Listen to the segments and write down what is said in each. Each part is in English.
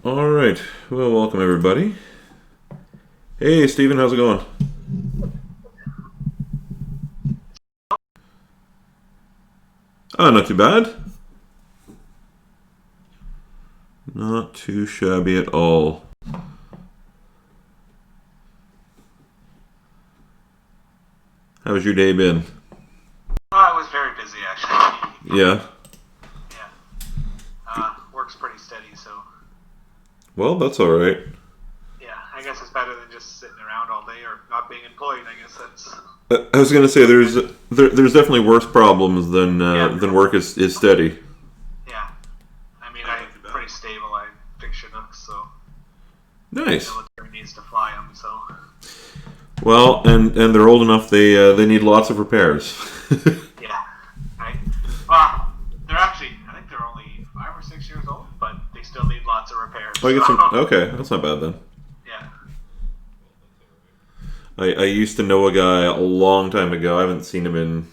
All right. Well, welcome everybody. Hey, Steven, how's it going? Oh, not too bad. Not too shabby at all. How's your day been? It was very busy actually. Yeah. Yeah. Work's pretty steady, so Well, that's all right. yeah. I guess it's better than just sitting around all day or not being employed. I guess that's I was gonna say there's definitely worse problems yeah, than work is steady. yeah. I mean, I'm pretty stable. I fix Chinooks, so Nice. military needs to fly them. So Well, and they're old enough. They need lots of repairs. yeah, right. Well, they're actually I think they're only 5 or 6 years old, but they still need lots of repairs. I get So, some. Okay, that's not bad then. yeah. I used to know a guy a long time ago. I haven't seen him in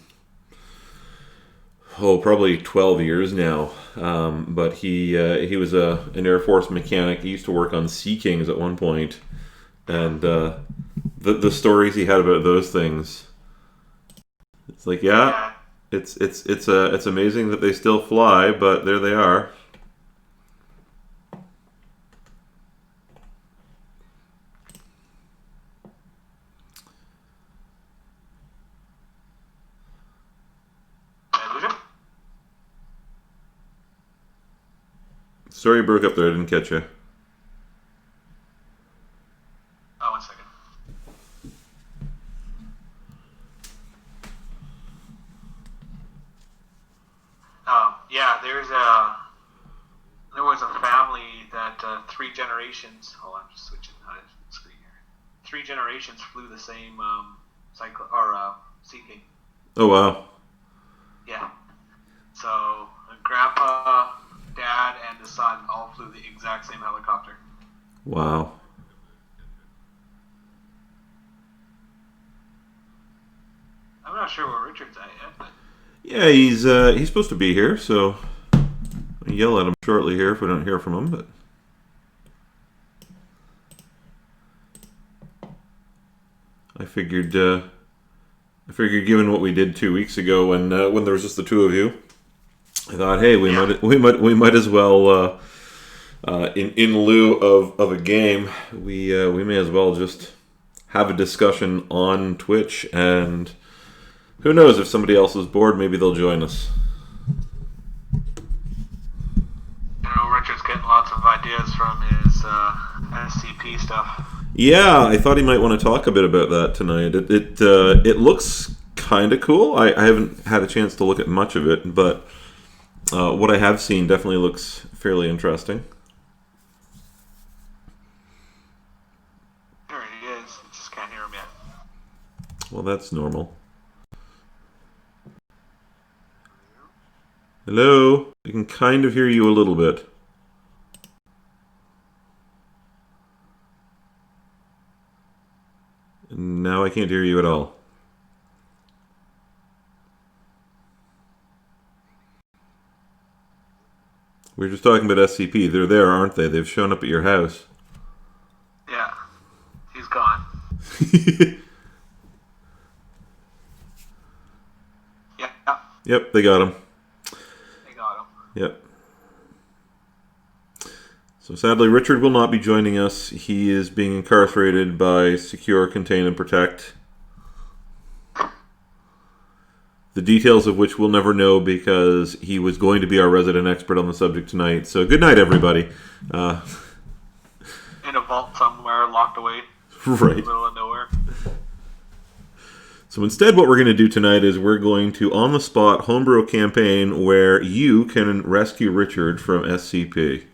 probably 12 years now. But he was an Air Force mechanic. He used to work on Sea Kings at one point, and the stories he had about those things. It's like, yeah, Yeah. it's amazing that they still fly, but there they are. Illusion? Sorry, you broke up there. I didn't catch you. Oh, 1 second. Yeah, there was a family that 3 generations. Hold on, I'm just switching the screen here. 3 generations flew the same cycle or Sea King. Oh wow, Yeah. So grandpa, dad, and the son all flew the exact same helicopter. wow. I'm not sure where Richard's at yet, but Yeah, he's supposed to be here, so I'll yell at him shortly here if we don't hear from him. But I figured, given what we did 2 weeks ago when there was just the two of you, I thought, hey, yeah, we might as well, in lieu of a game, we may as well just have a discussion on Twitch, and who knows, if somebody else is bored, maybe they'll join us. Richard's getting lots of ideas from his SCP stuff. Yeah, I thought he might want to talk a bit about that tonight. It looks kind of cool. I haven't had a chance to look at much of it, but what I have seen definitely looks fairly interesting. There he is. Just can't hear him yet. Well, that's normal. Hello? I can kind of hear you a little bit. Now I can't hear you at all. We were just talking about SCP. They're there, aren't they? They've shown up at your house. Yeah, he's gone. Yeah, Yep, they got him. they got him. Yep. So sadly, Richard will not be joining us. He is being incarcerated by Secure, Contain, and Protect. The details of which we'll never know because he was going to be our resident expert on the subject tonight. So good night, everybody. In a vault somewhere, locked away in the Right. middle of nowhere. So instead, what we're going to do tonight is we're going to, on the spot, homebrew a campaign where you can rescue Richard from SCP.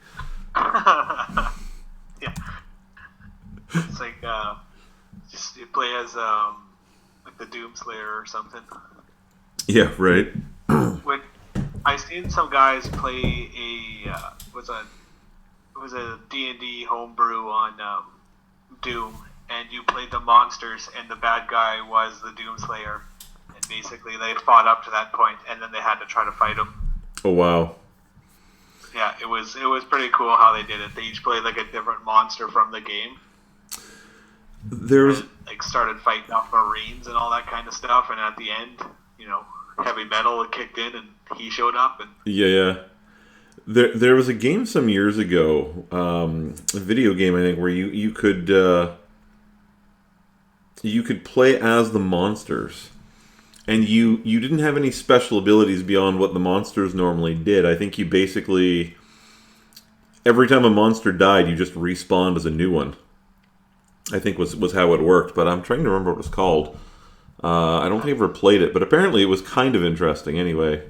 Yeah, it's like just you play as like the Doomslayer or something. Yeah, right. When I seen some guys play it was a D&D homebrew on Doom, and you played the monsters, and the bad guy was the Doomslayer, and basically they fought up to that point, and then they had to try to fight him. Oh, wow. Yeah, it was pretty cool how they did it. They each played like a different monster from the game. There's and, like started fighting off Marines and all that kind of stuff, and at the end, Heavy Metal kicked in and he showed up. And yeah. There was a game some years ago, a video game I think, where you could play as the monsters, and you didn't have any special abilities beyond what the monsters normally did. I think you basically, every time a monster died, you just respawned as a new one. I think was how it worked, but I'm trying to remember what it was called. I don't think I've ever played it, but apparently it was kind of interesting anyway.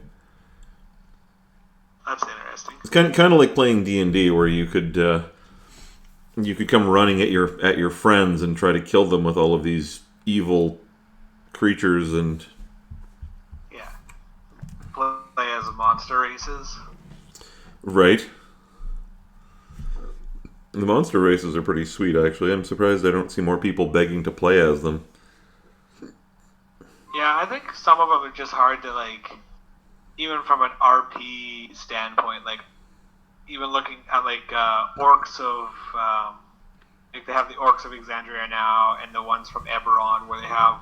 That's interesting. It's kind of like playing D&D, where you could come running at your friends and try to kill them with all of these evil creatures and play as a monster races. Right. The monster races are pretty sweet, actually. I'm surprised I don't see more people begging to play as them. Yeah, I think some of them are just hard to, like, even from an RP standpoint, like, even looking at, like, Orcs of, like, they have the Orcs of Exandria now, and the ones from Eberron, where they have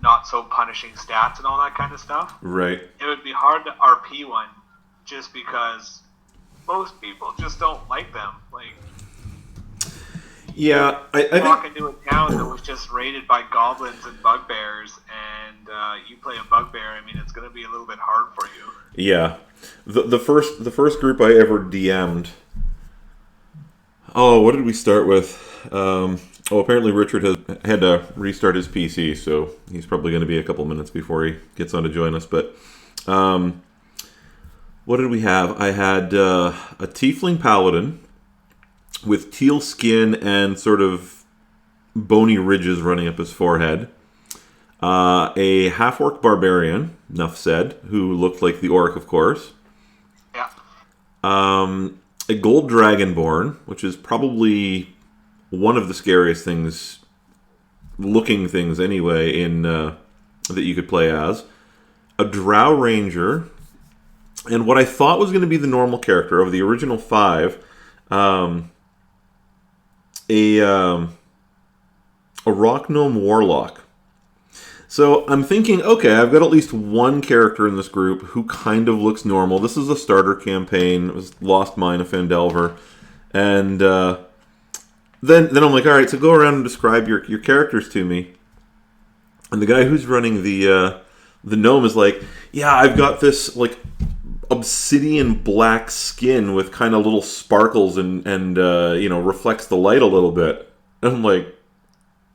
not so punishing stats and all that kind of stuff. Right. It would be hard to RP one, just because most people just don't like them. Like, yeah, I walk into a town that was just raided by goblins and bugbears, and you play a bugbear. I mean, it's going to be a little bit hard for you. Yeah, the first group I ever DM'd. Oh, what did we start with? Apparently Richard had to restart his PC, so he's probably going to be a couple minutes before he gets on to join us. But what did we have? I had a tiefling paladin with teal skin and sort of bony ridges running up his forehead. A half-orc barbarian, enough said, who looked like the orc, of course. Yeah. A gold dragonborn, which is probably one of the scariest looking things anyway, that you could play as. A drow ranger, and what I thought was going to be the normal character of the original 5, a rock gnome warlock. So I'm thinking, okay, I've got at least one character in this group who kind of looks normal. This is a starter campaign. It was Lost Mine of Phandelver. And then I'm like, all right, so go around and describe your characters to me. And the guy who's running the gnome is like, yeah, I've got this like obsidian black skin with kind of little sparkles and reflects the light a little bit. And I'm like,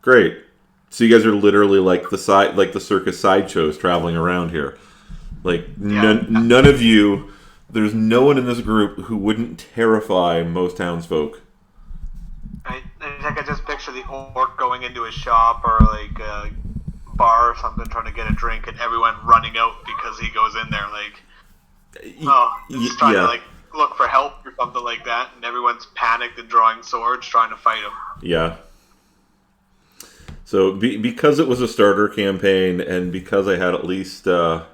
great. So you guys are literally like the circus sideshows traveling around here. Like none of you, there's no one in this group who wouldn't terrify most townsfolk. I think I just picture the orc going into a shop or like a bar or something, trying to get a drink, and everyone running out because he goes in there like, just trying to like look for help or something like that, and everyone's panicked and drawing swords trying to fight him. Yeah. So because it was a starter campaign, and because I had at least, I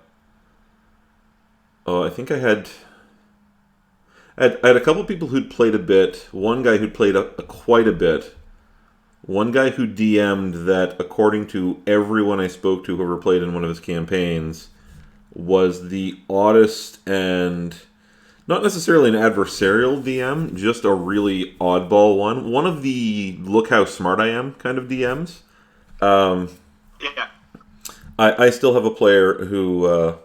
think I had a couple people who'd played a bit. One guy who'd played quite a bit. One guy who DM'd that, according to everyone I spoke to who ever played in one of his campaigns, was the oddest and not necessarily an adversarial DM, just a really oddball one. One of the look how smart I am kind of DMs. Yeah. I still have a player who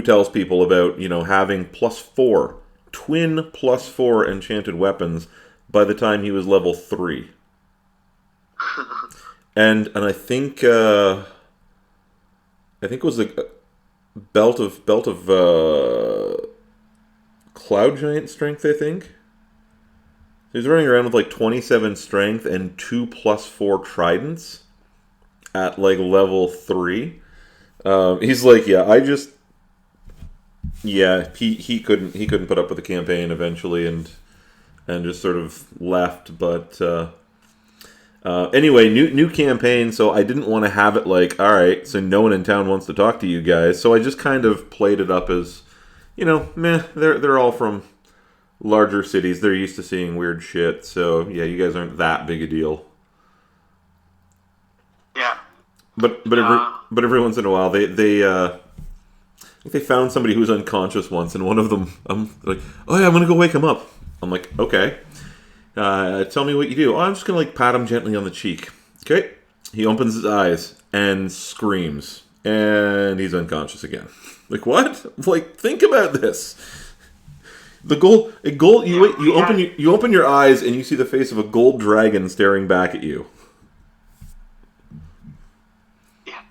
tells people about, having +4, twin +4 enchanted weapons by the time he was level 3. and I think it was a belt of cloud giant strength, I think. He's running around with like 27 strength and 2 +4 tridents at like level 3. He's like, he couldn't put up with the campaign eventually and just sort of left. But anyway, new campaign, so I didn't want to have it like, all right, so no one in town wants to talk to you guys. So I just kind of played it up as, they're all from larger cities, they're used to seeing weird shit. So yeah, you guys aren't that big a deal. Yeah. Uh, But every once in a while, they found somebody who was unconscious once, and one of them, I'm like, oh yeah, I'm gonna go wake him up. I'm like, okay. Tell me what you do. Oh, I'm just gonna like pat him gently on the cheek. Okay. He opens his eyes and screams, and he's unconscious again. Like what? Like think about this. A gold. You open your eyes and you see the face of a gold dragon staring back at you. yeah.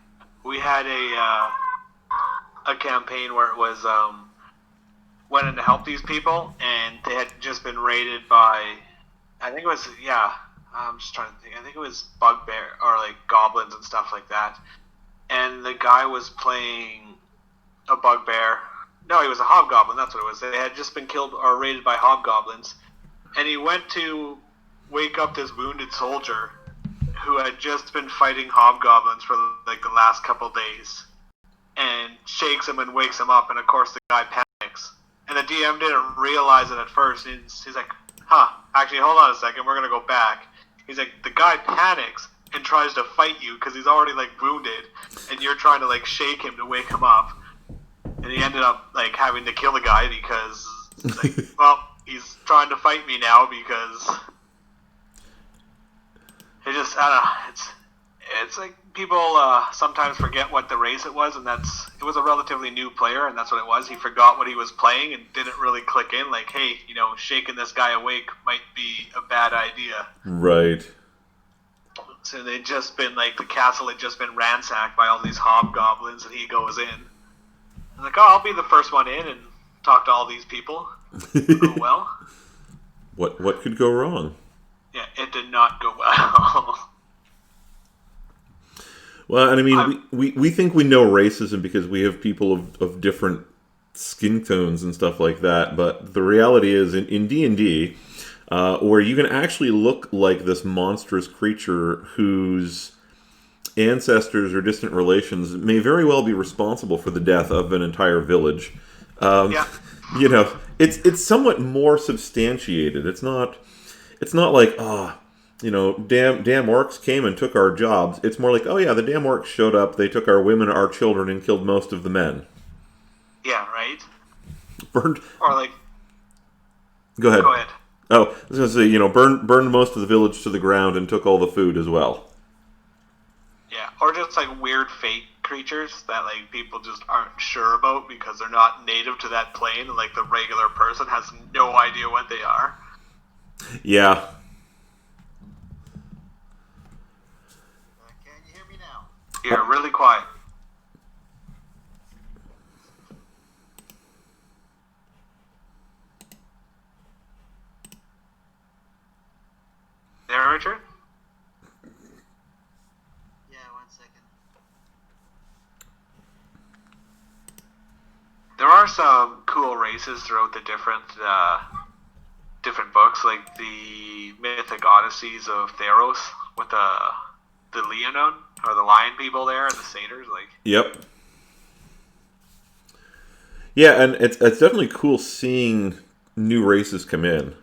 We had a campaign where it was went in to help these people, and they had just been raided by, I think it was, yeah. I'm just trying to think. I think it was bugbear or like goblins and stuff like that. And the guy was playing a bugbear. No, he was a hobgoblin. That's what it was. They had just been killed or raided by hobgoblins, and he went to wake up this wounded soldier who had just been fighting hobgoblins for like the last couple days, and shakes him and wakes him up. And of course, the guy panics, and the DM didn't realize it at first. He's like, "Huh? Actually, hold on a second. We're gonna go back." He's like, the guy panics and tries to fight you because he's already like wounded, and you're trying to like shake him to wake him up. And he ended up like having to kill the guy because, like, well, he's trying to fight me now because it just, I don't know, it's like people sometimes forget what the race it was, and it was a relatively new player, and that's what it was. He forgot what he was playing and didn't really click in, like, hey, shaking this guy awake might be a bad idea. Right. So they'd just been, like, the castle had just been ransacked by all these hobgoblins, and he goes in. I'm like, oh, I'll be the first one in and talk to all these people. Oh, well. What could go wrong? Yeah, it did not go well. Well, and I mean, we think we know racism because we have people of different skin tones and stuff like that. But the reality is, in D&D, where you can actually look like this monstrous creature whose ancestors or distant relations may very well be responsible for the death of an entire village. Yeah. It's somewhat more substantiated. It's not like, damn orcs came and took our jobs. It's more like, oh yeah, the damn orcs showed up, they took our women, our children, and killed most of the men. Yeah, right? Burned. Or like... Go ahead. Go ahead. Oh, I was going to say, burned most of the village to the ground and took all the food as well. Yeah, or just like weird fate creatures that like people just aren't sure about because they're not native to that plane, and like the regular person has no idea what they are. Yeah. Can you hear me now? You're really quiet. There, Richard? Yeah, 1 second. There are some cool races throughout the different books, like the Mythic Odysseys of Theros with the Leonon or the Lion people there and the Satyrs. Like, Yep. Yeah, and it's definitely cool seeing new races come in.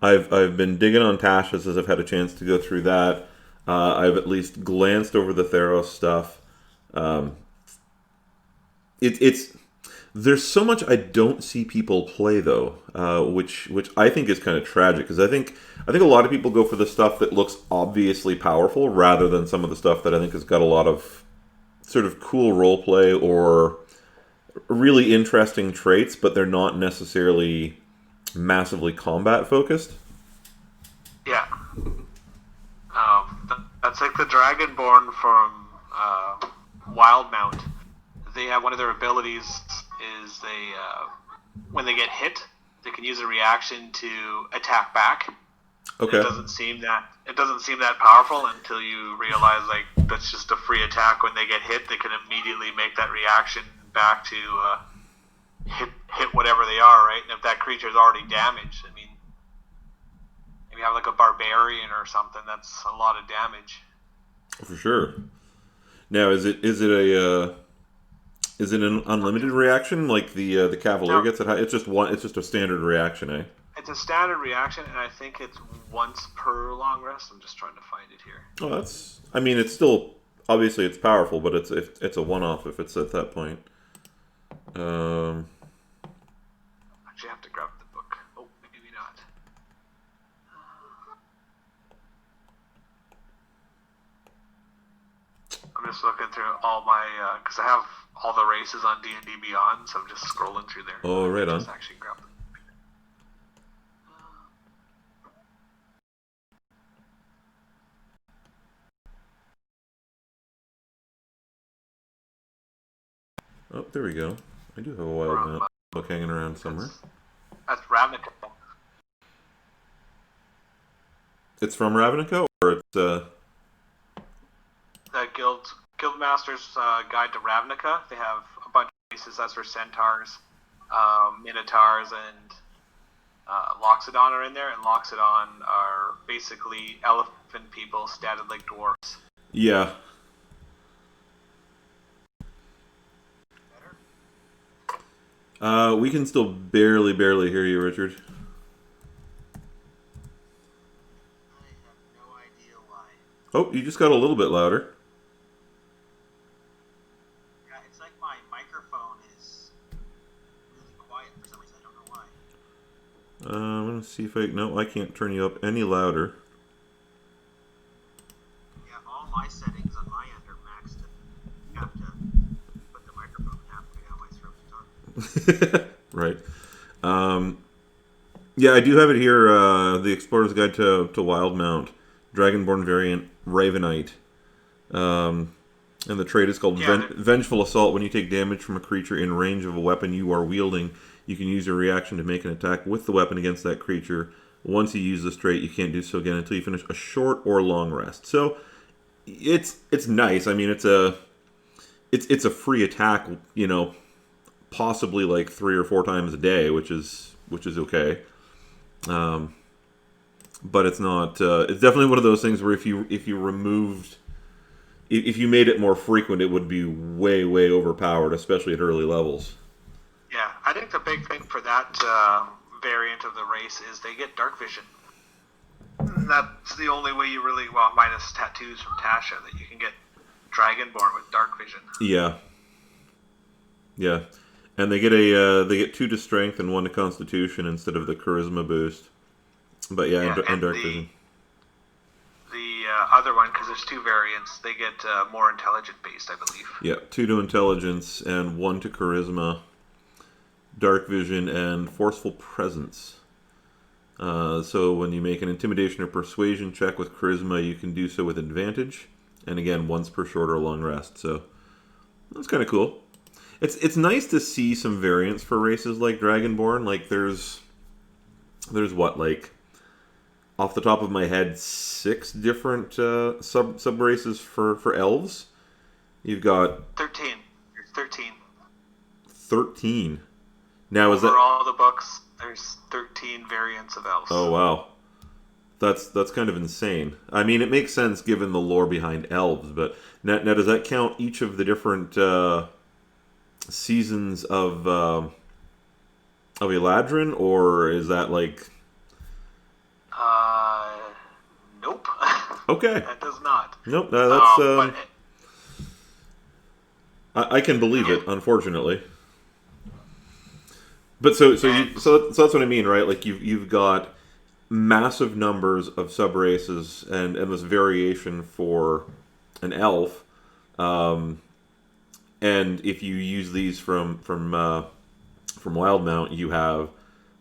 I've been digging on Tasha's as I've had a chance to go through that. I've at least glanced over the Theros stuff. It's there's so much I don't see people play though, which I think is kind of tragic because I think a lot of people go for the stuff that looks obviously powerful rather than some of the stuff that I think has got a lot of sort of cool role play or really interesting traits, but they're not necessarily massively combat focused. yeah. That's like the Dragonborn from Wildmount. They have one of their abilities is when they get hit, they can use a reaction to attack back. Okay. It doesn't seem that powerful until you realize like that's just a free attack. When they get hit, they can immediately make that reaction back to hit whatever they are, right? And if that creature is already damaged, I mean, if you have like a barbarian or something, that's a lot of damage. For sure. Now, is it a Is it an unlimited reaction like the Cavalier Now, gets? It's just one. It's just a standard reaction, eh? it's a standard reaction, and I think it's once per long rest. I'm just trying to find it here. Oh, that's. I mean, it's still obviously it's powerful, but it's a one-off if it's at that point. Um, Actually, I have to grab the book. Oh, maybe not. I'm just looking through all my because I have all the races on D&D Beyond, so I'm just scrolling through there. oh, right on. Just actually grab them. Oh, there we go. I do have a wild mount book hanging around somewhere. That's Ravnica. It's from Ravnica, or it's The Guildmaster's Guide to Ravnica. They have a bunch of races. That's where centaurs, minotaurs, and Loxodon are in there. And Loxodon are basically elephant people, statted like dwarves. yeah. We can still barely hear you, Richard. I have no idea why. Oh, you just got a little bit louder. Yeah, it's like my microphone is really quiet for some reason. I don't know why. I'm gonna see if I. No, I can't turn you up any louder. Yeah, all my settings on my end are maxed. You have to put the microphone halfway down my throat to talk. Right. Yeah, I do have it here. The Explorer's Guide to Wildmount, Dragonborn variant Ravenite. And the trait is called Vengeful Assault. When you take damage from a creature in range of a weapon you are wielding, you can use your reaction to make an attack with the weapon against that creature. Once you use this trait, you can't do so again until you finish a short or long rest. So it's nice. I mean, it's a free attack. You know, possibly like 3 or 4 times a day, which is okay. But it's not. It's definitely one of those things where if you removed, if you made it more frequent, it would be way overpowered, especially at early levels. Yeah, I think the big thing for that variant of the race is they get dark vision. And that's the only way you really, well, minus tattoos from Tasha, that you can get Dragonborn with dark vision. Yeah. And they get 2 to strength and 1 to constitution instead of the charisma boost. But yeah, and dark vision. The other one, because there's 2 variants, they get more intelligent based, I believe. Yeah, 2 to intelligence and 1 to charisma, dark vision, and forceful presence. So when you make an intimidation or persuasion check with charisma, you can do so with advantage, and again once per short or long rest. So that's kind of cool. It's nice to see some variants for races like Dragonborn. Like there's what, like, off the top of my head, 6 different sub races for elves. You've got 13. There's 13. 13. Now is that for all the books? There's 13 variants of elves. Oh wow, that's kind of insane. I mean, it makes sense given the lore behind elves, but now does that count each of the different seasons of Eladrin, or is that like? Nope. Okay. That does not. Nope. That's. But I can believe it, unfortunately. But so that's what I mean, right? Like you've got massive numbers of sub races and this variation for an elf, and if you use these from Wildmount, you have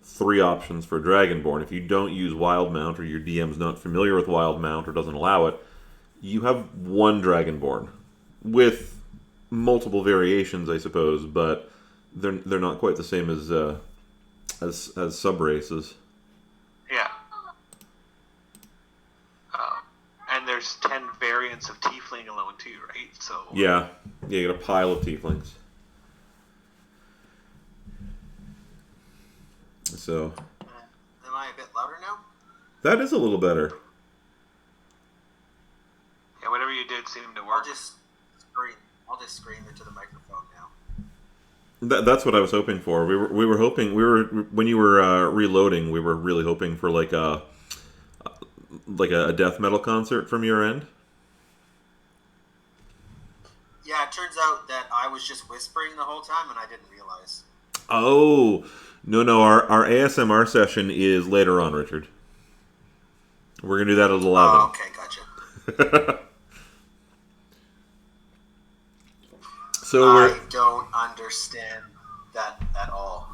3 options for Dragonborn. If you don't use Wildmount, or your DM's not familiar with Wildmount or doesn't allow it, you have 1 Dragonborn with multiple variations, I suppose, but they're not quite the same as sub races. Yeah. And there's 10 variants of Tiefling alone too, right? So Yeah, you got a pile of Tieflings. So Am I a bit louder now? that is a little better. yeah, whatever you did seemed to I'll work. just scream into the microphone now. That's what I was hoping for. We were hoping when you were reloading, we were really hoping for like a death metal concert from your end. Yeah, it turns out that I was just whispering the whole time and I didn't realize. Oh, no, our ASMR session is later on, Richard. We're gonna do that at 11. Oh, okay, gotcha. So I don't understand that at all.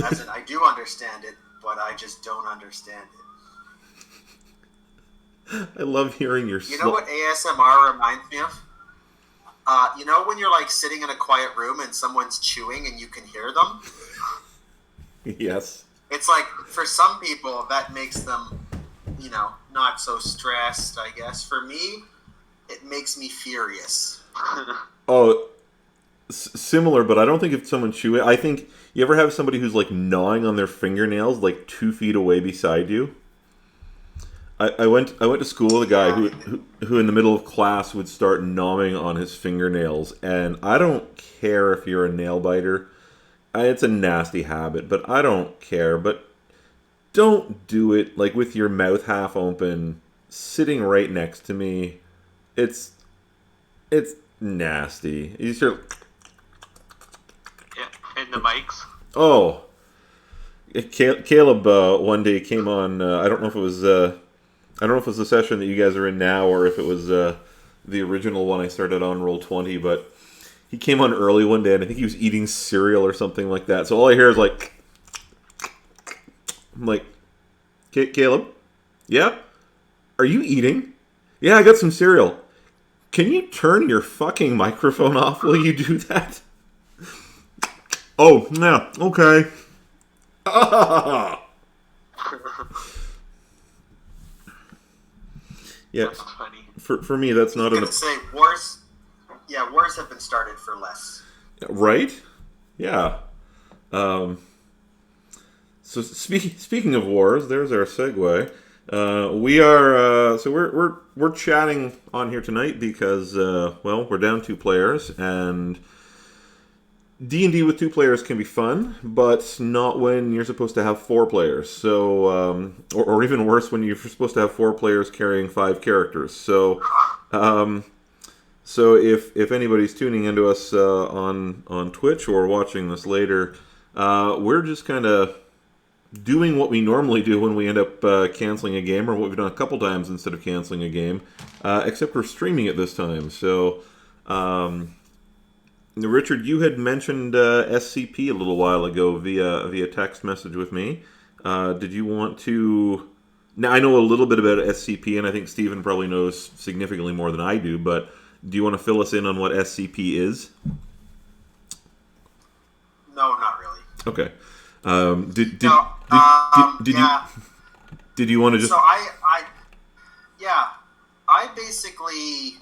As in, I do understand it, but I just don't understand it. I love hearing your. You know what ASMR reminds me of? You know when you're like sitting in a quiet room and someone's chewing and you can hear them? Yes. It's like, for some people, that makes them, not so stressed, I guess. For me, it makes me furious. Oh, similar, but I don't think if someone chewing. I think you ever have somebody who's like gnawing on their fingernails like 2 feet away beside you. I went to school with a guy who in the middle of class would start gnawing on his fingernails, and I don't care if you're a nail biter. It's a nasty habit, but I don't care. But don't do it like with your mouth half open, sitting right next to me. It's nasty. You start. Yeah, in the mics. Oh, Caleb one day came on. I don't know if it was. I don't know if it was the session that you guys are in now or if it was the original one I started on Roll20, but he came on early one day and I think he was eating cereal or something like that. So all I hear is like, I'm like, Caleb, yeah? Are you eating? Yeah, I got some cereal. Can you turn your fucking microphone off while you do that? Oh, yeah, okay. Yeah, That's funny. for me, that's not I'm going to say wars. Yeah, wars have been started for less. right. Yeah. So speaking of wars, there's our segue. We are we're chatting on here tonight because we're down 2 players, and D&D with 2 players can be fun, but not when you're supposed to have 4 players. So, or even worse, when you're supposed to have 4 players carrying 5 characters. So, if anybody's tuning into us on Twitch or watching this later, we're just kind of doing what we normally do when we end up canceling a game, or what we've done a couple times instead of canceling a game, except we're streaming it this time. So. Richard, you had mentioned SCP a little while ago via text message with me. Did you want to? Now I know a little bit about SCP, and I think Stephen probably knows significantly more than I do. But do you want to fill us in on what SCP is? No, not really. Okay. Did you want to just? So I basically,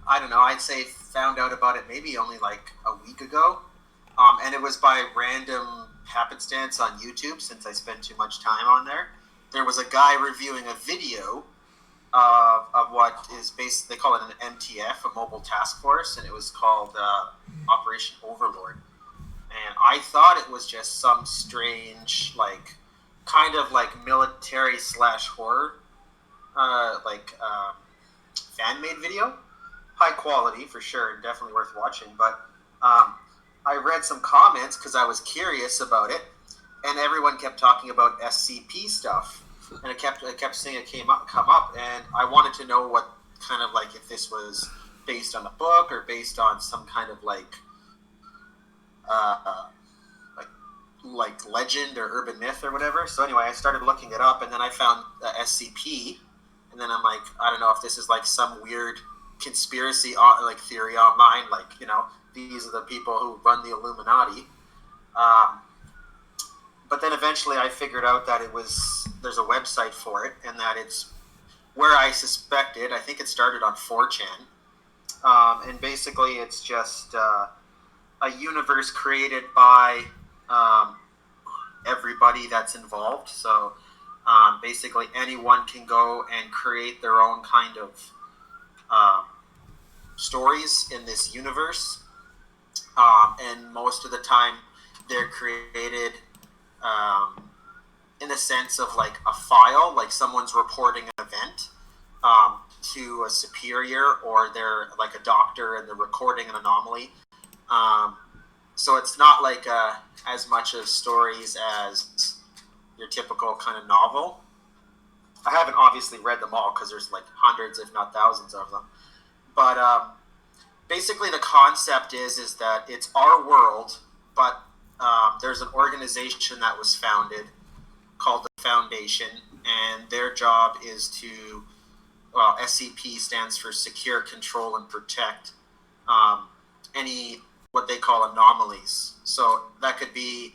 I don't know, I'd say found out about it maybe only like a week ago. And it was by random happenstance on YouTube, since I spend too much time on there. There was a guy reviewing a video of what is they call it an MTF, a mobile task force, and it was called Operation Overlord. And I thought it was just some strange, like, kind of like military / horror, fan-made video. High quality, for sure, and definitely worth watching. But I read some comments because I was curious about it, and everyone kept talking about SCP stuff. And I kept seeing it come up, and I wanted to know what kind of, like, if this was based on a book or based on some kind of like legend or urban myth or whatever. So anyway, I started looking it up, and then I found SCP, and then I'm like, I don't know if this is like some weird conspiracy like theory online, like, these are the people who run the Illuminati. But then eventually I figured out that there's a website for it, and that it's where I suspected. I think it started on 4chan. And basically it's just a universe created by everybody that's involved. So basically anyone can go and create their own kind of stories in this universe. and most of the time they're created in the sense of like a file, like someone's reporting an event to a superior, or they're like a doctor and they're recording an anomaly. So it's not like as much of stories as your typical kind of novel. I haven't obviously read them all because there's like hundreds, if not thousands of them. But basically the concept is that it's our world, but there's an organization that was founded called the Foundation, and their job is to, well, SCP stands for Secure, Control, and Protect any what they call anomalies. So that could be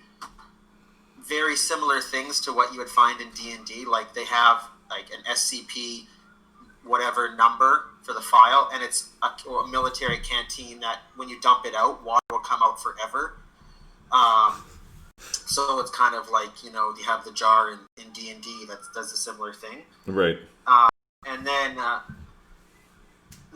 very similar things to what you would find in D&D. Like they have like an SCP whatever number for the file, and it's a military canteen that when you dump it out, water will come out forever. So it's kind of like, you have the jar in D&D that does a similar thing. Right. And then,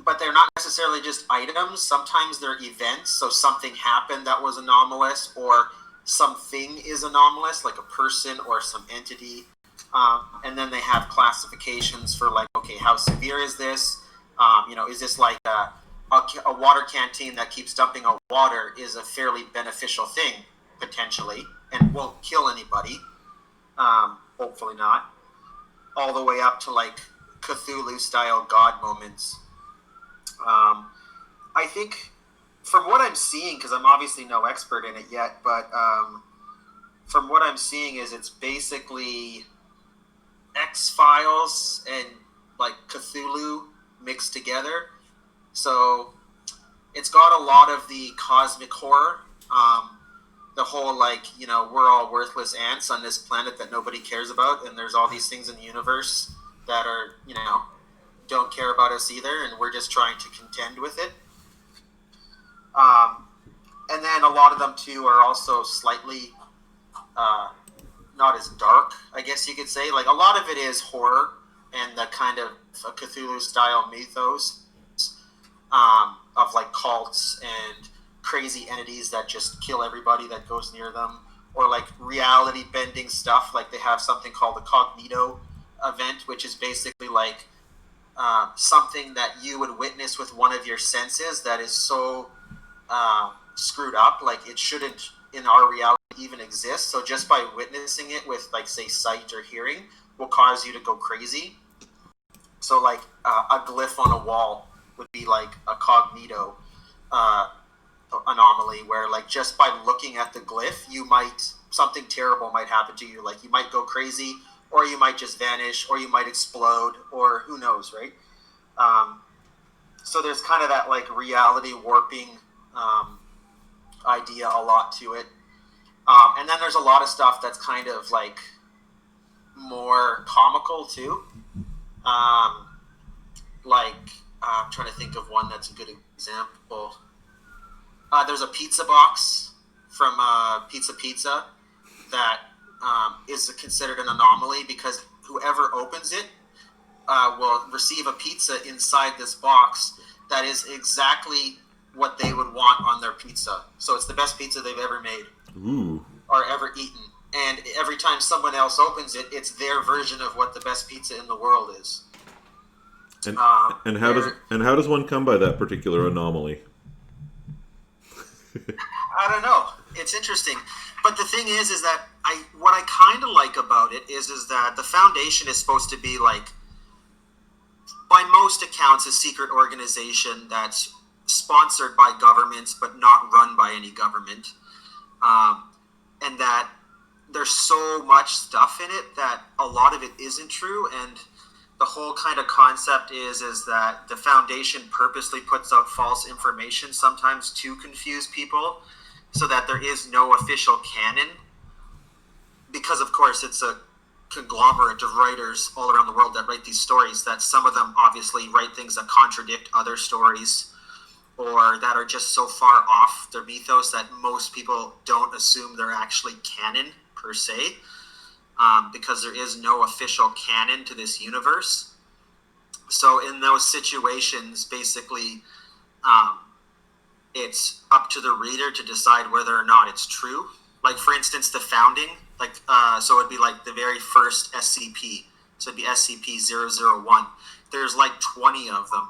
but they're not necessarily just items. Sometimes they're events. So something happened that was anomalous, or something is anomalous, like a person or some entity. And then they have classifications for like, okay, how severe is this? Is this like a water canteen that keeps dumping out water is a fairly beneficial thing, potentially, and won't kill anybody. Hopefully not. All the way up to like Cthulhu-style god moments. I think from what I'm seeing, because I'm obviously no expert in it yet, but from what I'm seeing is it's basically X-Files and like Cthulhu mixed together. So it's got a lot of the cosmic horror, the whole like, we're all worthless ants on this planet that nobody cares about, and there's all these things in the universe that are, don't care about us either, and we're just trying to contend with it. And then a lot of them too are also slightly not as dark, I guess you could say. Like a lot of it is horror and the kind of a Cthulhu-style mythos of like cults and crazy entities that just kill everybody that goes near them, or like reality-bending stuff. Like they have something called the Cognito event, which is basically like something that you would witness with one of your senses that is so screwed up, like it shouldn't in our reality even exist. So just by witnessing it with like, say, sight or hearing will cause you to go crazy. So like a glyph on a wall would be like a Cognito anomaly, where like just by looking at the glyph, something terrible might happen to you. Like you might go crazy, or you might just vanish, or you might explode, or who knows, right? So there's kind of that like reality warping idea a lot to it. And then there's a lot of stuff that's kind of like more comical too. I'm trying to think of one that's a good example. There's a pizza box from Pizza that is considered an anomaly because whoever opens it will receive a pizza inside this box that is exactly what they would want on their pizza. So it's the best pizza they've ever made. Ooh. Or ever eaten. And every time someone else opens it, it's their version of what the best pizza in the world is. And how does one come by that particular anomaly? I don't know. It's interesting. But the thing is that what I kind of like about it is that the Foundation is supposed to be like, by most accounts, a secret organization that's sponsored by governments but not run by any government. And that there's so much stuff in it that a lot of it isn't true. And the whole kind of concept is that the Foundation purposely puts out false information sometimes to confuse people, so that there is no official canon. Because, of course, it's a conglomerate of writers all around the world that write these stories, that some of them obviously write things that contradict other stories, or that are just so far off their mythos that most people don't assume they're actually canon per se, because there is no official canon to this universe. So in those situations, basically, it's up to the reader to decide whether or not it's true. Like, for instance, the founding, like, so it'd be like the very first SCP. So it'd be SCP-001. There's like 20 of them.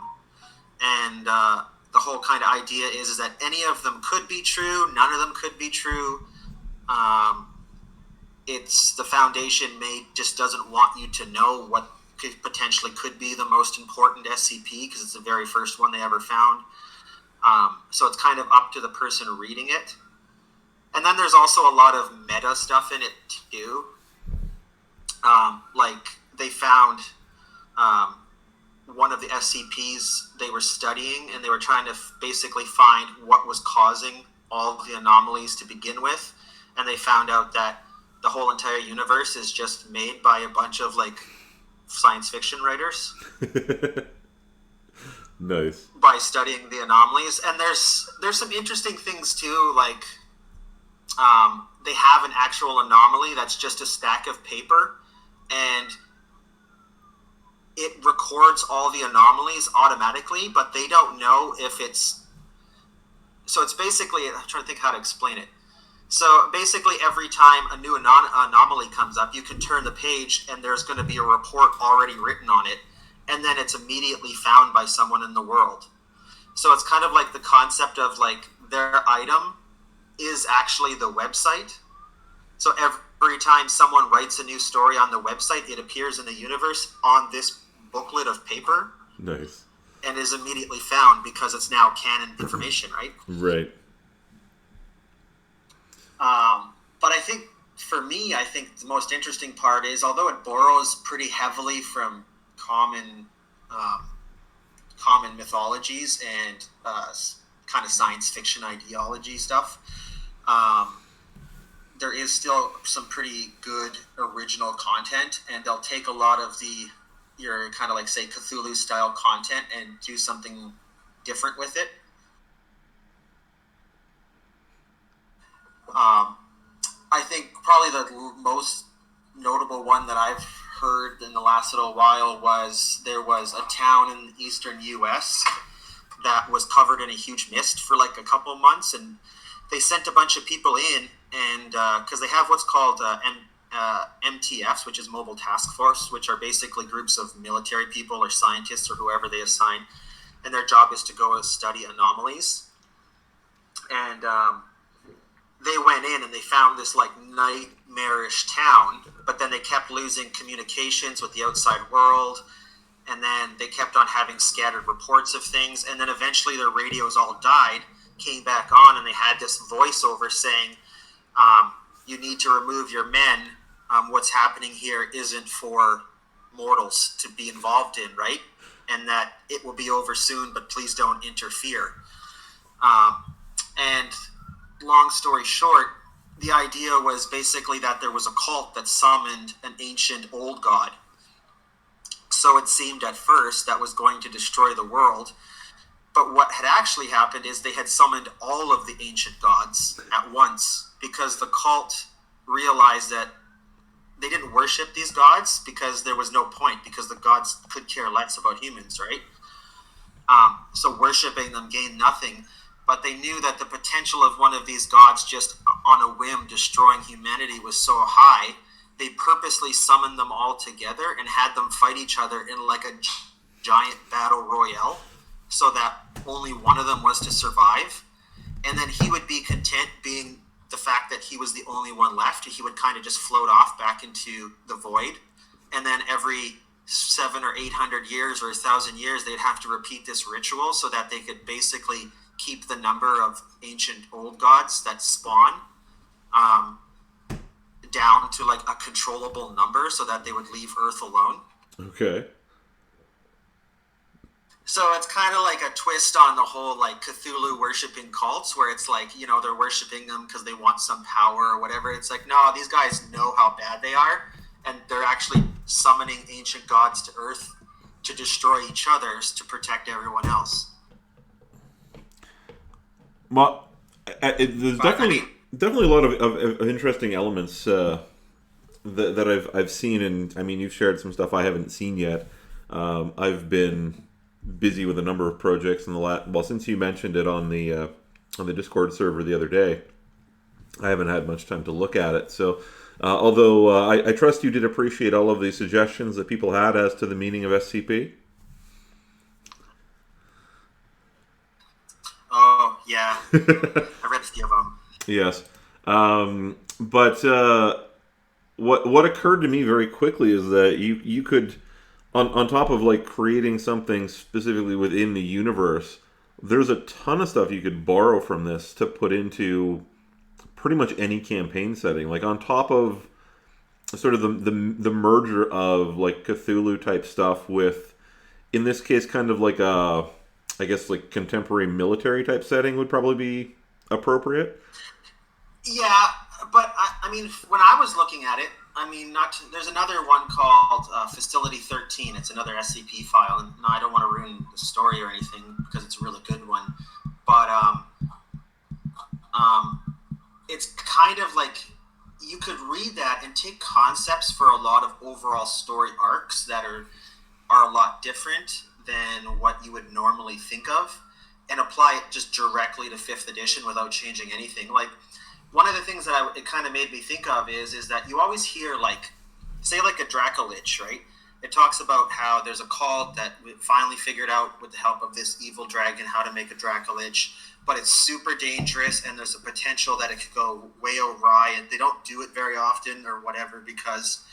And the whole kind of idea is that any of them could be true, none of them could be true. It's the Foundation just doesn't want you to know what potentially could be the most important SCP because it's the very first one they ever found. So it's kind of up to the person reading it. And then there's also a lot of meta stuff in it too. Like they found one of the SCPs they were studying, and they were trying to basically find what was causing all of the anomalies to begin with. And they found out that the whole entire universe is just made by a bunch of like science fiction writers. Nice. By studying the anomalies. And there's some interesting things too, like they have an actual anomaly that's just a stack of paper, and it records all the anomalies automatically, but they don't know if it's... So it's basically... I'm trying to think how to explain it. So basically every time a new anomaly comes up, you can turn the page and there's going to be a report already written on it, and then it's immediately found by someone in the world. So it's kind of like the concept of like their item is actually the website. So every time someone writes a new story on the website, it appears in the universe on this booklet of paper. Nice. And is immediately found because it's now canon information, right? Right. But I think, for me, I think the most interesting part is, although it borrows pretty heavily from common mythologies and kind of science fiction ideology stuff, there is still some pretty good original content, and they'll take a lot of your kind of like, say, Cthulhu style content and do something different with it. I think probably the most notable one that I've heard in the last little while was there was a town in the eastern U.S. that was covered in a huge mist for like a couple months, and they sent a bunch of people in, and because they have what's called MTFs, which is Mobile Task Force, which are basically groups of military people or scientists or whoever they assign, and their job is to go and study anomalies. And they went in and they found this like nightmarish town, but then they kept losing communications with the outside world, and then they kept on having scattered reports of things, and then eventually their radios all died, came back on, and they had this voiceover saying, you need to remove your men. What's happening here isn't for mortals to be involved in, right? And that it will be over soon, but please don't interfere. And long story short, the idea was basically that there was a cult that summoned an ancient old god. So it seemed at first that was going to destroy the world. But what had actually happened is they had summoned all of the ancient gods at once, because the cult realized that they didn't worship these gods because there was no point, because the gods could care less about humans, right? So worshiping them gained nothing. But they knew that the potential of one of these gods just on a whim destroying humanity was so high, they purposely summoned them all together and had them fight each other in like a giant battle royale, so that only one of them was to survive. And then he would be content being the fact that he was the only one left. He would kind of just float off back into the void. And then every 700 or 800 years or 1,000 years, they'd have to repeat this ritual so that they could basically keep the number of ancient old gods that spawn down to like a controllable number so that they would leave Earth alone. Okay. So it's kind of like a twist on the whole like Cthulhu worshipping cults, where it's like, you know, they're worshipping them because they want some power or whatever. It's like, no, these guys know how bad they are, and they're actually summoning ancient gods to Earth to destroy each other to protect everyone else. Well, there's definitely a lot of interesting elements that I've seen, and I mean, you've shared some stuff I haven't seen yet. I've been busy with a number of projects in the since you mentioned it on the on the Discord server the other day. I haven't had much time to look at it. So, although I trust you did appreciate all of the suggestions that people had as to the meaning of SCP. Oh, yeah. I read a few of them. Yes. But what occurred to me very quickly is that you could, on top of like creating something specifically within the universe, there's a ton of stuff you could borrow from this to put into pretty much any campaign setting. Like on top of sort of the merger of like Cthulhu type stuff with, in this case, kind of like a, I guess like contemporary military type setting would probably be appropriate. Yeah, but I mean, when I was looking at it, I mean, there's another one called Facility 13. It's another SCP file, and no, I don't want to ruin the story or anything because it's a really good one. But it's kind of like you could read that and take concepts for a lot of overall story arcs that are a lot different than what you would normally think of, and apply it just directly to 5th edition without changing anything. Like, one of the things that it kind of made me think of is that you always hear, like, say like a Dracolich, right? It talks about how there's a cult that finally figured out with the help of this evil dragon how to make a Dracolich, but it's super dangerous and there's a potential that it could go way awry, and they don't do it very often or whatever because,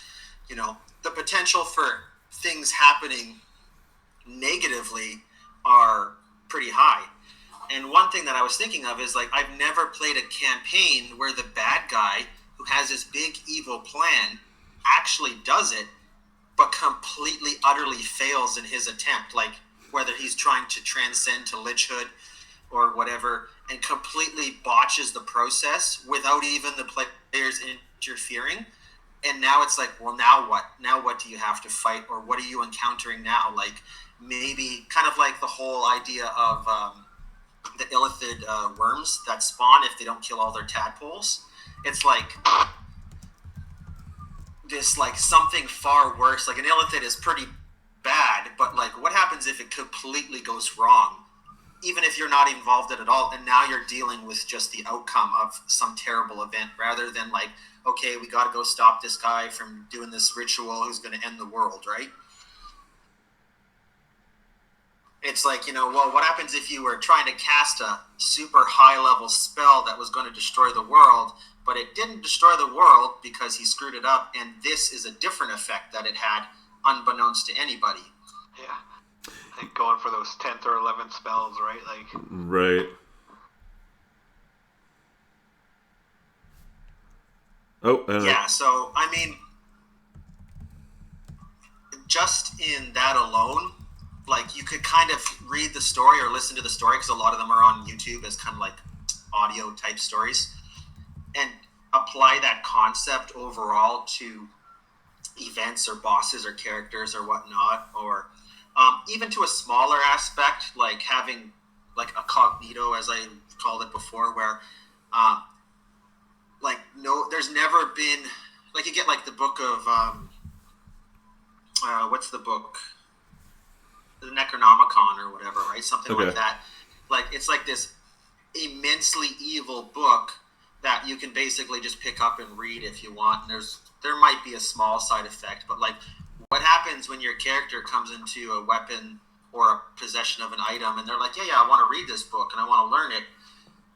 you know, the potential for things happening negatively are pretty high. And one thing that I was thinking of is, like, I've never played a campaign where the bad guy who has this big evil plan actually does it, but completely, utterly fails in his attempt. Like, whether he's trying to transcend to lichhood or whatever, and completely botches the process without even the players interfering. And now it's like, well, now what? Now what do you have to fight, or what are you encountering now? Like, maybe kind of like the whole idea of the illithid worms that spawn if they don't kill all their tadpoles. It's like this, like, something far worse. Like, an illithid is pretty bad, but like, what happens if it completely goes wrong, even if you're not involved in it at all, and now you're dealing with just the outcome of some terrible event rather than like, okay, we got to go stop this guy from doing this ritual who's going to end the world, right? It's like, you know, well, what happens if you were trying to cast a super high-level spell that was going to destroy the world, but it didn't destroy the world because he screwed it up, and this is a different effect that it had, unbeknownst to anybody. Yeah. Like going for those 10th or 11th spells, right? Like, Right. Oh, yeah, so, I mean, just in that alone, like, you could kind of read the story or listen to the story, because a lot of them are on YouTube as kind of like audio type stories, and apply that concept overall to events or bosses or characters or whatnot, or even to a smaller aspect, like having like a cognito, as I called it before, where like, no, there's never been, like, you get like the book of what's the book, the Necronomicon or whatever, right? Something like that. Like, it's like this immensely evil book that you can basically just pick up and read if you want. And there might be a small side effect, but like, what happens when your character comes into a weapon or a possession of an item and they're like, yeah, I want to read this book and I want to learn it.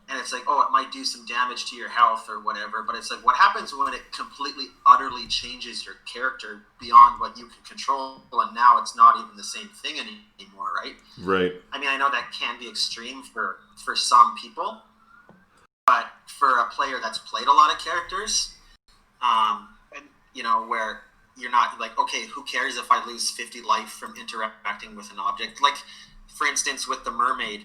And it's like, oh, it might do some damage to your health or whatever. But it's like, what happens when it completely, utterly changes your character beyond what you can control, and now it's not even the same thing anymore, right? Right. I mean, I know that can be extreme for some people, but for a player that's played a lot of characters, and, you know, where you're not like, okay, who cares if I lose 50 life from interacting with an object? Like, for instance, with the mermaid,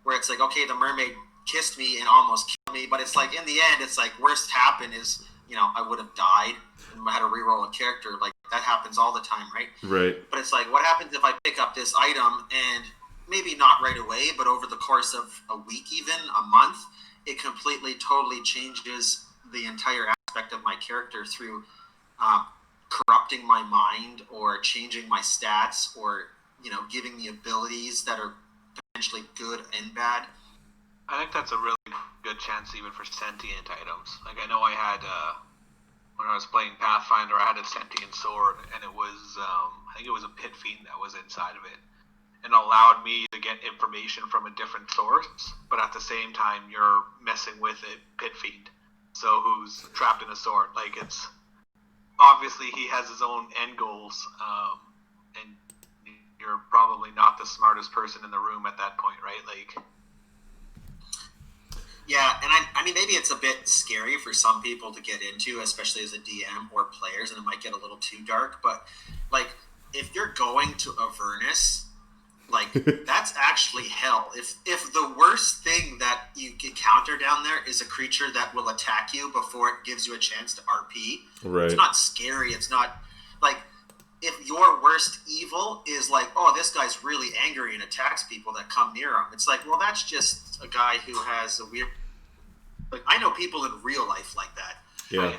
where it's like, okay, the mermaid kissed me and almost killed me, but it's like, in the end, it's like, worst happened is, you know, I would have died and I had to reroll a character. Like, that happens all the time, right? Right. But it's like, what happens if I pick up this item and maybe not right away, but over the course of a week, even a month, it completely, totally changes the entire aspect of my character through corrupting my mind or changing my stats, or, you know, giving me abilities that are potentially good and bad. I think that's a really good chance even for sentient items. Like I know I had when I was playing Pathfinder, I had a sentient sword, and it was I think it was a pit fiend that was inside of it, and allowed me to get information from a different source. But at the same time, you're messing with a pit fiend, so who's trapped in a sword. Like it's obviously he has his own end goals, and you're probably not the smartest person in the room at that point, right? Like. Yeah, and I mean, maybe it's a bit scary for some people to get into, especially as a DM or players, and it might get a little too dark. But, like, if you're going to Avernus, like, that's actually hell. If the worst thing that you encounter down there is a creature that will attack you before it gives you a chance to RP, Right. It's not scary. It's not, like, if your worst evil is like, oh, this guy's really angry and attacks people that come near him, it's like, well, that's just a guy who has a weird. Like I know people in real life like that. Yeah.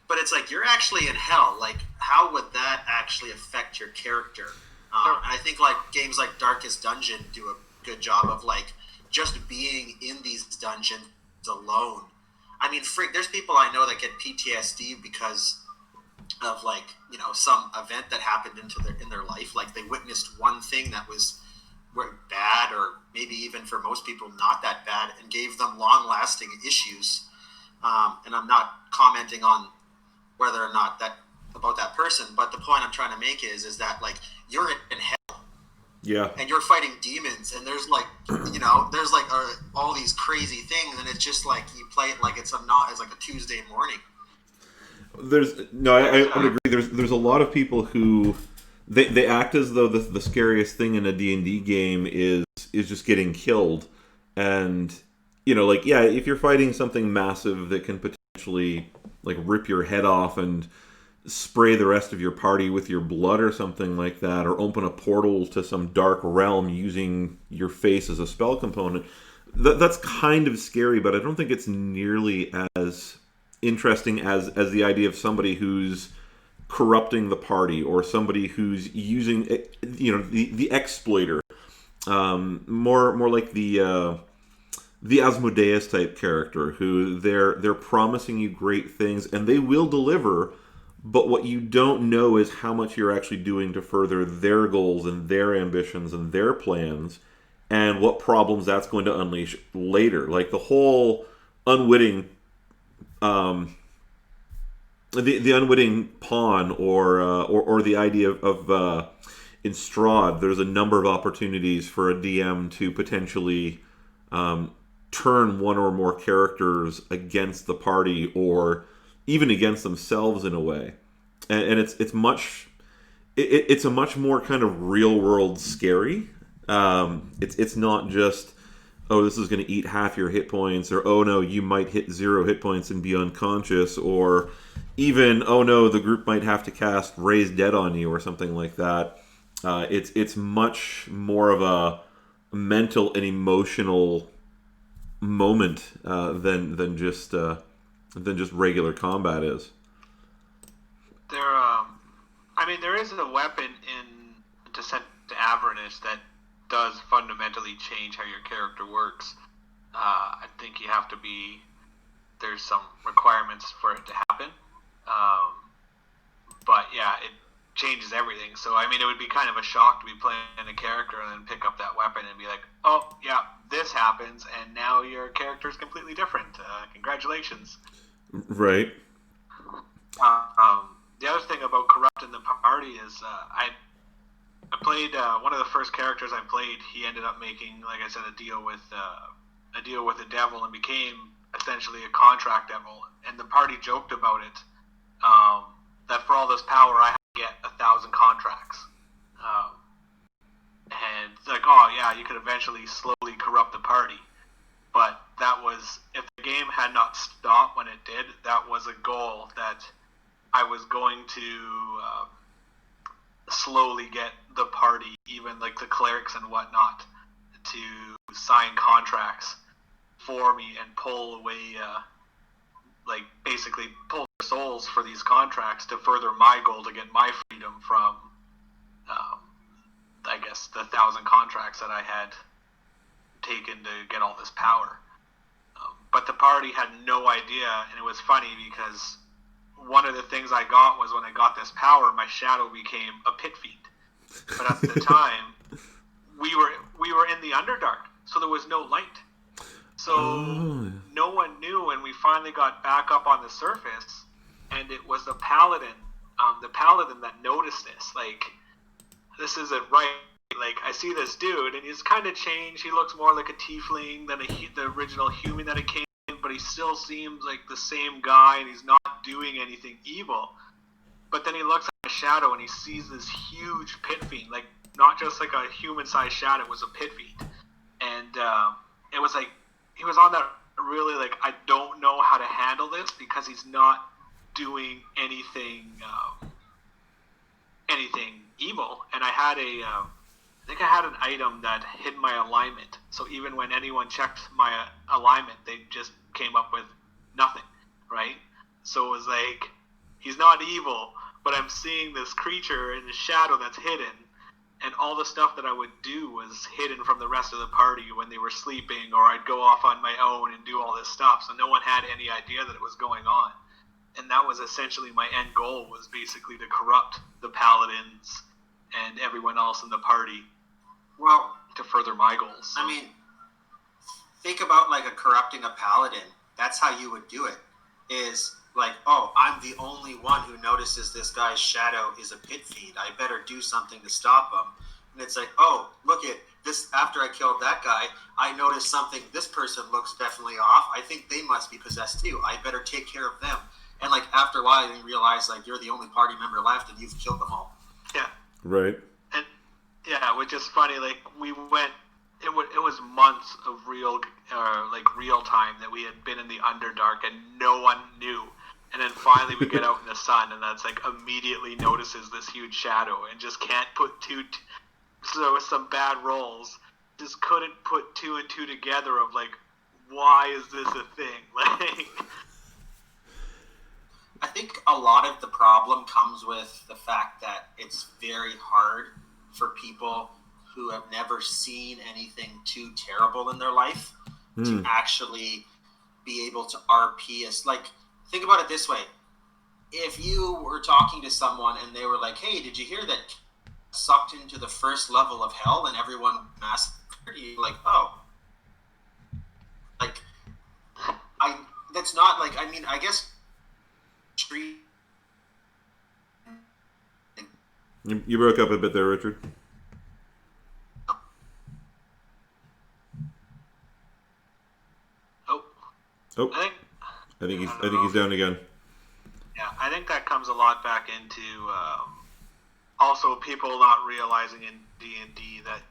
But it's like you're actually in hell. Like, how would that actually affect your character? And I think like games like Darkest Dungeon do a good job of like just being in these dungeons alone. I mean, there's people I know that get PTSD because of like some event that happened in their life. Like they witnessed one thing that was bad, or maybe even for most people not that bad, and gave them long-lasting issues. And I'm not commenting on whether or not that about that person, but the point I'm trying to make is that like you're in hell. Yeah. And you're fighting demons, and there's like there's like all these crazy things, and it's just like you play it like it's like a Tuesday morning. I would agree. There's a lot of people who they act as though the scariest thing in a D&D game is just getting killed, and if you're fighting something massive that can potentially like rip your head off and spray the rest of your party with your blood or something like that, or open a portal to some dark realm using your face as a spell component, that's kind of scary, but I don't think it's nearly as interesting as the idea of somebody who's corrupting the party, or somebody who's using the exploiter, more like the Asmodeus type character, who they're promising you great things and they will deliver, but what you don't know is how much you're actually doing to further their goals and their ambitions and their plans, and what problems that's going to unleash later. Like the whole unwitting the unwitting pawn, or the idea of in Strahd, there's a number of opportunities for a DM to potentially turn one or more characters against the party, or even against themselves in a way, and it's a much more kind of real world scary. It's not just, oh, this is going to eat half your hit points, or oh no, you might hit 0 hit points and be unconscious, or even, oh no, the group might have to cast Raise Dead on you or something like that. It's much more of a mental and emotional moment than just regular combat is. There is a weapon in Descent to Avernus that does fundamentally change how your character works. I think there's some requirements for it to happen. But yeah, it changes everything. So it would be kind of a shock to be playing a character and then pick up that weapon and be like, oh yeah, this happens, and now your character is completely different. Congratulations. Right. The other thing about corrupting the party is I played one of the first characters I played. He ended up making, like I said, a deal with the devil, and became essentially a contract devil. And the party joked about it, that for all this power, I had to get 1,000 contracts. And it's like, oh yeah, you could eventually slowly corrupt the party. But that was, if the game had not stopped when it did, that was a goal that I was going to slowly get the party, even like the clerics and whatnot, to sign contracts for me and pull away, basically pull their souls for these contracts to further my goal to get my freedom from, I guess, the 1,000 contracts that I had taken to get all this power. But the party had no idea, and it was funny because one of the things I got was when I got this power, my shadow became a pit fiend. But at the time, we were in the Underdark, so there was no light. So no one knew, and we finally got back up on the surface, and it was the paladin that noticed this. Like, this isn't right. Like, I see this dude, and he's kind of changed. He looks more like a tiefling than the original human that it came in, but he still seems like the same guy, and he's not doing anything evil. But then he looks at a shadow, and he sees this huge pit fiend, like, not just like a human-sized shadow, it was a pit fiend. And it was like, he was on that really, like, I don't know how to handle this because he's not doing anything evil. And I think I had an item that hid my alignment. So even when anyone checked my alignment, they just came up with nothing, right? So it was like, he's not evil, but I'm seeing this creature in the shadow that's hidden, and all the stuff that I would do was hidden from the rest of the party when they were sleeping, or I'd go off on my own and do all this stuff, so no one had any idea that it was going on. And that was essentially my end goal, was basically to corrupt the paladins and everyone else in the party. Well, to further my goals. I mean, think about like corrupting a paladin. That's how you would do it. Is like, oh, I'm the only one who notices this guy's shadow is a pit fiend. I better do something to stop him. And it's like, oh, look at this. After I killed that guy, I noticed something. This person looks definitely off. I think they must be possessed too. I better take care of them. And like after a while, you realize like you're the only party member left, and you've killed them all. Yeah. Right. And yeah, which is funny. Like we went. It was months of real time that we had been in the Underdark, and no one knew. And then finally we get out in the sun, and that's like immediately notices this huge shadow and just can't put so with some bad rolls, just couldn't put two and two together of like, why is this a thing? Like, I think a lot of the problem comes with the fact that it's very hard for people who have never seen anything too terrible in their life to actually be able to RP us. Like, think about it this way. If you were talking to someone and they were like, hey, did you hear that sucked into the first level of hell and everyone massacred? You're like, oh. Like, that's not like, I mean, I guess You broke up a bit there, Richard. Oh, I think he's down again. Yeah, I think that comes a lot back into also people not realizing in D&D that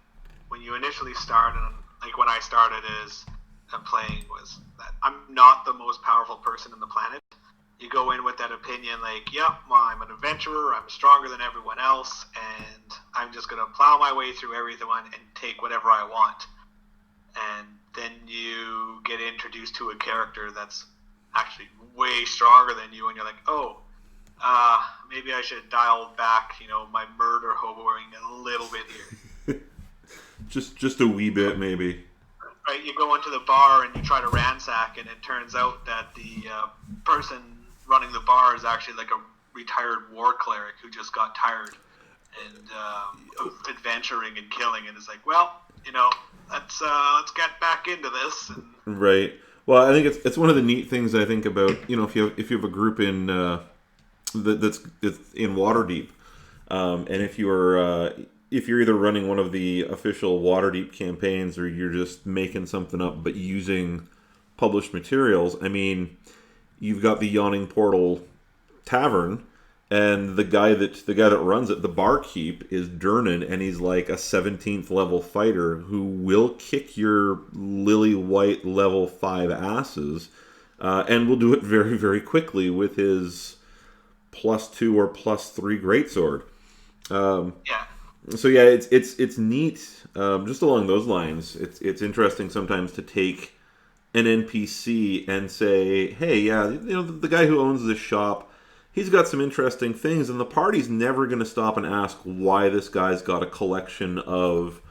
when you initially start, and like when I started as playing, was that I'm not the most powerful person on the planet. You go in with that opinion like, yep, well, I'm an adventurer, I'm stronger than everyone else, and I'm just going to plow my way through everyone and take whatever I want. And then you get introduced to a character that's actually way stronger than you, and you're like, oh, maybe I should dial back, my murder hoboing a little bit here. just a wee bit, maybe. Right, you go into the bar and you try to ransack, and it turns out that the person running the bar is actually like a retired war cleric who just got tired of adventuring and killing, and is like, well, let's get back into this. Right. Well, I think it's one of the neat things I think about, if you have a group in that's in Waterdeep, and if you're either running one of the official Waterdeep campaigns or you're just making something up but using published materials, I mean, you've got the Yawning Portal Tavern, and the guy that runs it, the barkeep, is Durnan, and he's like a 17th level fighter who will kick your lily white level 5 asses, and will do it very, very quickly with his +2 or +3 greatsword. Yeah. So yeah, it's neat. Just along those lines, it's interesting sometimes to take an NPC and say, hey, yeah, the guy who owns this shop, he's got some interesting things, and the party's never going to stop and ask why this guy's got a collection of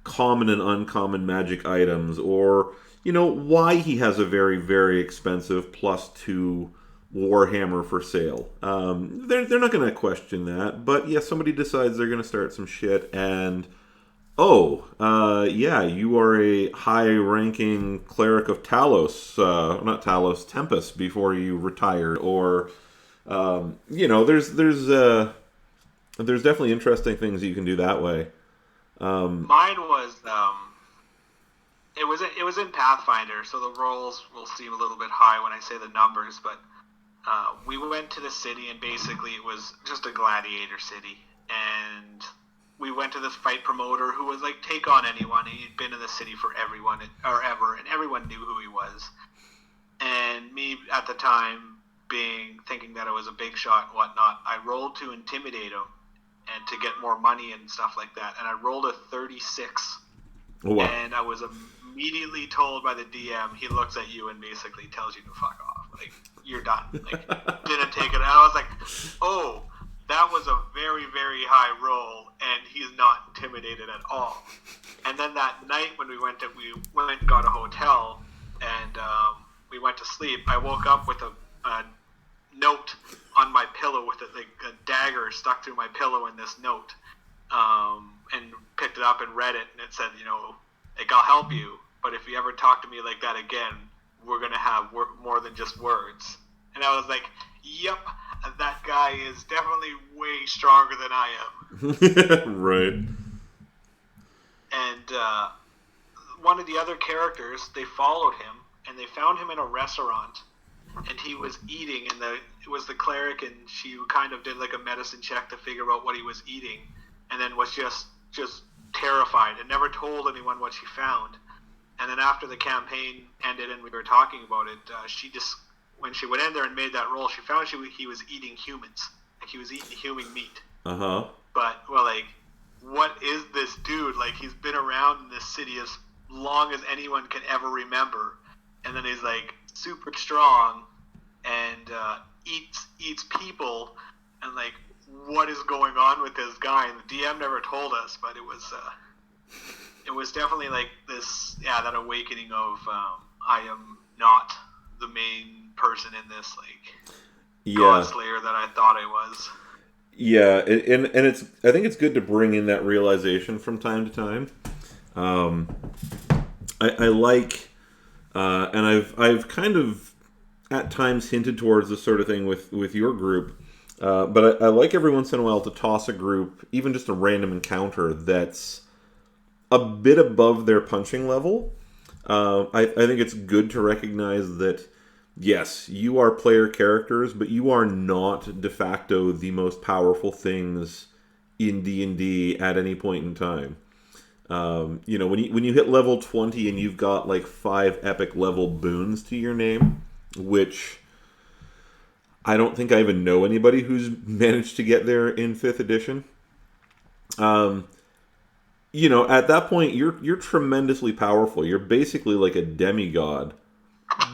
common and uncommon magic items, or why he has a very, very expensive +2 Warhammer for sale. They're not going to question that, but yeah, somebody decides they're going to start some shit, and yeah, you are a high-ranking cleric of Talos, not Talos, Tempest, before you retired, or there's definitely interesting things you can do that way. Mine was it was in Pathfinder, so the rolls will seem a little bit high when I say the numbers, but we went to the city, and basically it was just a gladiator city, and we went to this fight promoter who was like, take on anyone. He'd been in the city for everyone or ever, and everyone knew who he was. And me at the time, thinking that I was a big shot and whatnot, I rolled to intimidate him and to get more money and stuff like that. And I rolled a 36. Oh, wow. And I was immediately told by the DM, he looks at you and basically tells you to fuck off. Like, you're done. Like, didn't take it. And I was like, oh, that was a very, very high roll, and he's not intimidated at all. And then that night when we went and got a hotel, and we went to sleep, I woke up with a note on my pillow with like a dagger stuck through my pillow in this note, and picked it up and read it, and it said, like, I'll help you, but if you ever talk to me like that again, we're going to have more than just words. And I was like, yep, that guy is definitely way stronger than I am. Right. And one of the other characters, they followed him, and they found him in a restaurant, and he was eating, and it was the cleric, and she kind of did like a medicine check to figure out what he was eating, and then was just terrified and never told anyone what she found. And then after the campaign ended and we were talking about it, when she went in there and made that roll, she found he was eating humans. Like, he was eating human meat. Uh-huh. But, well, like, what is this dude? Like, he's been around in this city as long as anyone can ever remember. And then he's, like, super strong and eats people. And, like, what is going on with this guy? And the DM never told us, but it was definitely, like, this, that awakening of I am not the main person in this, like, God Slayer that I thought I was. Yeah, and it's, I think it's good to bring in that realization from time to time. I like, and I've kind of at times hinted towards this sort of thing with your group, but I like every once in a while to toss a group, even just a random encounter that's a bit above their punching level. I think it's good to recognize that, yes, you are player characters, but you are not de facto the most powerful things in D&D at any point in time. When you hit level 20 and you've got like 5 epic level boons to your name, which I don't think I even know anybody who's managed to get there in 5th edition. At that point, you're tremendously powerful. You're basically like a demigod.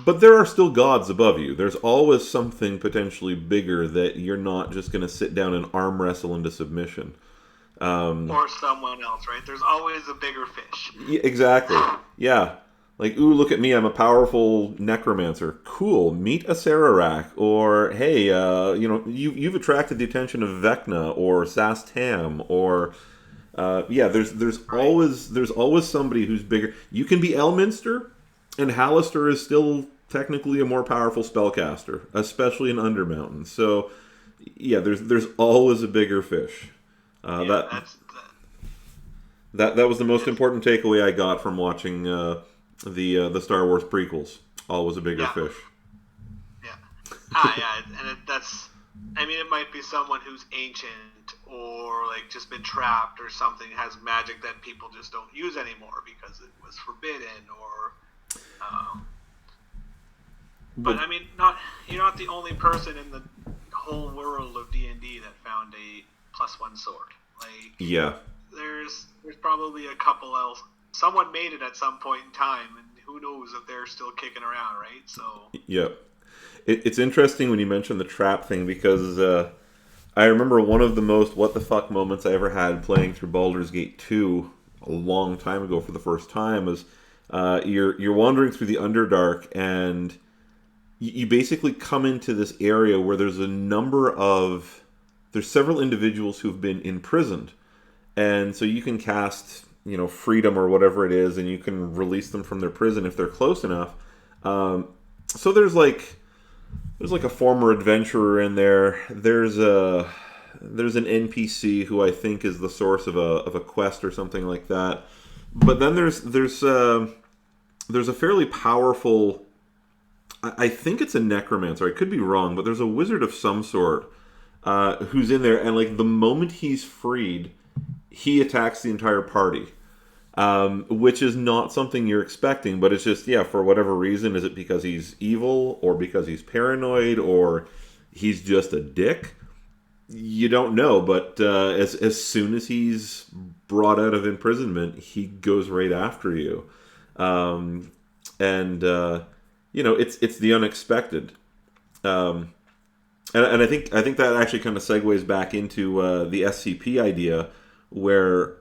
But there are still gods above you. There's always something potentially bigger that you're not just going to sit down and arm wrestle into submission. Or someone else, right? There's always a bigger fish. Yeah, exactly. Yeah. Like, ooh, look at me, I'm a powerful necromancer. Cool, meet a Sararak. Or, hey, you've attracted the attention of Vecna or Sastam or... there's always somebody who's bigger. You can be Elminster, and Hallister is still technically a more powerful spellcaster, especially in Undermountain. So, yeah, there's always a bigger fish. That was the most important takeaway I got from watching the Star Wars prequels. Always a bigger fish. Yeah. And that's. I mean, it might be someone who's ancient or like just been trapped or something, has magic that people just don't use anymore because it was forbidden or. But I mean, you're not the only person in the whole world of D&D that found a +1 sword. Like, yeah, there's probably a couple else. Someone made it at some point in time, and who knows if they're still kicking around, right? So yeah, it's interesting when you mention the trap thing because I remember one of the most what the fuck moments I ever had playing through Baldur's Gate 2 a long time ago for the first time. Is you're wandering through the Underdark, and you basically come into this area where there's several individuals who've been imprisoned, and so you can cast, freedom or whatever it is, and you can release them from their prison if they're close enough. So there's like a former adventurer in there. There's an NPC who I think is the source of a quest or something like that. But then there's a fairly powerful, I think it's a necromancer. I could be wrong, but there's a wizard of some sort who's in there, and like the moment he's freed, he attacks the entire party. Which is not something you're expecting, but it's just, for whatever reason. Is it because he's evil, or because he's paranoid, or he's just a dick? You don't know, but as soon as he's brought out of imprisonment, he goes right after you. It's the unexpected. And I think that actually kind of segues back into the SCP idea, where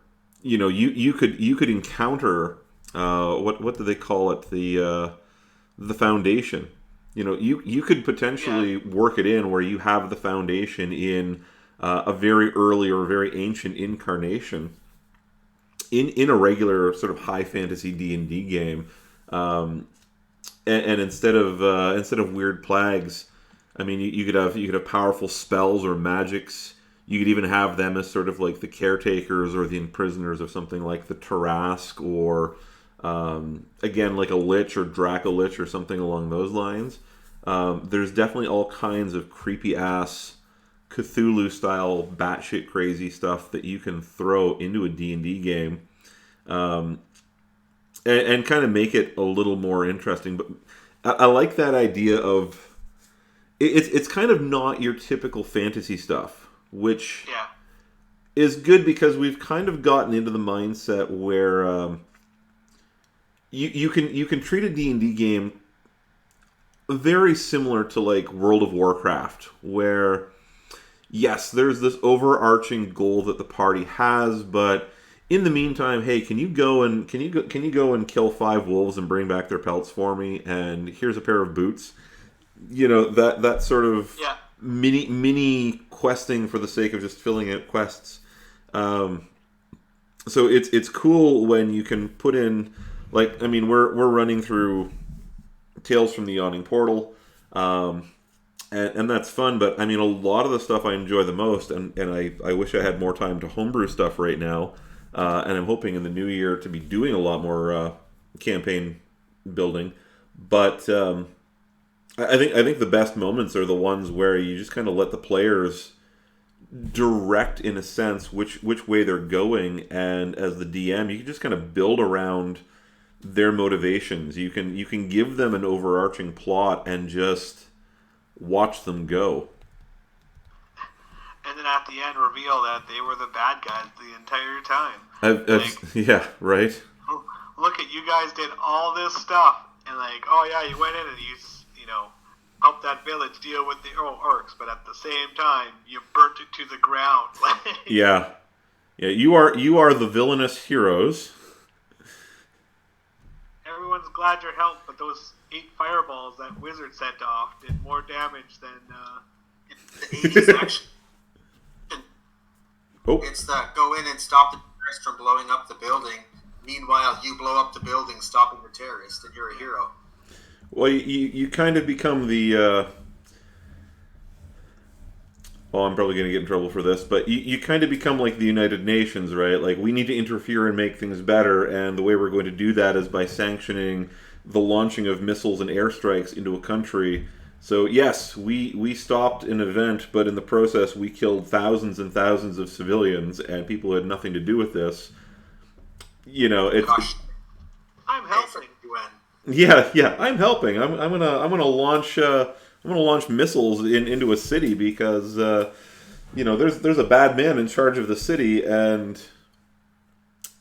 you could encounter what do they call it, the Foundation. You could potentially work it in where you have the Foundation in a very early or very ancient incarnation in a regular sort of high fantasy D&D game, and instead of weird plagues, I mean, you could have powerful spells or magics. You could even have them as sort of like the caretakers or the imprisoners of something like the Tarrasque, or again, like a Lich or Draco-Lich or something along those lines. There's definitely all kinds of creepy-ass Cthulhu-style batshit crazy stuff that you can throw into a D&D game, and kind of make it a little more interesting. But I like that idea of it's kind of not your typical fantasy stuff, which is good because we've kind of gotten into the mindset where you can treat a D&D game very similar to like World of Warcraft, where yes, there's this overarching goal that the party has, but in the meantime, hey, can you go and kill 5 wolves and bring back their pelts for me? And here's a pair of boots. That sort of mini questing for the sake of just filling out quests. So it's cool when you can put in, like, I mean, we're running through Tales from the Yawning Portal, and that's fun. But I mean, a lot of the stuff I enjoy the most, and I wish I had more time to homebrew stuff right now. And I'm hoping in the new year to be doing a lot more campaign building. But I think the best moments are the ones where you just kind of let the players direct, in a sense, which way they're going, and as the DM, you can just kind of build around their motivations. You can give them an overarching plot and just watch them go. And then at the end, reveal that they were the bad guys the entire time. Yeah, right. Look at, you guys did all this stuff, and like, oh yeah, you went in and you helped that village deal with the orcs, but at the same time, you burnt it to the ground. Yeah. You are the villainous heroes. Everyone's glad you're helped, but those 8 fireballs that wizard sent off did more damage than the 80s action. It's the go in and stop the terrorist from blowing up the building. Meanwhile, you blow up the building, stopping the terrorist, and you're a hero. Well, you kind of become the... I'm probably going to get in trouble for this, but you kind of become like the United Nations, right? Like, we need to interfere and make things better, and the way we're going to do that is by sanctioning the launching of missiles and airstrikes into a country. So, yes, we stopped an event, but in the process, we killed thousands and thousands of civilians and people who had nothing to do with this. Gosh. I'm helping. Yeah, I'm helping. I'm gonna launch missiles into a city because there's a bad man in charge of the city, and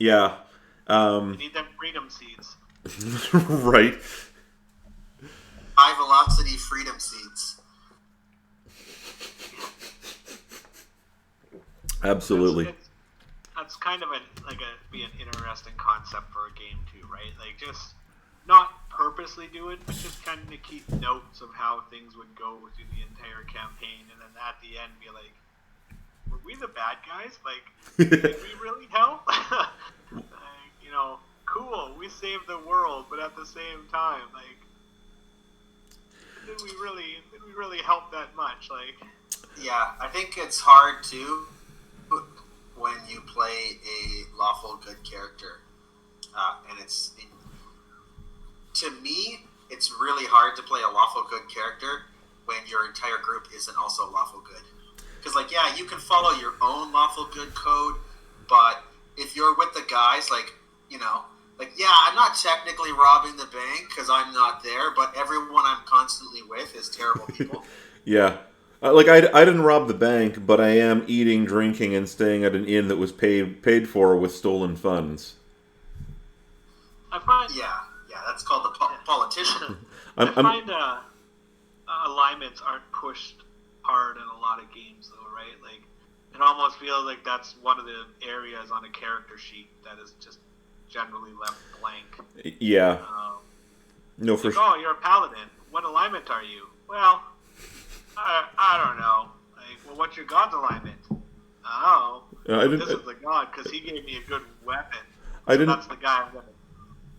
you need them freedom seeds. Right. High velocity freedom seeds. Absolutely. That's kind of be an interesting concept for a game too, right? Like just not purposely do it, but just kind of keep notes of how things would go through the entire campaign, and then at the end be like, were we the bad guys? Like, did we really help? Cool, we saved the world, but at the same time, like, did we really help that much? Like, yeah, I think it's hard too when you play a lawful good character, and to me, it's really hard to play a lawful good character when your entire group isn't also lawful good. Because, like, yeah, you can follow your own lawful good code, but if you're with the guys, yeah, I'm not technically robbing the bank because I'm not there, but everyone I'm constantly with is terrible people. Yeah. I didn't rob the bank, but I am eating, drinking, and staying at an inn that was paid for with stolen funds. I find... Yeah, that's called the politician. I find alignments aren't pushed hard in a lot of games, though, right? Like, it almost feels like that's one of the areas on a character sheet that is just generally left blank. Yeah. No, for sure. Oh, you're a paladin. What alignment are you? Well, I don't know. Like, well, what's your god's alignment? Oh, this is the god because he gave me a good weapon. That's the guy I'm gonna.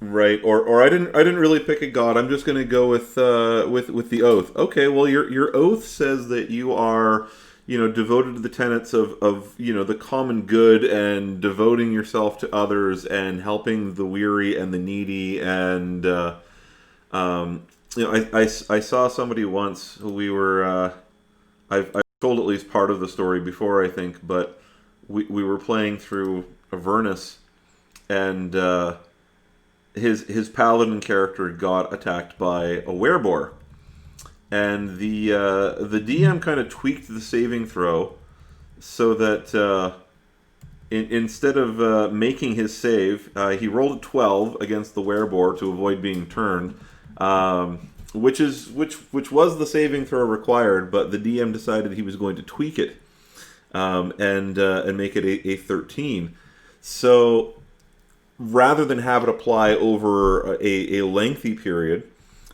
Right, or I didn't really pick a god. I'm just gonna go with the oath. Okay, well your oath says that you are, devoted to the tenets of the common good and devoting yourself to others and helping the weary and the needy and I saw somebody once who we were I've told at least part of the story before, I think, but we were playing through Avernus and his paladin character got attacked by a werebore. And the DM kind of tweaked the saving throw so that instead of making his save, he rolled a 12 against the werebore to avoid being turned, which was the saving throw required. But the DM decided he was going to tweak it and make it a 13. So rather than have it apply over a lengthy period,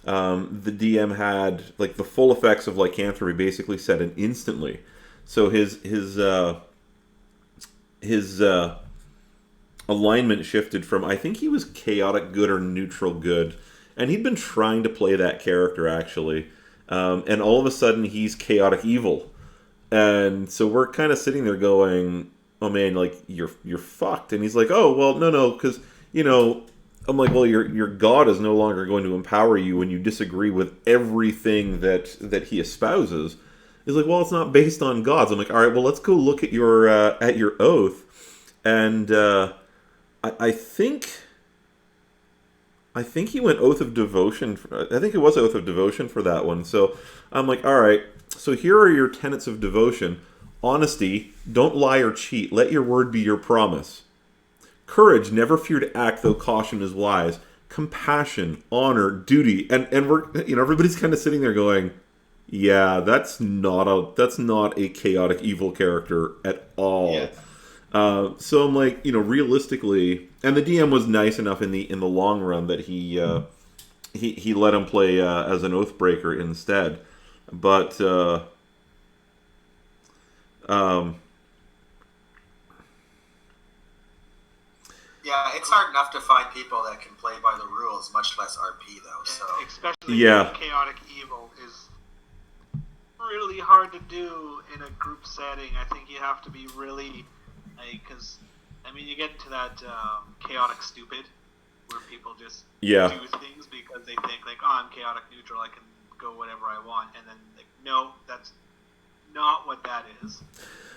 the DM had like the full effects of lycanthropy basically set in instantly. So his alignment shifted from, I think he was chaotic good or neutral good, and he'd been trying to play that character actually, and all of a sudden he's chaotic evil, and so we're kind of sitting there going, oh man, like you're fucked. And he's like, oh well, no, because I'm like, well, your god is no longer going to empower you when you disagree with everything that he espouses. He's like, well, it's not based on gods. I'm like, all right, well, let's go look at your oath, and I think he went Oath of Devotion. I think it was Oath of Devotion for that one. So I'm like, all right, so here are your tenets of devotion. Honesty, don't lie or cheat. Let your word be your promise. Courage, never fear to act, though caution is wise. Compassion, honor, duty, and we're everybody's kind of sitting there going, yeah, that's not a chaotic evil character at all. Yeah. So I'm like, realistically, and the DM was nice enough in the long run that he let him play as an Oathbreaker instead, but. Yeah, it's hard enough to find people that can play by the rules, much less RP though. So especially chaotic evil is really hard to do in a group setting. I think you have to be really because you get to that chaotic stupid where people just do things because they think like, oh, I'm chaotic neutral, I can go whatever I want, and then like, no, that's not what that is.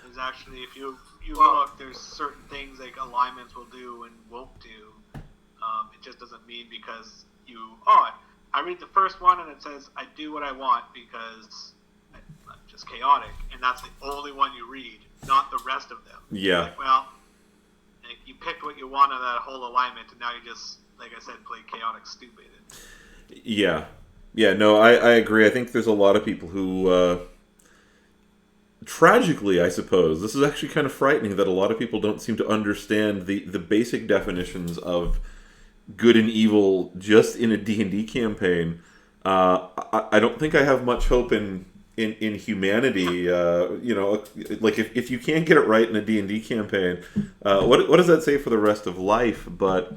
There's actually, if you look, there's certain things like alignments will do and won't do. It just doesn't mean because I read the first one and it says I do what I want because I'm just chaotic, and that's the only one you read, not the rest of them. Yeah. Like, well, like, you picked what you want of that whole alignment, and now you just, like I said, play chaotic stupid. Yeah. No, I agree. I think there's a lot of people who tragically, I suppose, this is actually kind of frightening that a lot of people don't seem to understand the basic definitions of good and evil just in a D&D campaign. I don't think I have much hope in humanity. Like if you can't get it right in a D&D campaign, what does that say for the rest of life? But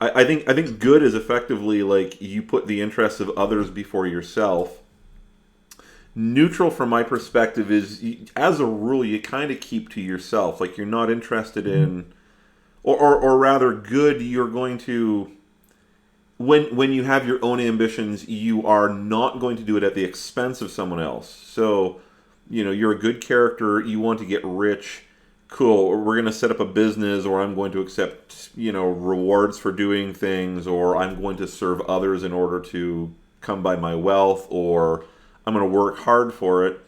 I think good is effectively like you put the interests of others before yourself. Neutral, from my perspective, is as a rule you kind of keep to yourself. Like you're not interested in, or rather, good. You're going to when you have your own ambitions, you are not going to do it at the expense of someone else. So, you're a good character. You want to get rich. Cool. We're going to set up a business, or I'm going to accept, rewards for doing things, or I'm going to serve others in order to come by my wealth, or I'm going to work hard for it.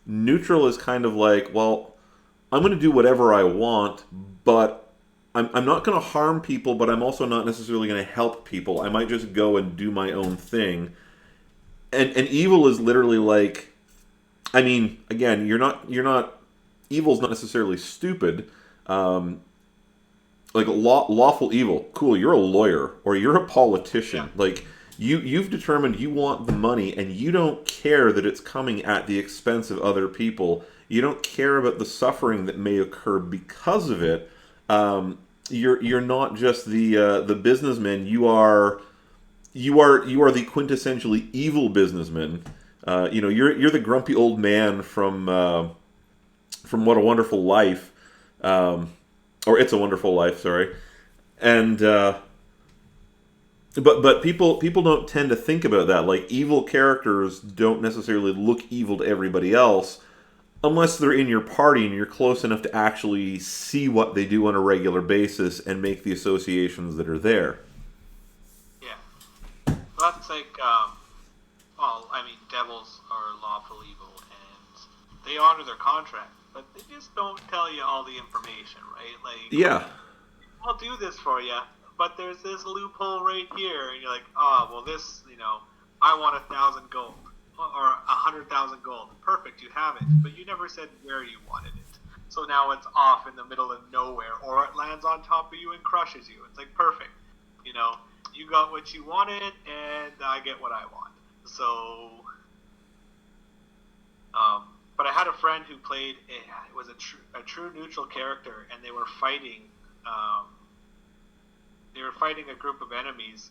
Neutral is kind of like, well, I'm going to do whatever I want, but I'm not going to harm people, but I'm also not necessarily going to help people. I might just go and do my own thing. And evil is literally like, I mean, again, evil's not necessarily stupid. Like lawful evil, cool, you're a lawyer or you're a politician. Yeah. Like you've determined you want the money and you don't care that it's coming at the expense of other people. You don't care about the suffering that may occur because of it. You're not just the businessman. You are the quintessentially evil businessman. You're the grumpy old man from What a Wonderful Life, or It's a Wonderful Life. Sorry, and but people don't tend to think about that. Like evil characters don't necessarily look evil to everybody else. Unless they're in your party and you're close enough to actually see what they do on a regular basis and make the associations that are there. Yeah. Well, that's like, devils are lawful evil, and they honor their contract, but they just don't tell you all the information, right? Like, yeah, I'll do this for you, but there's this loophole right here, and you're like, this, I want 1,000 gold. Or 100,000 gold. Perfect, you have it. But you never said where you wanted it. So now it's off in the middle of nowhere, or it lands on top of you and crushes you. It's like perfect. You got what you wanted, and I get what I want. So, but I had a friend who played. It was a true neutral character, and they were fighting. They were fighting a group of enemies,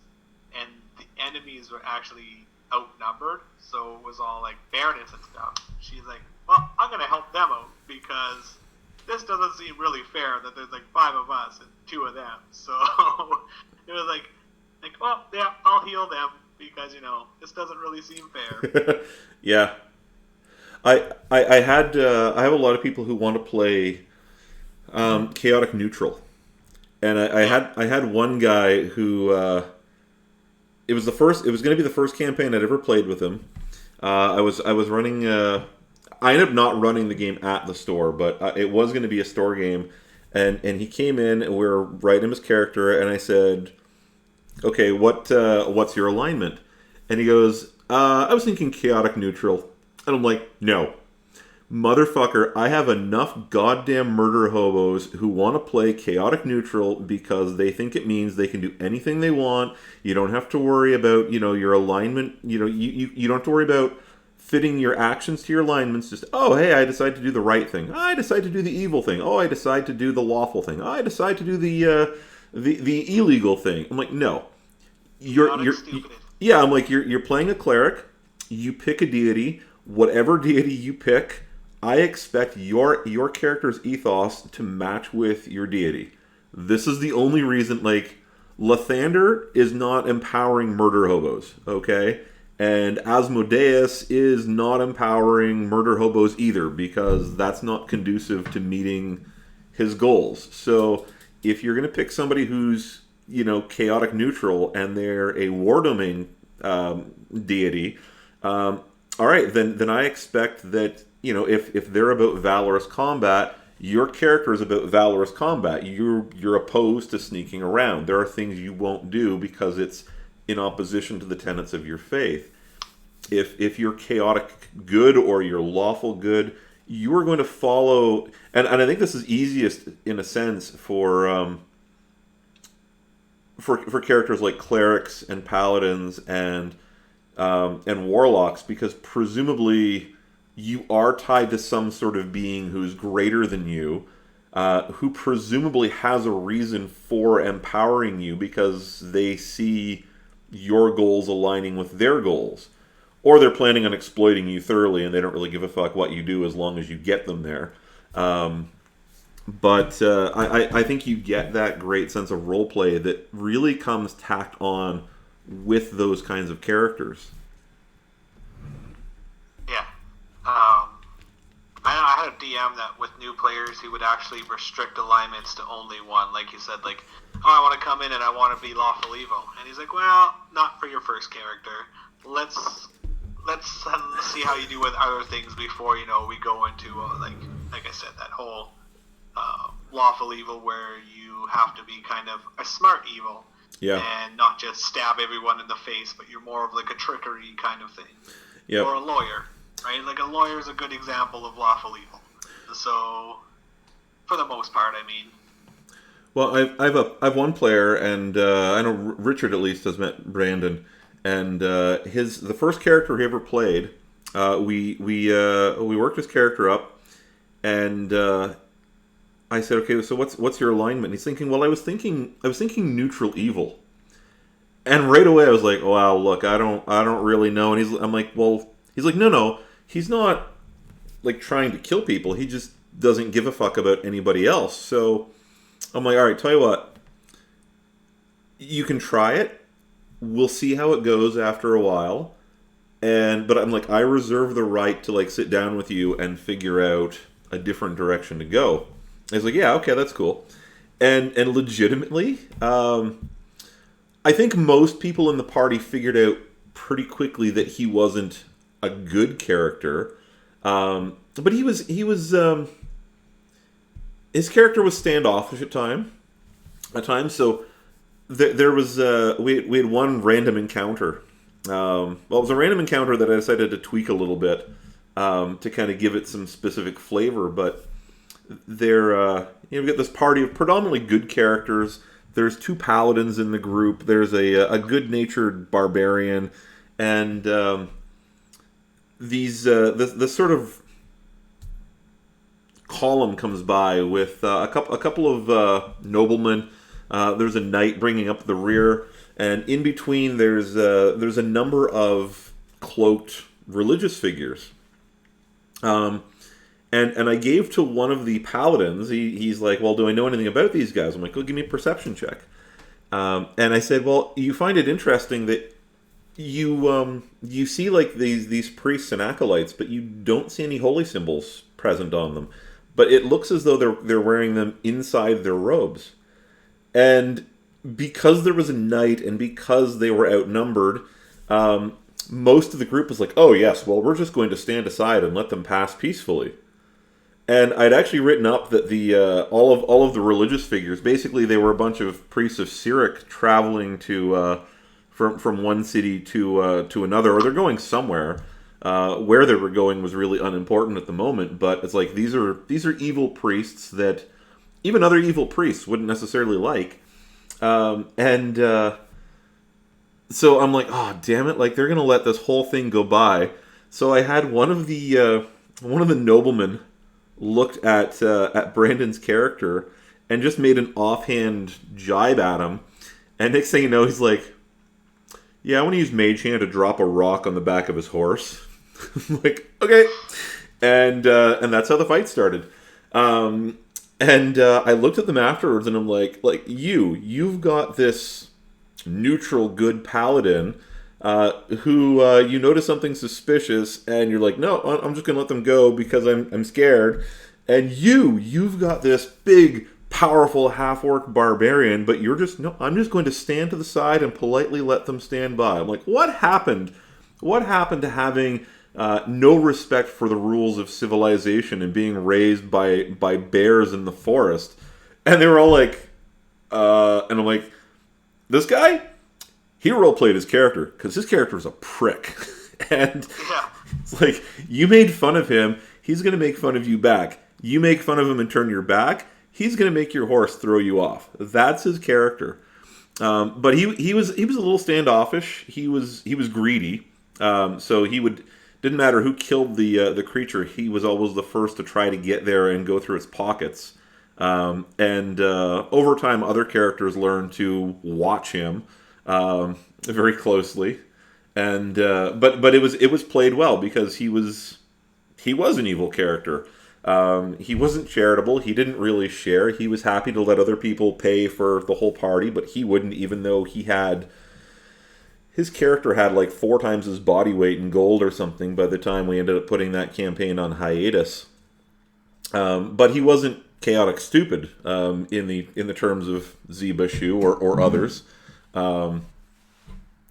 and the enemies were actually outnumbered, so it was all like fairness and stuff. She's like, well, I'm gonna help them out because this doesn't seem really fair that there's like 5 of us and 2 of them. So it was like, well, yeah, I'll heal them because this doesn't really seem fair. Yeah, I have a lot of people who want to play chaotic neutral, and I had one guy who. It was going to be the first campaign I'd ever played with him. I was running. I ended up not running the game at the store, but it was going to be a store game. And he came in, and we were writing him his character, and I said, "Okay, what's your alignment?" And he goes, "I was thinking chaotic neutral." And I'm like, "No, motherfucker, I have enough goddamn murder hobos who want to play chaotic neutral because they think it means they can do anything they want. You don't have to worry about, your alignment. You don't have to worry about fitting your actions to your alignments. Just, oh, hey, I decide to do the right thing. I decide to do the evil thing. Oh, I decide to do the lawful thing. I decide to do the illegal thing." I'm like, no. You're playing a cleric. You pick a deity. Whatever deity you pick, I expect your character's ethos to match with your deity. This is the only reason, like, Lathander is not empowering murder hobos, okay? And Asmodeus is not empowering murder hobos either, because that's not conducive to meeting his goals. So, if you're going to pick somebody who's, chaotic neutral, and they're a war domain deity, all right, then I expect that, if they're about valorous combat, your character is about valorous combat. You're opposed to sneaking around. There are things you won't do because it's in opposition to the tenets of your faith. If you're chaotic good or you're lawful good, you are going to follow, and I think this is easiest in a sense for characters like clerics and paladins and warlocks, because presumably you are tied to some sort of being who's greater than you, who presumably has a reason for empowering you because they see your goals aligning with their goals. Or they're planning on exploiting you thoroughly and they don't really give a fuck what you do as long as you get them there. But I think you get that great sense of roleplay that really comes tacked on with those kinds of characters. Yeah. I had a DM that with new players, he would actually restrict alignments to only one. Like you said, like, oh, I want to come in and I want to be lawful evil. And he's like, well, not for your first character. Let's see how you do with other things before, you know, we go into, like I said, that whole lawful evil where you have to be kind of a smart evil. Yeah. And not just stab everyone in the face, but you're more of like a trickery kind of thing. Yep. Or a lawyer, right? Like a lawyer is a good example of lawful evil. So, for the most part, I mean. Well, I've one player, and I know Richard at least has met Brandon, and the first character he ever played, we worked his character up, and I said, okay, so what's your alignment? And he's thinking, well, I was thinking neutral evil, and right away I was like, wow, look, I don't really know, and I'm like, well, he's like, no, he's not like trying to kill people, he just doesn't give a fuck about anybody else. So I'm like, all right, tell you what, you can try it. We'll see how it goes after a while. But I'm like, I reserve the right to like sit down with you and figure out a different direction to go. And he's like, yeah, okay, that's cool. And legitimately, I think most people in the party figured out pretty quickly that he wasn't a good character. But he was his character was standoffish at times. So there was we had one random encounter. Well, it was a random encounter that I decided to tweak a little bit to kind of give it some specific flavor. But we get this party of predominantly good characters. There's two paladins in the group. There's a good-natured barbarian, and this sort of column comes by with a couple of noblemen. There's a knight bringing up the rear, and in between there's a number of cloaked religious figures. And I gave to one of the paladins. He's like, well, do I know anything about these guys? I'm like, well, give me a perception check. And I said, well, you find it interesting that you see like these priests and acolytes, but you don't see any holy symbols present on them. But it looks as though they're wearing them inside their robes. And because there was a knight and because they were outnumbered, most of the group was like, oh yes, well, we're just going to stand aside and let them pass peacefully. And I'd actually written up that all of the religious figures, basically they were a bunch of priests of Cyric traveling to from one city to another, or they're going somewhere. Where they were going was really unimportant at the moment, but it's like these are evil priests that even other evil priests wouldn't necessarily like. So I'm like, oh damn it! Like they're gonna let this whole thing go by. So I had one of the noblemen looked at Brandon's character and just made an offhand jibe at him. And next thing you know, he's like, "Yeah, I want to use Mage Hand to drop a rock on the back of his horse." I'm like, okay, and that's how the fight started. I looked at them afterwards, and I'm like, you've got this neutral good paladin who you notice something suspicious, and you're like, no, I'm just gonna let them go because I'm scared. And you've got this big, powerful half-orc barbarian, but you're just no. I'm just going to stand to the side and politely let them stand by. I'm like, what happened? What happened to having no respect for the rules of civilization and being raised by bears in the forest? And they were all like, and I'm like, this guy, he role-played his character because his character was a prick. And it's like, you made fun of him. he's going to make fun of you back. You make fun of him and turn your back, he's going to make your horse throw you off. That's his character. But he was a little standoffish. He was greedy. So didn't matter who killed the creature. He was always the first to try to get there and go through its pockets. And over time, other characters learned to watch him very closely. And but it was played well because he was an evil character. He wasn't charitable. He didn't really share. He was happy to let other people pay for the whole party, but he wouldn't, even though his character had like 4 times his body weight in gold or something by the time we ended up putting that campaign on hiatus. But he wasn't chaotic stupid in the terms of Ziba Shu or others.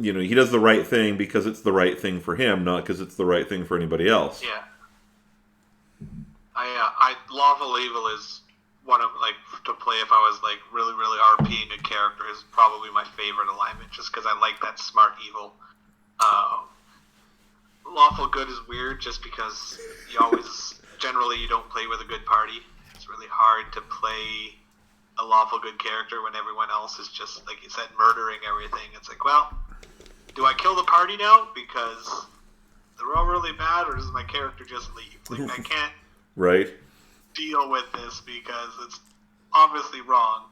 He does the right thing because it's the right thing for him, not because it's the right thing for anybody else. Yeah. I Lawful Evil is one of, like, to play if I was, like, really, really RPing a character is probably my favorite alignment, just because I like that smart evil. Lawful Good is weird just because generally you don't play with a good party. It's really hard to play a Lawful Good character when everyone else is just, like you said, murdering everything. It's like, well, do I kill the party now because they're all really bad, or does my character just leave? Like, I can't right deal with this because it's obviously wrong.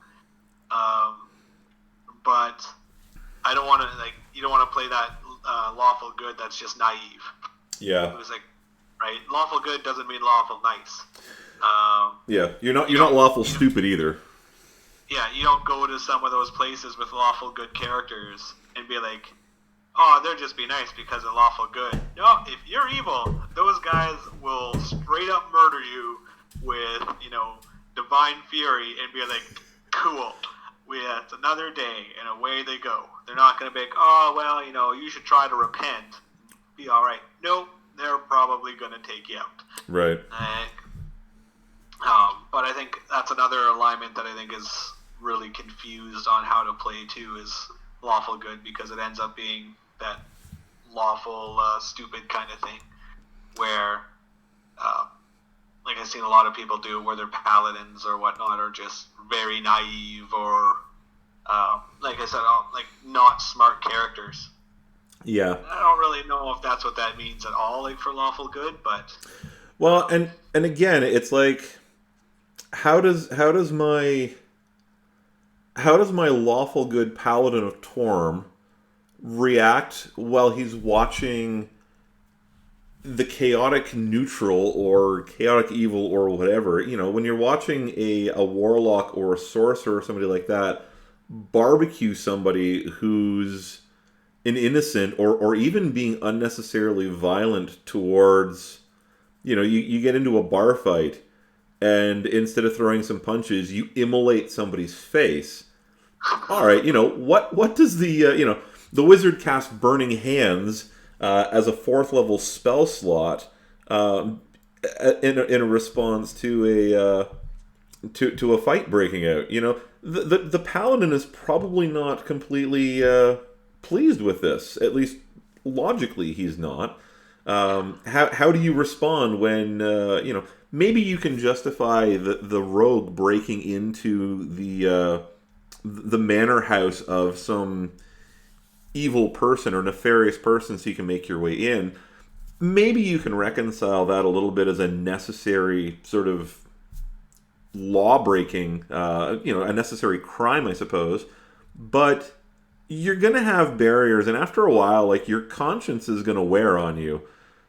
But I don't want to, like, you don't want to play that Lawful Good that's just naive. Yeah. It was like, right? Lawful Good doesn't mean lawful nice. Yeah, you're not lawful stupid either. Yeah, you don't go to some of those places with Lawful Good characters and be like, oh, they're just be nice because they're lawful good. No, if you're evil, those guys will straight up murder you with, divine fury and be like, cool, it's another day, and away they go. They're not going to be like, oh, well, you should try to repent. Be all right. Nope, they're probably going to take you out. Right. But I think that's another alignment that I think is really confused on how to play too, is Lawful Good, because it ends up being that lawful, stupid kind of thing, where, like I've seen a lot of people do, where their paladins or whatnot are just very naive or, like I said, like not smart characters. Yeah. I don't really know if that's what that means at all, like for Lawful Good, but. Well, and again, it's like, how does my Lawful Good Paladin of Torm react while he's watching the chaotic neutral or chaotic evil or whatever? When you're watching a warlock or a sorcerer or somebody like that barbecue somebody who's an innocent or even being unnecessarily violent towards, you get into a bar fight and instead of throwing some punches, you immolate somebody's face. All right, what does the wizard cast Burning Hands as a 4th level spell slot in a response to a fight breaking out? The paladin is probably not completely pleased with this. At least logically, he's not. How do you respond when maybe you can justify the rogue breaking into the manor house of some evil person or nefarious person so you can make your way in. Maybe you can reconcile that a little bit as a necessary sort of law-breaking, a necessary crime, I suppose. But you're going to have barriers, and after a while, like, your conscience is going to wear on you.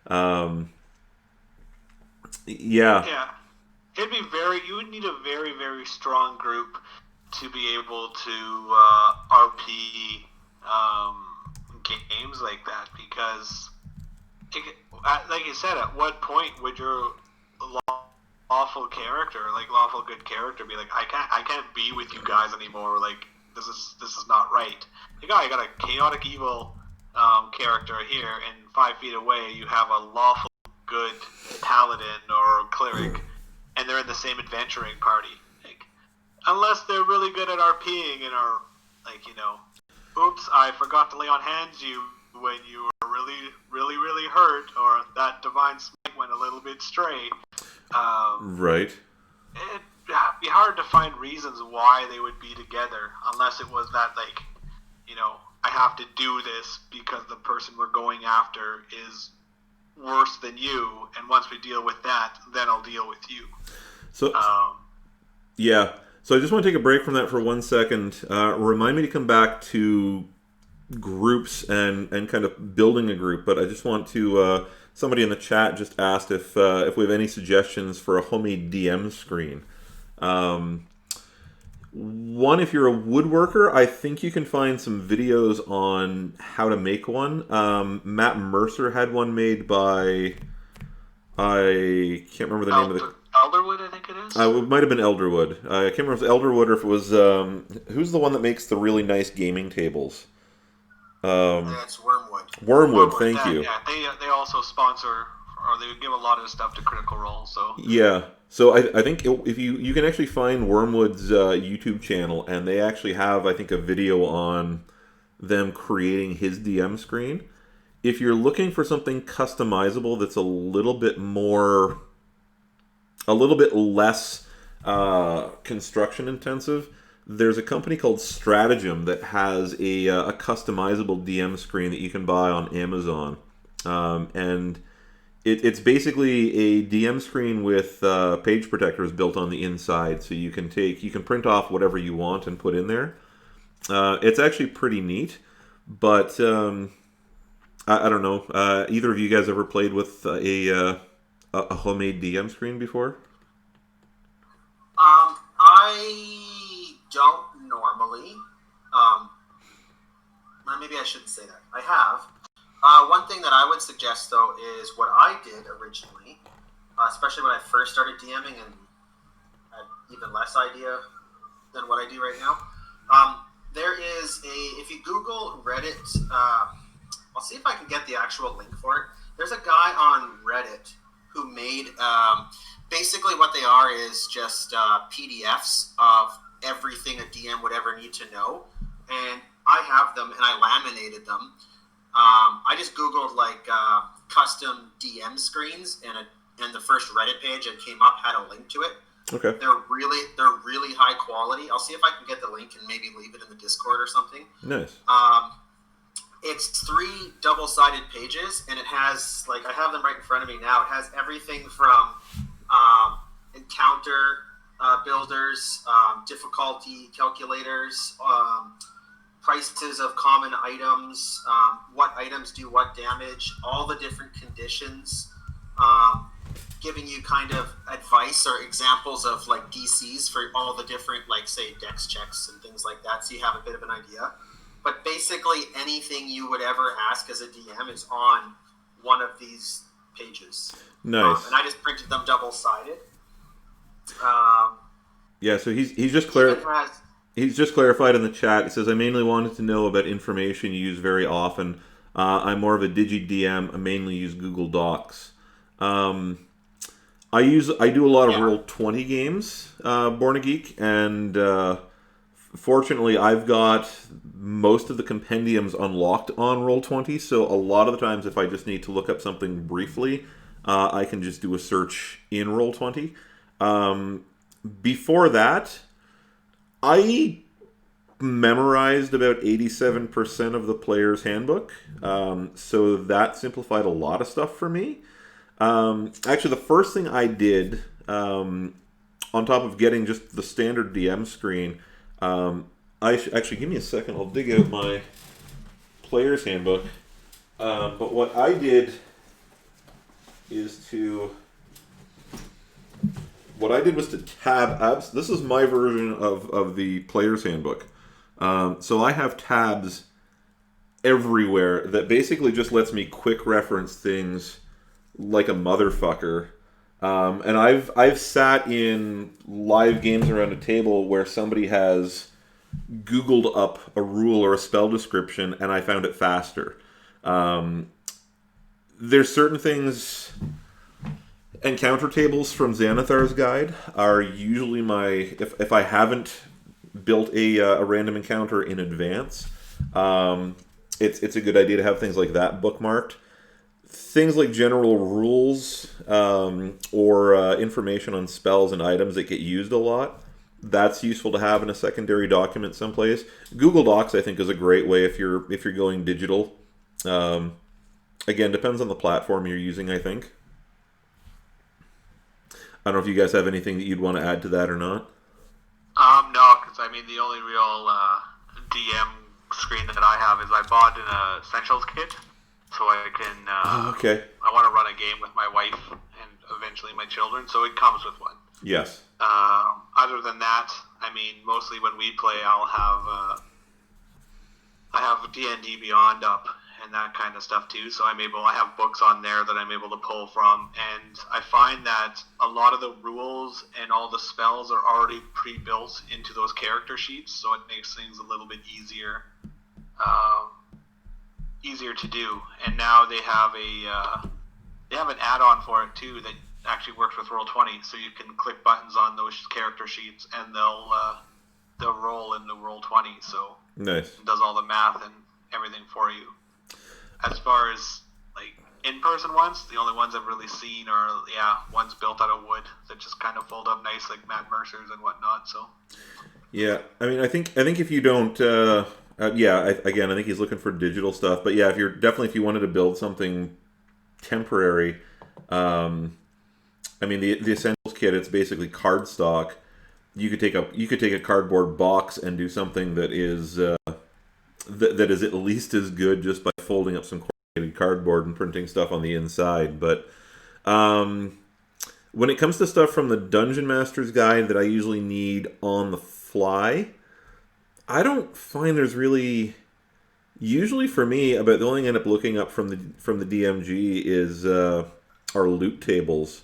Yeah. Yeah. You would need a very, very strong group to be able to RP games like that, because, like you said, at what point would your lawful character, like Lawful Good character, be like, I can't be with you guys anymore. Like, this is not right. Like, I got a chaotic evil character here, and 5 feet away you have a Lawful Good paladin or cleric, and they're in the same adventuring party. Like, unless they're really good at RPing and are like, oops, I forgot to lay on hands you when you were really, really, really hurt, or that divine smite went a a little bit stray. Right. It'd be hard to find reasons why they would be together, unless it was that, like, I have to do this because the person we're going after is worse than you, and once we deal with that, then I'll deal with you. So, yeah. So I just want to take a break from that for 1 second. Remind me to come back to groups and kind of building a group, but I just want to... somebody in the chat just asked if we have any suggestions for a homemade DM screen. One, if you're a woodworker, I think you can find some videos on how to make one. Matt Mercer had one made by... I can't remember the name of the... Elderwood, I think it is. It might have been Elderwood. I can't remember if it was Elderwood or if it was... who's the one that makes the really nice gaming tables? It's Wormwood. Wormwood, thank you. Yeah, they also sponsor, or they give a lot of stuff to Critical Role. So yeah, so I think if you can actually find Wormwood's YouTube channel, and they actually have, I think, a video on them creating his DM screen. If you're looking for something customizable that's a little bit less construction intensive, there's a company called Stratagem that has a customizable DM screen that you can buy on Amazon. And it's basically a DM screen with page protectors built on the inside. So you can print off whatever you want and put in there. It's actually pretty neat. But I don't know. Either of you guys ever played with a homemade DM screen before? I don't normally. Maybe I shouldn't say that. I have. One thing that I would suggest, though, is what I did originally, especially when I first started DMing and had even less idea than what I do right now. There is if you Google Reddit, I'll see if I can get the actual link for it. There's a guy on Reddit who made, basically what they are is just PDFs of everything a DM would ever need to know, and I have them and I laminated them. I just Googled custom DM screens, and the first Reddit page that came up had a link to it. Okay. They're really high quality. I'll see if I can get the link and maybe leave it in the Discord or something. Nice. It's 3 double-sided pages, and it has, I have them right in front of me now. It has everything from encounter builders, difficulty calculators, prices of common items, what items do what damage, all the different conditions, giving you kind of advice or examples of DCs for all the different, say, dex checks and things like that, so you have a bit of an idea. But basically anything you would ever ask as a DM is on one of these pages. Nice. And I just printed them double-sided. Yeah, so he's just clarified in the chat. He says, I mainly wanted to know about information you use very often. I'm more of a digi-DM. I mainly use Google Docs. I do a lot of Roll20 games, Born a Geek, and fortunately I've got most of the compendiums unlocked on Roll20, so a lot of the times if I just need to look up something briefly, I can just do a search in Roll20. Before that, I memorized about 87% of the player's handbook, so that simplified a lot of stuff for me. Actually, the first thing I did, on top of getting just the standard DM screen, actually, give me a second, I'll dig out my player's handbook. But what I did was to tab abs. This is my version of the player's handbook. So I have tabs everywhere that basically just lets me quick reference things like a motherfucker. And I've sat in live games around a table where somebody has Googled up a rule or a spell description, and I found it faster. There's certain things. Encounter tables from Xanathar's Guide are usually my... If I haven't built a random encounter in advance, it's a good idea to have things like that bookmarked. things like general rules or information on spells and items that get used a lot. That's useful to have in a secondary document someplace. Google Docs, I think, is a great way if you're going digital. Again, depends on the platform you're using, I think. I don't know if you guys have anything that you'd want to add to that or not. No, because I mean the only real DM screen that I have is I bought an essentials kit, so I can. Okay. I want to run a game with my wife and eventually my children, so it comes with one. Yes. Other than that, I mean, mostly when we play, I have D&D Beyond up and that kind of stuff too. So I have books on there that I'm able to pull from, and I find that a lot of the rules and all the spells are already pre-built into those character sheets, so it makes things a little bit easier to do. And now they have an add-on for it too that actually works with Roll20, so you can click buttons on those character sheets and they'll roll in the Roll20, so nice. It does all the math and everything for you. As far as like in-person ones, the only ones I've really seen are ones built out of wood that just kind of fold up nice, like Matt Mercer's and whatnot. So yeah, I mean, I think if you don't, I think he's looking for digital stuff. But yeah, if you wanted to build something temporary, I mean, the essentials kit, it's basically cardstock. You could take a cardboard box and do something that is that is at least as good just by folding up some corrugated cardboard and printing stuff on the inside. But when it comes to stuff from the Dungeon Master's Guide that I usually need on the fly, I don't find there's really. Usually for me, about the only thing I end up looking up from the DMG is our loot tables.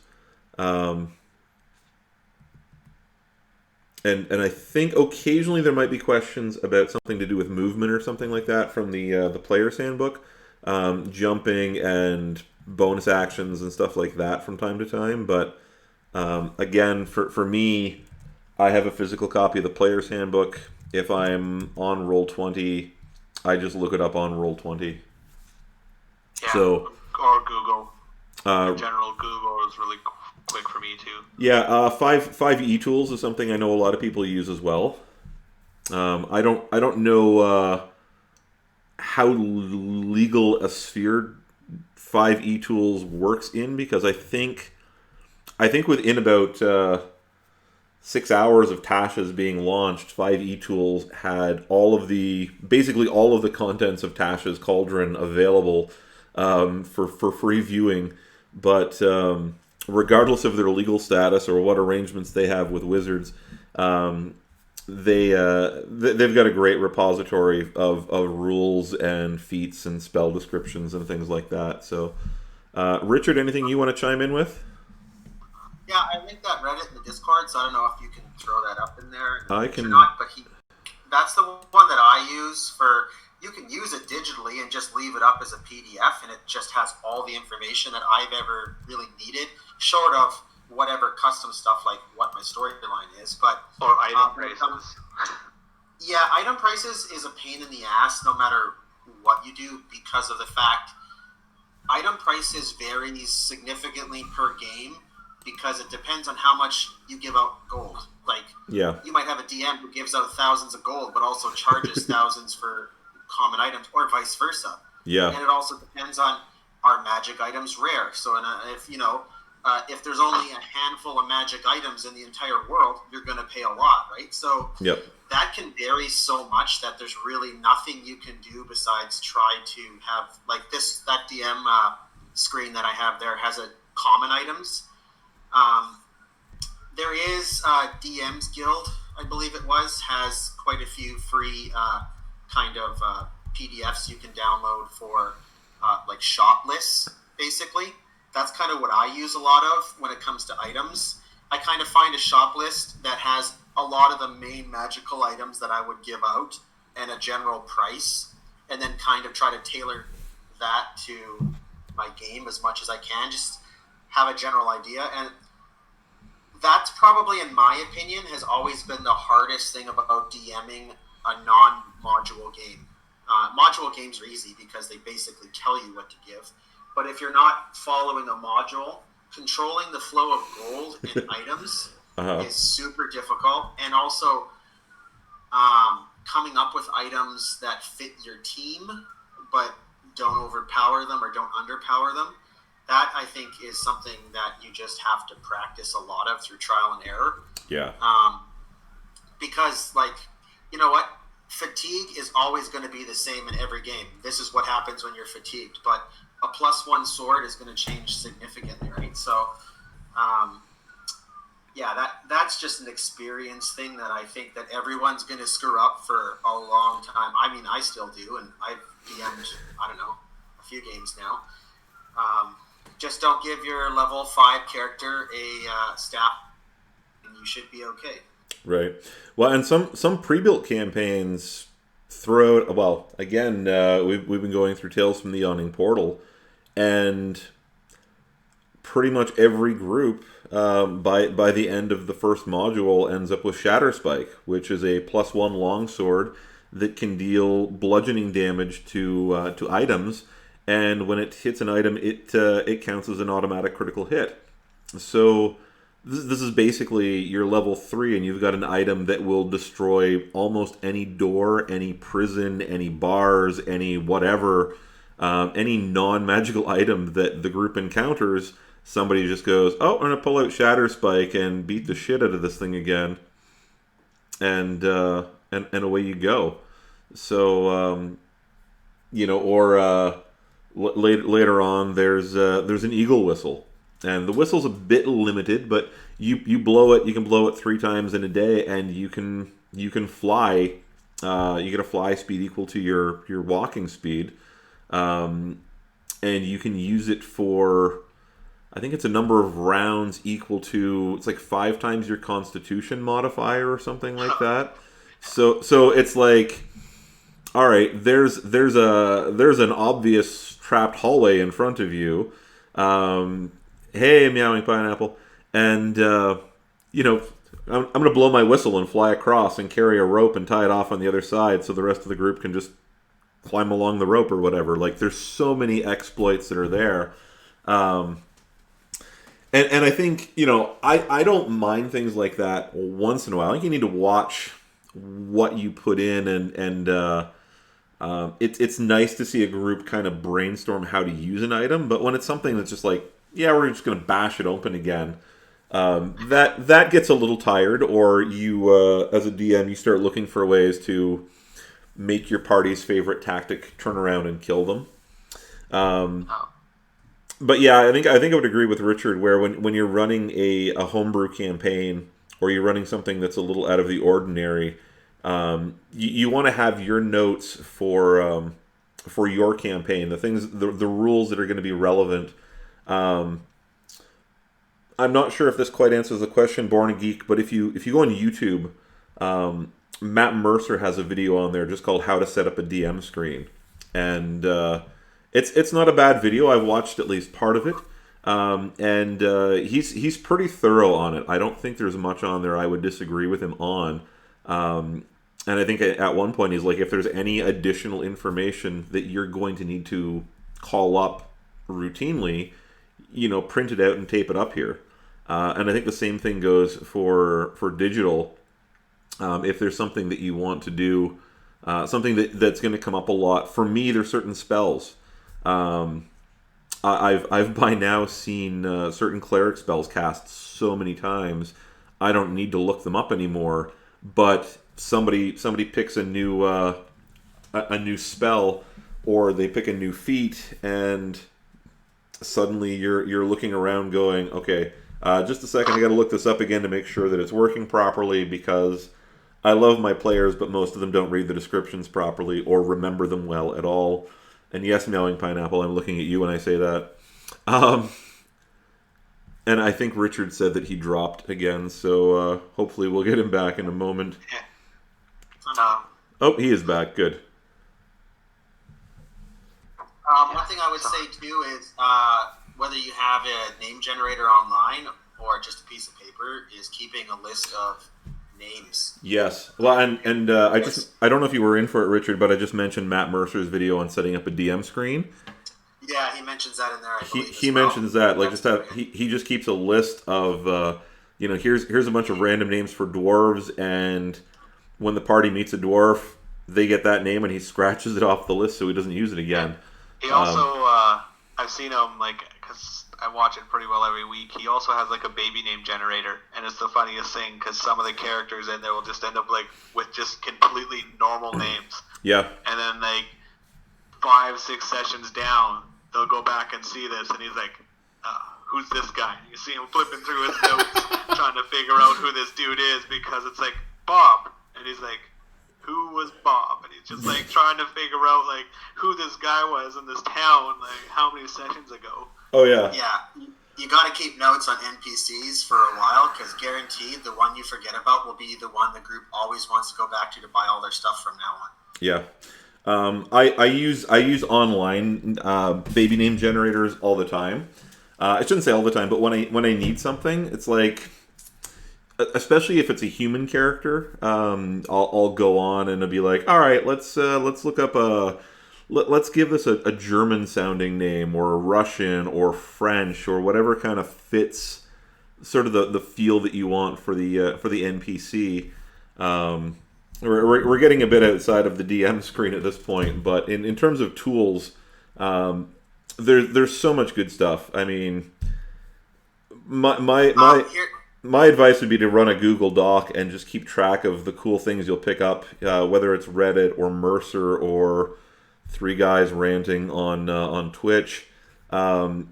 And I think occasionally there might be questions about something to do with movement or something like that from the player's handbook, jumping and bonus actions and stuff like that from time to time. But again, for me, I have a physical copy of the player's handbook. If I'm on Roll20, I just look it up on Roll20. Yeah, so or Google. In general, Google is really quick for me too. Yeah, 5e tools is something I know a lot of people use as well. I don't know how legal a Sphere 5e tools works in, because I think within about 6 hours of Tasha's being launched, 5e tools had basically all of the contents of Tasha's Cauldron available for free viewing, but regardless of their legal status or what arrangements they have with Wizards, they've got a great repository of rules and feats and spell descriptions and things like that. So, Richard, anything you want to chime in with? Yeah, I linked that Reddit in the Discord, so I don't know if you can throw that up in there. I can. Or not, but that's the one that I use for. You can use it digitally and just leave it up as a PDF, and it just has all the information that I've ever really needed, short of whatever custom stuff like what my storyline is. But or item prices. Yeah, item prices is a pain in the ass no matter what you do, because of the fact item prices vary significantly per game, because it depends on how much you give out gold. Like, you might have a DM who gives out thousands of gold, but also charges thousands for common items, or vice versa. Yeah. And it also depends on, are magic items rare? So if there's only a handful of magic items in the entire world, you're going to pay a lot, right? So that can vary so much that there's really nothing you can do besides try to have, like that DM screen that I have there has a common items. There is DM's Guild, I believe it has quite a few free kind of PDFs you can download for like shop lists, basically. That's kind of what I use a lot of when it comes to items. I kind of find a shop list that has a lot of the main magical items that I would give out and a general price, and then kind of try to tailor that to my game as much as I can, just have a general idea. And that's probably, in my opinion, has always been the hardest thing about DMing a non-module game. Module games are easy because they basically tell you what to give. But if you're not following a module, controlling the flow of gold in items is super difficult. And also coming up with items that fit your team but don't overpower them or don't underpower them. That, I think, is something that you just have to practice a lot of through trial and error. Yeah. Because, like, you know what? Fatigue is always going to be the same in every game. This is what happens when you're fatigued. But a +1 sword is going to change significantly, right? So, that's just an experience thing that I think that everyone's going to screw up for a long time. I mean, I still do, and I've DM'd, I don't know, a few games now. Just don't give your level 5 character a staff, and you should be okay. Right. Well, and some pre-built campaigns throw it. Well, again, we've been going through Tales from the Yawning Portal, and pretty much every group by the end of the first module ends up with Shatterspike, which is a +1 longsword that can deal bludgeoning damage to items, and when it hits an item, it counts as an automatic critical hit. So this is basically your level 3, and you've got an item that will destroy almost any door, any prison, any bars, any whatever, any non-magical item that the group encounters. Somebody just goes, oh, I'm going to pull out Shatterspike and beat the shit out of this thing again. And away you go. So, later on, there's an eagle whistle. And the whistle's a bit limited, but you blow it. You can blow it 3 times in a day, and you can fly. You get a fly speed equal to your walking speed, and you can use it for, I think it's a number of rounds equal to, it's like 5 times your Constitution modifier or something like that. So it's like, all right, there's an obvious trapped hallway in front of you. Hey, meowing pineapple, and I'm gonna blow my whistle and fly across and carry a rope and tie it off on the other side, so the rest of the group can just climb along the rope or whatever. Like, there's so many exploits that are there. And I think, I don't mind things like that once in a while. I think you need to watch what you put in, and it's nice to see a group kind of brainstorm how to use an item. But when it's something that's just like, yeah, we're just going to bash it open again, that gets a little tired. Or you, as a DM, you start looking for ways to make your party's favorite tactic turn around and kill them. But yeah, I think I would agree with Richard, where when you're running a homebrew campaign, or you're running something that's a little out of the ordinary, you want to have your notes for your campaign, the rules that are going to be relevant. I'm not sure if this quite answers the question, Born a Geek, but if you go on YouTube, Matt Mercer has a video on there just called "How to Set Up a DM Screen," and it's not a bad video. I've watched at least part of it, and he's pretty thorough on it. I don't think there's much on there I would disagree with him on. And I think at one point he's like, if there's any additional information that you're going to need to call up routinely, print it out and tape it up here. And I think the same thing goes for digital. If there's something that you want to do, something that's going to come up a lot. For me, there's certain spells. I've by now seen certain cleric spells cast so many times, I don't need to look them up anymore. But somebody picks a new spell, or they pick a new feat, and suddenly you're looking around going, okay, just a second, I got to look this up again to make sure that it's working properly, because I love my players, but most of them don't read the descriptions properly or remember them well at all. And yes, Meowing Pineapple, I'm looking at you when I say that. And I think Richard said that he dropped again, so hopefully we'll get him back in a moment. Oh, he is back. Good. One thing I would say, too, is whether you have a name generator online or just a piece of paper, is keeping a list of names. Yes. Well, and I don't know if you were in for it, Richard, but I just mentioned Matt Mercer's video on setting up a DM screen. Yeah, he mentions that in there. I believe He as well. mentions that like That's just have brilliant. he just keeps a list of here's a bunch of random names for dwarves, and when the party meets a dwarf, they get that name and he scratches it off the list so he doesn't use it Yeah. again. He also, Um, I've seen him like, cause I watch it pretty well every week. He also has like a baby name generator, and it's the funniest thing because some of the characters in there will just end up like with just completely normal names, yeah, and then like 5, 6 sessions down, they'll go back and see this, and he's like, "Who's this guy?" You see him flipping through his notes, trying to figure out who this dude is because it's like Bob, and he's like, "Who was Bob?" And he's just like trying to figure out like who this guy was in this town, like how many sessions ago. oh yeah, Yeah, you got to keep notes on NPCs for a while because guaranteed the one you forget about will be the one the group always wants to go back to buy all their stuff from now on. yeah. I use online baby name generators all the time. I shouldn't say all the time, but when I need something, it's like, especially if it's a human character, I'll go on and I'll be like, all right, let's look up let's give this a German sounding name or a Russian or French or whatever kind of fits sort of the feel that you want for the NPC. Um, we're getting a bit outside of the DM screen at this point, but in terms of tools, there's so much good stuff. I mean, my my my Here, my advice would be to run a Google Doc and just keep track of the cool things you'll pick up, whether it's Reddit or Mercer or three guys ranting on Twitch, and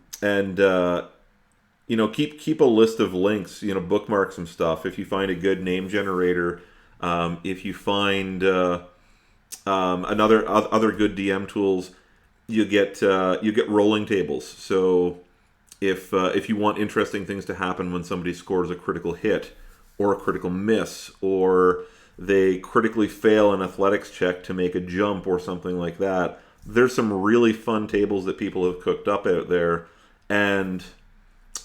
keep a list of links. Bookmark some stuff. If you find a good name generator, if you find other good DM tools, you get rolling tables. So if you want interesting things to happen when somebody scores a critical hit or a critical miss, or they critically fail an athletics check to make a jump or something like that, there's some really fun tables that people have cooked up out there. And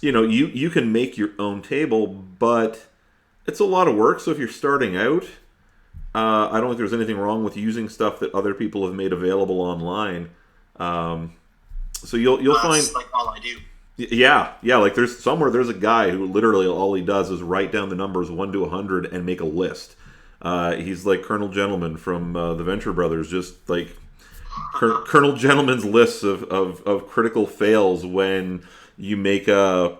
you can make your own table, but it's a lot of work. So if you're starting out, I don't think there's anything wrong with using stuff that other people have made available online. So you'll find, that's like all I do. yeah, like there's a guy who literally all he does is write down the numbers 1 to 100 and make a list. He's like Colonel Gentleman from the Venture Brothers, just like Colonel Gentleman's lists of critical fails when you make a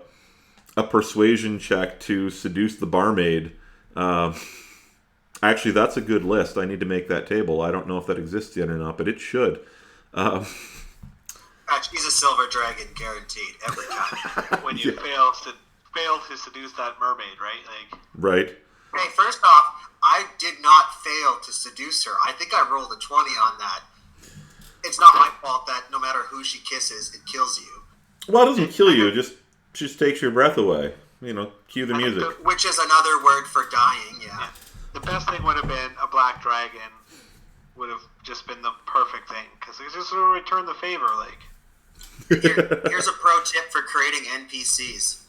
persuasion check to seduce the barmaid. Actually, that's a good list. I need to make that table. I don't know if that exists yet or not, but it should. Um, She's a silver dragon, guaranteed every time. When you Yeah. fail to seduce that mermaid, right? Like, right. Hey, first off, I did not fail to seduce her. I think I rolled a 20 on that. It's not my fault that no matter who she kisses, it kills you. Well, it doesn't kill you. It just takes your breath away. Cue the music. Which is another word for dying, yeah. the best thing would have been a black dragon. Would have just been the perfect thing because it's just sort of return the favor, like. Here's a pro tip for creating NPCs.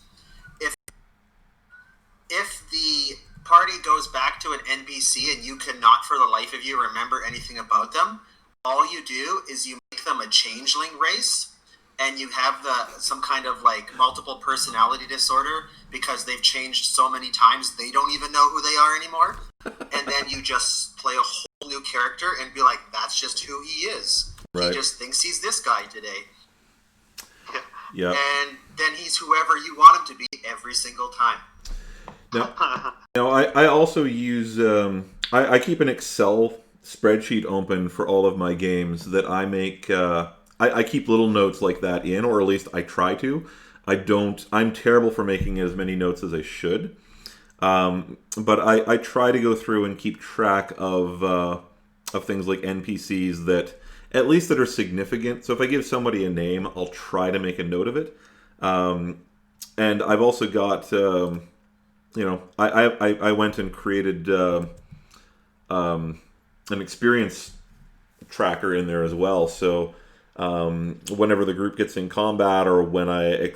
If the party goes back to an NPC and you cannot for the life of you remember anything about them, all you do is you make them a changeling race, and you have some kind of like multiple personality disorder because they've changed so many times they don't even know who they are anymore. And then you just play a whole new character and be like, that's just who he is. Right. He just thinks he's this guy today. Yeah. And then he's whoever you want him to be every single time. Now, I also use I keep an Excel spreadsheet open for all of my games that I make. I keep little notes like that in, or at least I try to. I'm terrible for making as many notes as I should. But I try to go through and keep track of things like NPCs that at least that are significant. So if I give somebody a name, I'll try to make a note of it. And I've also got I went and created an experience tracker in there as well. So whenever the group gets in combat, or when I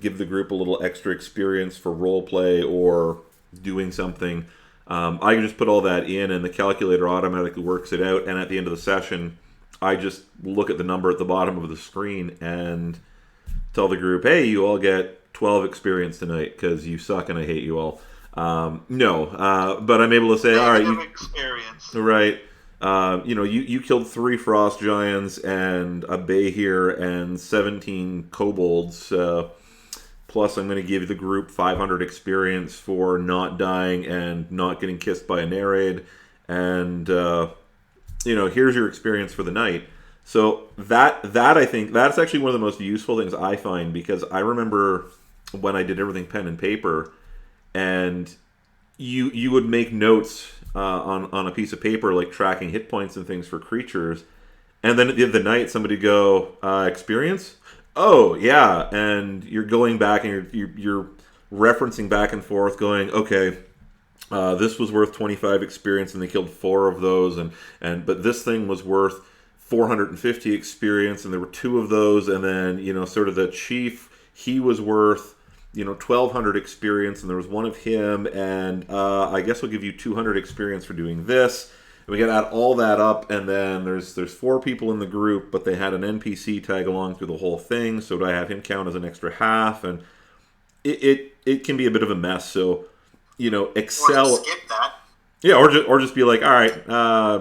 give the group a little extra experience for role play or doing something, I can just put all that in, and the calculator automatically works it out. And at the end of the session, I just look at the number at the bottom of the screen and tell the group, hey, you all get 12 experience tonight because you suck and I hate you all. No, but I'm able to say, all right, experience. Right. You killed 3 frost giants and a Behir and 17 kobolds. Plus, I'm going to give the group 500 experience for not dying and not getting kissed by a Nereid. And, here's your experience for the night. So that I think, that's actually one of the most useful things I find, because I remember when I did everything pen and paper, and you would make notes on a piece of paper, like tracking hit points and things for creatures, and then at the end of the night, somebody go, experience? Oh, yeah, and you're going back and you're referencing back and forth, going, okay, this was worth 25 experience, and they killed 4 of those, but this thing was worth 450 experience, and there were 2 of those, and then, sort of the chief, he was worth 1,200 experience, and there was 1 of him, and I guess we'll give you 200 experience for doing this. And we got to add all that up, and then there's 4 people in the group, but they had an NPC tag along through the whole thing, so do I have him count as an extra half? And it can be a bit of a mess, so, Excel... Or skip that. Yeah, or just be like, all right,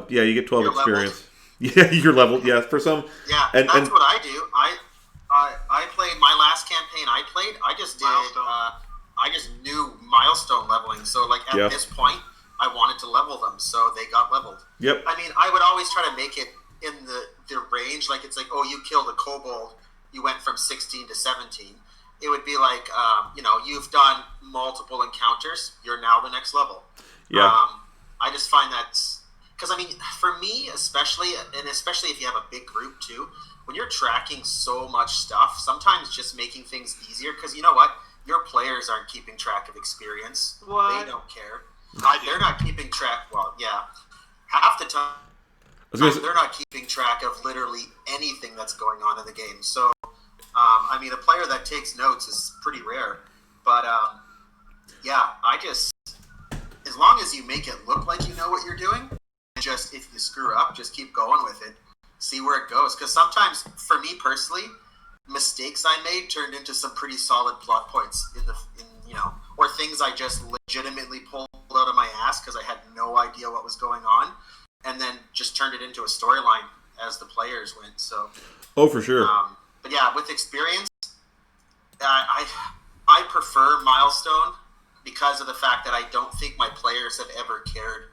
yeah, you get 12 experience. Yeah, you're leveled, yeah, for some... Yeah, that's what I do. I played my last campaign I just did I just knew milestone leveling, so like at this point I wanted to level them, so they got leveled. Yep. I mean, I would always try to make it in the range, like it's like, oh, you killed a kobold, you went from 16 to 17. It would be like, you've done multiple encounters, you're now the next level. Yeah. I just find that's because, I mean, for me especially, and especially if you have a big group too, when you're tracking so much stuff, sometimes just making things easier, because you know what? Your players aren't keeping track of experience. What? They don't care. They're not keeping track. Well, yeah. Half the time, they're not keeping track of literally anything that's going on in the game. So, I mean, a player that takes notes is pretty rare. But, yeah, as long as you make it look like you know what you're doing, just if you screw up, just keep going with it. See where it goes. Because sometimes, for me personally, mistakes I made turned into some pretty solid plot points or things I just legitimately pulled out of my ass because I had no idea what was going on, and then just turned it into a storyline as the players went. So, oh, for sure. But yeah, with experience, I prefer milestone because of the fact that I don't think my players have ever cared.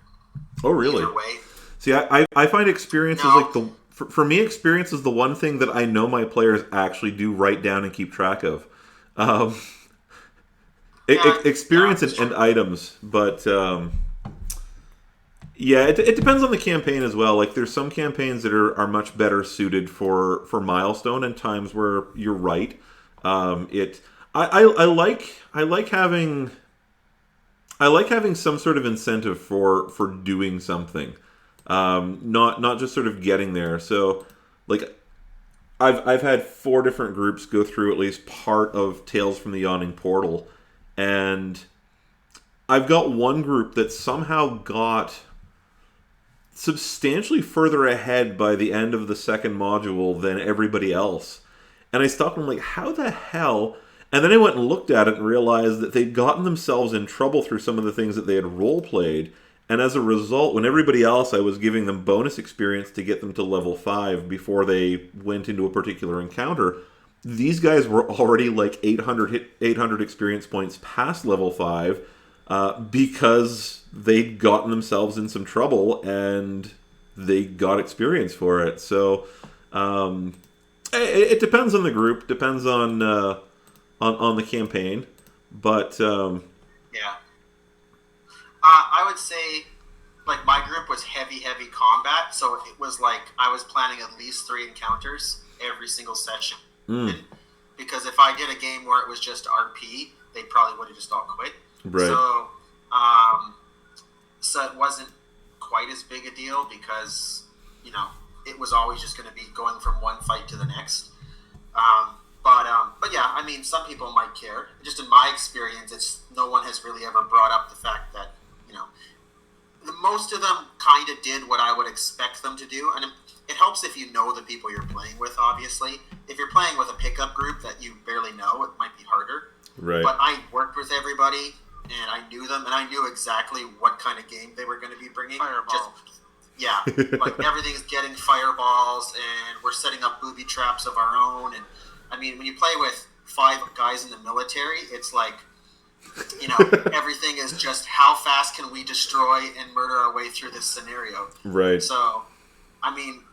Oh, really? Either way. See, I find experience is like for me, experience is the one thing that I know my players actually do write down and keep track of. Experience and items, but it depends on the campaign as well. Like, there's some campaigns that are much better suited for milestone, and times where you're right. I like having some sort of incentive for doing something. Not just sort of getting there. So, like, I've had 4 different groups go through at least part of Tales from the Yawning Portal, and I've got one group that somehow got substantially further ahead by the end of the second module than everybody else. And I stopped and I'm like, how the hell? And then I went and looked at it and realized that they'd gotten themselves in trouble through some of the things that they had role-played. And as a result, when everybody else, I was giving them bonus experience to get them to level 5 before they went into a particular encounter, these guys were already like 800 experience points past level 5 because they'd gotten themselves in some trouble and they got experience for it. So it depends on the group, depends on the campaign, but yeah. I would say, like, my group was heavy combat, so it was like I was planning at least 3 encounters every single session. Because if I did a game where it was just RP, they probably would have just all quit. Right. So it wasn't quite as big a deal because, it was always just going to be going from one fight to the next. But yeah, I mean, some people might care. Just in my experience, no one has really ever brought up the fact that, most of them kind kind of did what I would expect them to do. And it helps if you know the people you're playing with, obviously. If you're playing with a pickup group that you barely know, it might be harder. Right. But I worked with everybody, and I knew them, and I knew exactly what kind of game they were going to be bringing. Fireball. Yeah, like everything's getting fireballs, and we're setting up booby traps of our own. And I mean, when you play with 5 guys in the military, it's like, you know, everything is just how fast can we destroy and murder our way through this scenario. Right. So, I mean,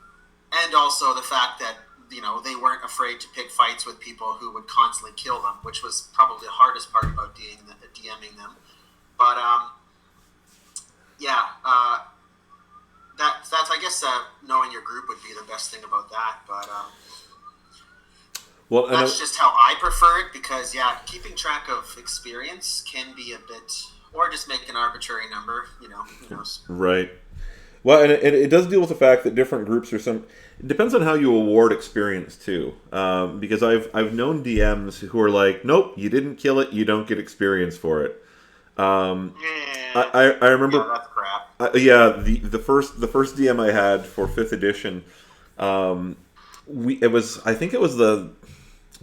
and also the fact that, you know, they weren't afraid to pick fights with people who would constantly kill them, which was probably the hardest part about DMing them. But, yeah, that's I guess knowing your group would be the best thing about that. But well, that's just how I prefer it, because, yeah, keeping track of experience can be a bit, or just make an arbitrary number, you know, who knows. Right. Well, and it does deal with the fact that different groups are some. It depends on how you award experience too, because I've known DMs who are like, nope, you didn't kill it, you don't get experience for it. I remember. Yeah, that's crap. The first DM I had for 5th edition, it was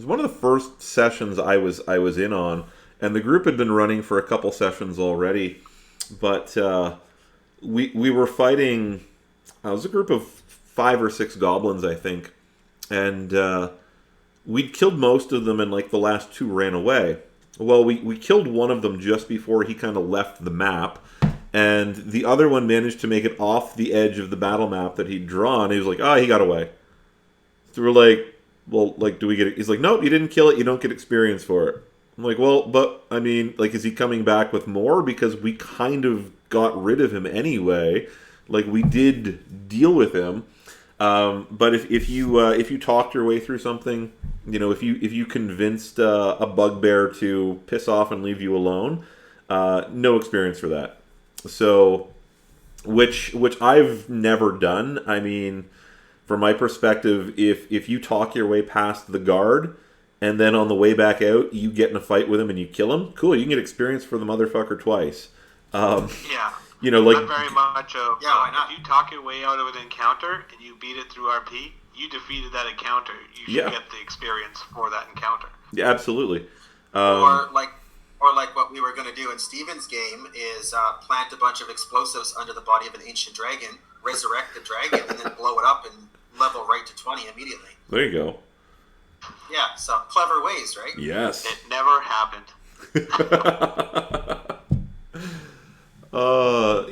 one of the first sessions I was in on, and the group had been running for a couple sessions already, but we were fighting. It was a group of 5 or 6 goblins, I think, and we'd killed most of them, and like the last 2 ran away. Well, we killed one of them just before he kind of left the map, and the other one managed to make it off the edge of the battle map that he'd drawn. He was like, he got away. So we're like, well, like, do we get it? He's like, nope, you didn't kill it, you don't get experience for it. I'm like, well, but, I mean, like, is he coming back with more? Because we kind of got rid of him anyway. Like, we did deal with him. But if you talked your way through something, you know, if you convinced a bugbear to piss off and leave you alone, no experience for that. So, which I've never done. I mean, from my perspective, if you talk your way past the guard, and then on the way back out, you get in a fight with him and you kill him, cool, you can get experience for the motherfucker twice. Yeah. You know, like, not very much of. Yeah, why not? If you talk your way out of an encounter and you beat it through RP, you defeated that encounter. You should get the experience for that encounter. Yeah, absolutely. Or like what we were going to do in Steven's game is plant a bunch of explosives under the body of an ancient dragon, resurrect the dragon, and then blow it up and level right to 20 immediately. There you go. Yeah, so clever ways, right? Yes. It never happened.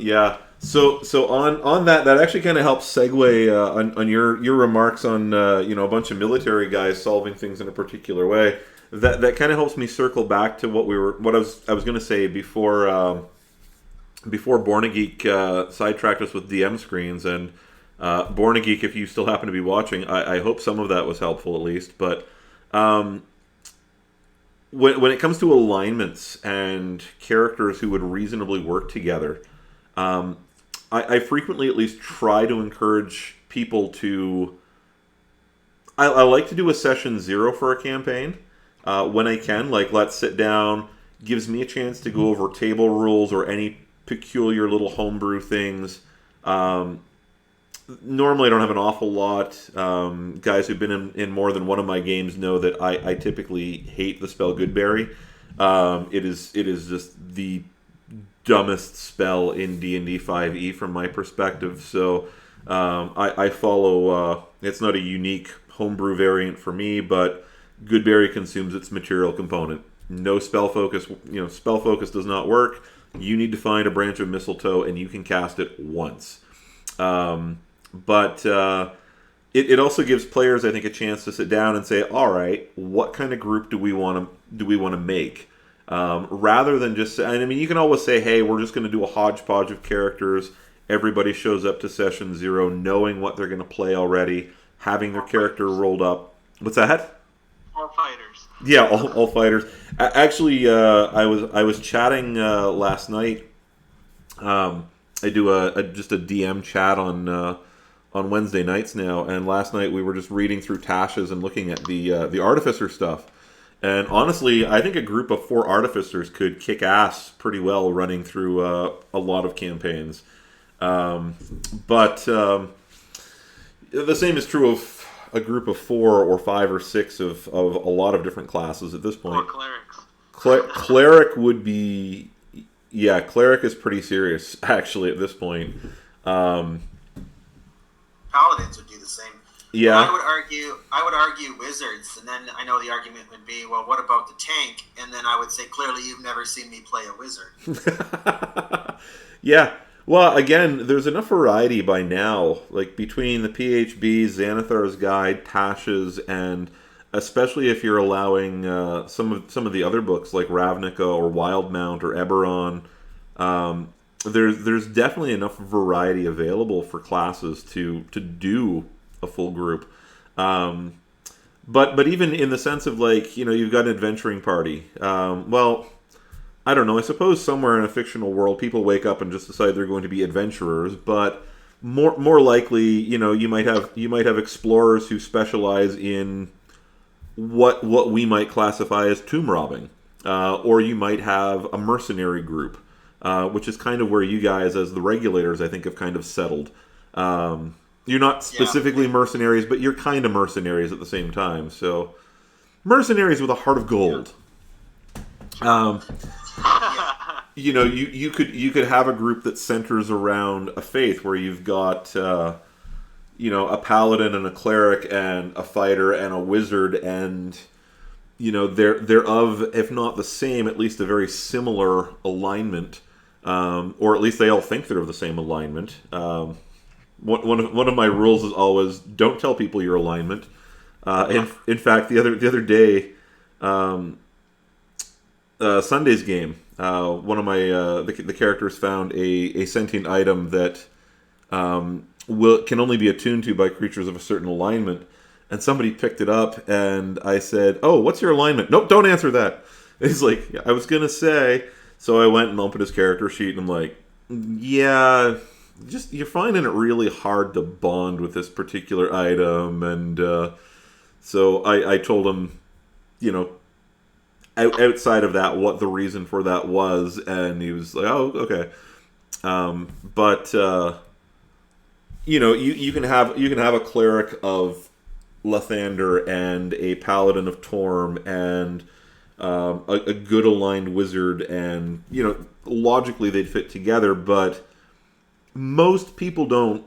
Yeah. So on that actually kind of helps segue on your remarks on a bunch of military guys solving things in a particular way. That kind of helps me circle back to what I was going to say before Born a Geek sidetracked us with DM screens. And Born a Geek, if you still happen to be watching, I hope some of that was helpful at least. But when it comes to alignments and characters who would reasonably work together, I frequently at least try to encourage people to. I like to do a session 0 for a campaign when I can. Like, let's sit down. Gives me a chance to go over table rules or any peculiar little homebrew things. Normally, I don't have an awful lot. Guys who've been in more than one of my games know that I typically hate the spell Goodberry. It is just the dumbest spell in D&D 5e from my perspective. So I follow. It's not a unique homebrew variant for me, but Goodberry consumes its material component. No spell focus. Spell focus does not work. You need to find a branch of mistletoe, and you can cast it once. But it also gives players, I think, a chance to sit down and say, all right, what kind of group do we want to make? Rather than just, I mean, you can always say, hey, we're just going to do a hodgepodge of characters. Everybody shows up to session 0 knowing what they're going to play already, having their character rolled up. What's that? All fighters. Yeah, all fighters. Actually, I was chatting last night. I do just a DM chat on Wednesday nights now, and last night we were just reading through Tasha's and looking at the Artificer stuff. And honestly, I think a group of 4 Artificers could kick ass pretty well running through a lot of campaigns. But the same is true of a group of 4 or 5 or 6 of a lot of different classes at this Or point. clerics. Cleric would be, yeah, cleric is pretty serious actually at this point. Um, Paladins would do the same. yeah, I would argue wizards, and then I know the argument would be, well, what about the tank? And then I would say, clearly, you've never seen me play a wizard. yeah. Well, again, there's enough variety by now, like between the PHB, Xanathar's Guide, Tasha's, and especially if you're allowing some of the other books like Ravnica or Wildmount or Eberron. There's definitely enough variety available for classes to do a full group. But even in the sense of like, you've got an adventuring party. Well, I don't know. I suppose somewhere in a fictional world, people wake up and just decide they're going to be adventurers. But more likely, you might have explorers who specialize in what we might classify as tomb robbing, or you might have a mercenary group, which is kind of where you guys, as the regulators, I think, have kind of settled. You're not specifically mercenaries, but you're kind of mercenaries at the same time. So, mercenaries with a heart of gold. You could have a group that centers around a faith where you've got a paladin and a cleric and a fighter and a wizard, and they're of, if not the same, at least a very similar alignment, or at least they all think they're of the same alignment. One of my rules is always don't tell people your alignment. In fact, the other day, Sunday's game, one of my the characters found a sentient item that can only be attuned to by creatures of a certain alignment, and somebody picked it up, and I said, "Oh, what's your alignment?" Nope, don't answer that. And he's like, "I was gonna say." So I went and opened his character sheet, and I'm like, "Yeah, just you're finding it really hard to bond with this particular item," and so I told him, outside of that, what the reason for that was, and he was like, "Oh, okay." But you can have a cleric of Lathander and a paladin of Torm and a good aligned wizard, and logically they'd fit together. But most people don't.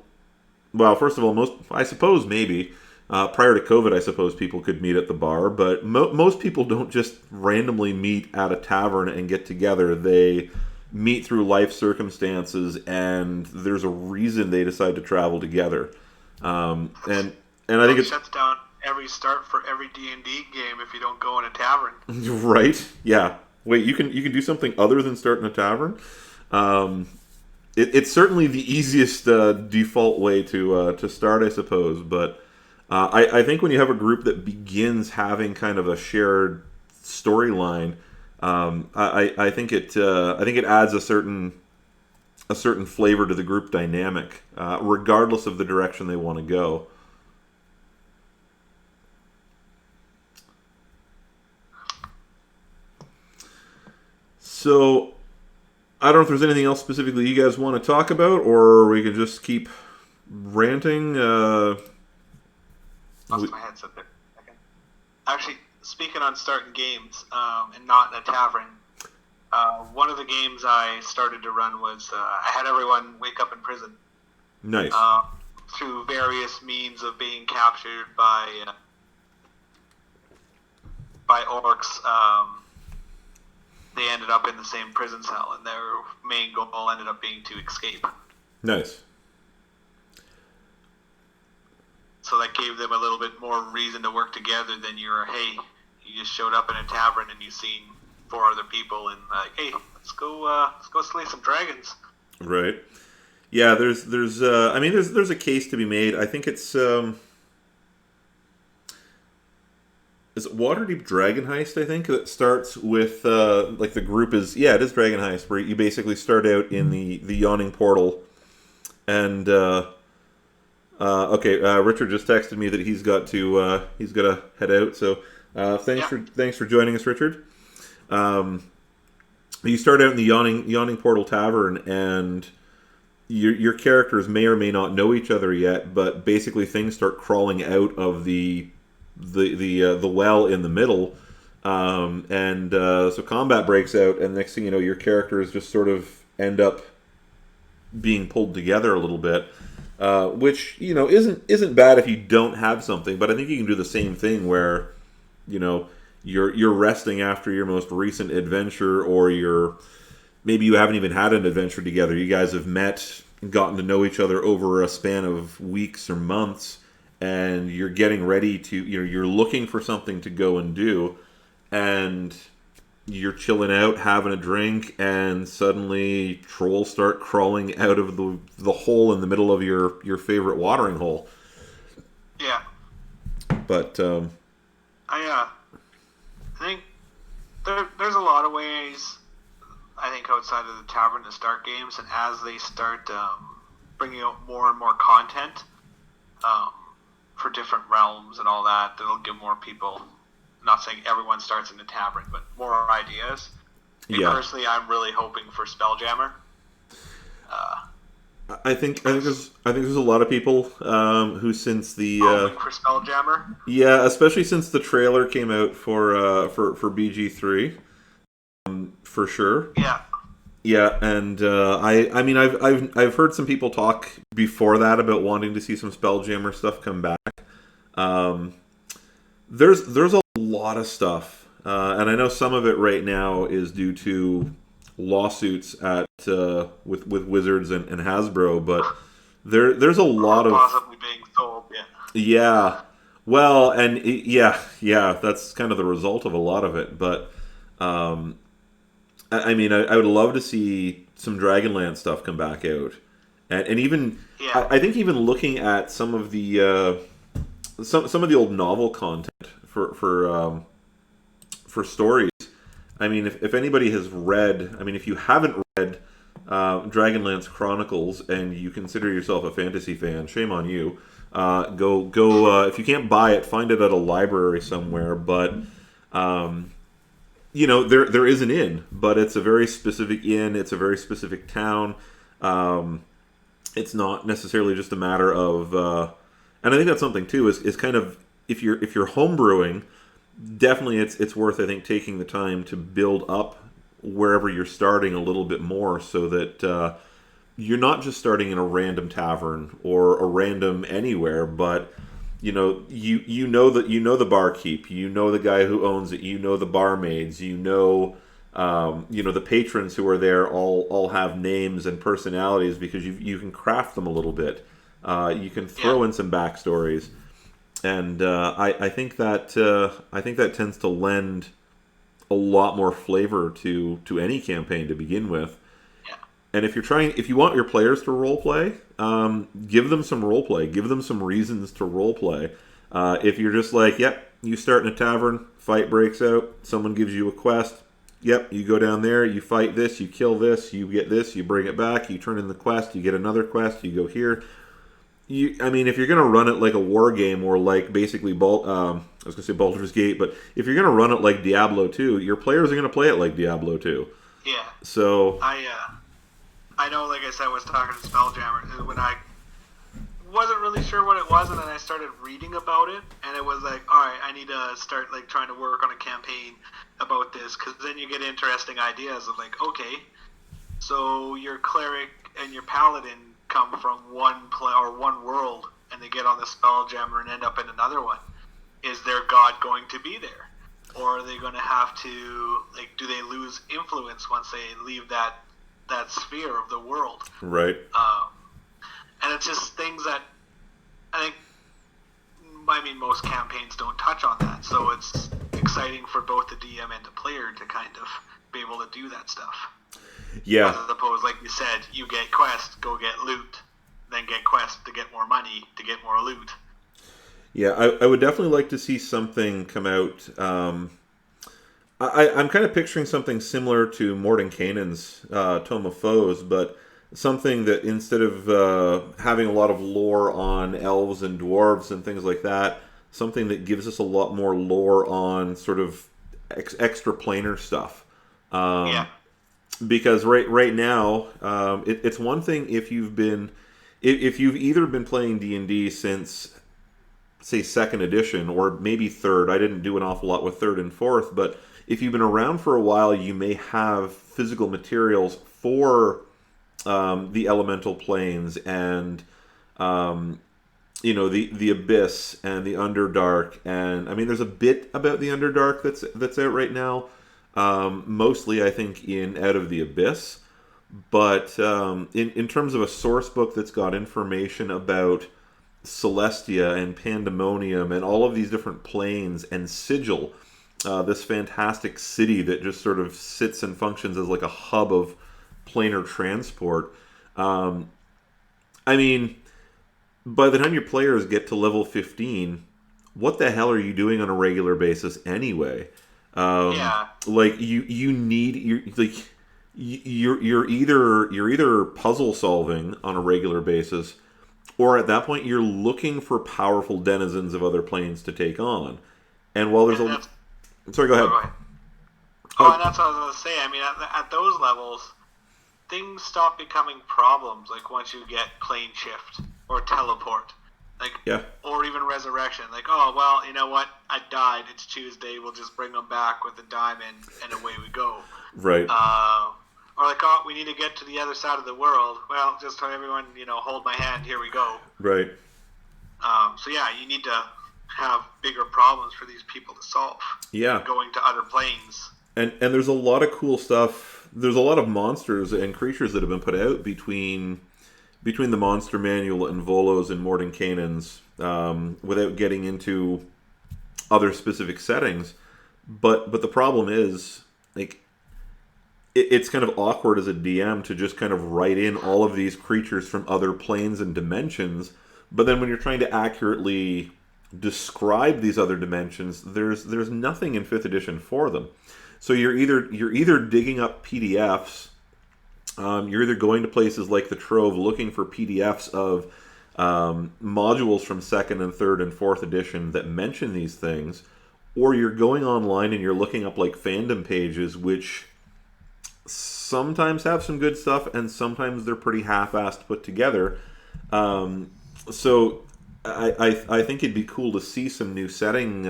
Well, first of all, I suppose maybe. Prior to COVID, I suppose people could meet at the bar, but most people don't just randomly meet at a tavern and get together. They meet through life circumstances, and there's a reason they decide to travel together. And I think it shuts down every start for every D&D game if you don't go in a tavern. Right? Yeah. Wait, you can do something other than start in a tavern? It's certainly the easiest default way to start, I suppose, but. I think when you have a group that begins having kind of a shared storyline, I think it adds a certain flavor to the group dynamic, regardless of the direction they want to go. So, I don't know if there's anything else specifically you guys want to talk about, or we can just keep ranting. Lost my headset there. Actually, speaking on starting games and not in a tavern, one of the games I started to run was I had everyone wake up in prison. Nice. Through various means of being captured by orcs. They ended up in the same prison cell, and their main goal ended up being to escape. Nice. So that gave them a little bit more reason to work together than you just showed up in a tavern and you seen 4 other people and hey, let's go slay some dragons. Right. Yeah, there's a case to be made. I think it's is it Waterdeep Dragon Heist, I think, that starts with like the group is it is Dragon Heist, where you basically start out in the Yawning Portal, and Richard just texted me that he's got to head out. So thanks for joining us, Richard. You start out in the Yawning Portal Tavern, and your characters may or may not know each other yet, but basically things start crawling out of the well in the middle, and so combat breaks out, and next thing you know, your characters just sort of end up being pulled together a little bit, which isn't bad if you don't have something. But I think you can do the same thing where you're resting after your most recent adventure, or maybe you haven't even had an adventure together. You guys have met, gotten to know each other over a span of weeks or months, and you're getting ready to, you're looking for something to go and do, and you're chilling out, having a drink, and suddenly trolls start crawling out of the hole in the middle of your favorite watering hole. Yeah. But I think there's a lot of ways, I think, outside of the tavern to start games, and as they start bringing out more and more content for different realms and all that, that'll give more people, I'm not saying everyone starts in the tavern, but more ideas. Yeah. Personally, I'm really hoping for Spelljammer. I think there's a lot of people who, since the hoping for Spelljammer. Yeah, especially since the trailer came out for BG3, for sure. Yeah. Yeah, and I mean I've heard some people talk before that about wanting to see some Spelljammer stuff come back. There's a lot of stuff, and I know some of it right now is due to lawsuits with Wizards and Hasbro, but there's a lot of possibly being sold. Yeah, well, and yeah, that's kind of the result of a lot of it. But I mean, I would love to see some Dragonlance stuff come back out, and even I think even looking at some of the some of the old novel content for stories. I mean, if anybody has read, I mean, if you haven't read Dragonlance Chronicles and you consider yourself a fantasy fan, shame on you. Go. If you can't buy it, find it at a library somewhere. But there is an inn, but it's a very specific inn. It's a very specific town. It's not necessarily just a matter of, and I think that's something too. Is kind of if you're homebrewing, definitely it's worth, I think, taking the time to build up wherever you're starting a little bit more, so that you're not just starting in a random tavern or a random anywhere, but you know the barkeep, you know the guy who owns it, you know the barmaids, you know the patrons who are there all have names and personalities, because you can craft them a little bit. You can throw in some backstories, and I think that tends to lend a lot more flavor to any campaign to begin with. And if you want your players to role play, give them some role play, give them some reasons to role play. If you're just like, yep, you start in a tavern, fight breaks out, someone gives you a quest, yep, you go down there, you fight this, you kill this, you get this, you bring it back, you turn in the quest, you get another quest, you go here. I mean, if you're going to run it like a war game, or like basically, I was going to say Baldur's Gate, but if you're going to run it like Diablo 2, your players are going to play it like Diablo 2. Yeah. So I know, like I said, I was talking to Spelljammer when I wasn't really sure what it was, and then I started reading about it, and it was like, all right, I need to start like trying to work on a campaign about this, because then you get interesting ideas of like, okay, so your cleric and your paladin come from one world, and they get on the Spelljammer and end up in another one. Is their god going to be there, or are they going to have to, like, do they lose influence once they leave that sphere of the world? Right. And it's just things that I mean, most campaigns don't touch on that, so it's exciting for both the DM and the player to kind of be able to do that stuff. Yeah. As opposed, like you said, you get quest, go get loot, then get quest to get more money, to get more loot. Yeah, I would definitely like to see something come out. I'm kind of picturing something similar to Mordenkainen's Tome of Foes, but something that instead of having a lot of lore on elves and dwarves and things like that, something that gives us a lot more lore on sort of extra planar stuff. because right now, it's one thing if if you've either been playing D&D since, say, second edition or maybe third. I didn't do an awful lot with third and fourth, but if you've been around for a while, you may have physical materials for the elemental planes and the abyss and the underdark, and I mean there's a bit about the underdark that's out right now, mostly I think in Out of the Abyss, but in terms of a source book that's got information about Celestia and Pandemonium and all of these different planes and Sigil, this fantastic city that just sort of sits and functions as like a hub of planar transport. I mean, by the time your players get to level 15, what the hell are you doing on a regular basis anyway? Yeah. Like you're either puzzle solving on a regular basis, or at that point you're looking for powerful denizens of other planes to take on. And while there's And sorry, go ahead. Go ahead. Oh, and that's what I was going to say. I mean, at those levels, things stop becoming problems. Like once you get plane shift or teleport, like Yeah. or even resurrection. Like, oh well, you know what? I died. It's Tuesday. We'll just bring them back with a diamond, and away we go. Right. Or like, oh, we need to get to the other side of the world. Well, just have everyone, hold my hand. Here we go. Right. So yeah, you need to have bigger problems for these people to solve. Yeah. Going to other planes. And there's a lot of cool stuff. There's a lot of monsters and creatures that have been put out between the Monster Manual and Volos and Mordenkainen's, without getting into other specific settings. But the problem is, like, it's kind of awkward as a DM to just kind of write in all of these creatures from other planes and dimensions. But then when you're trying to accurately describe these other dimensions, there's nothing in 5th edition for them. So you're either digging up PDFs, you're either going to places like the Trove looking for PDFs of modules from 2nd and 3rd and 4th edition that mention these things, or you're going online and you're looking up like fandom pages, which sometimes have some good stuff and sometimes they're pretty half-assed put together. So I think it'd be cool to see some new setting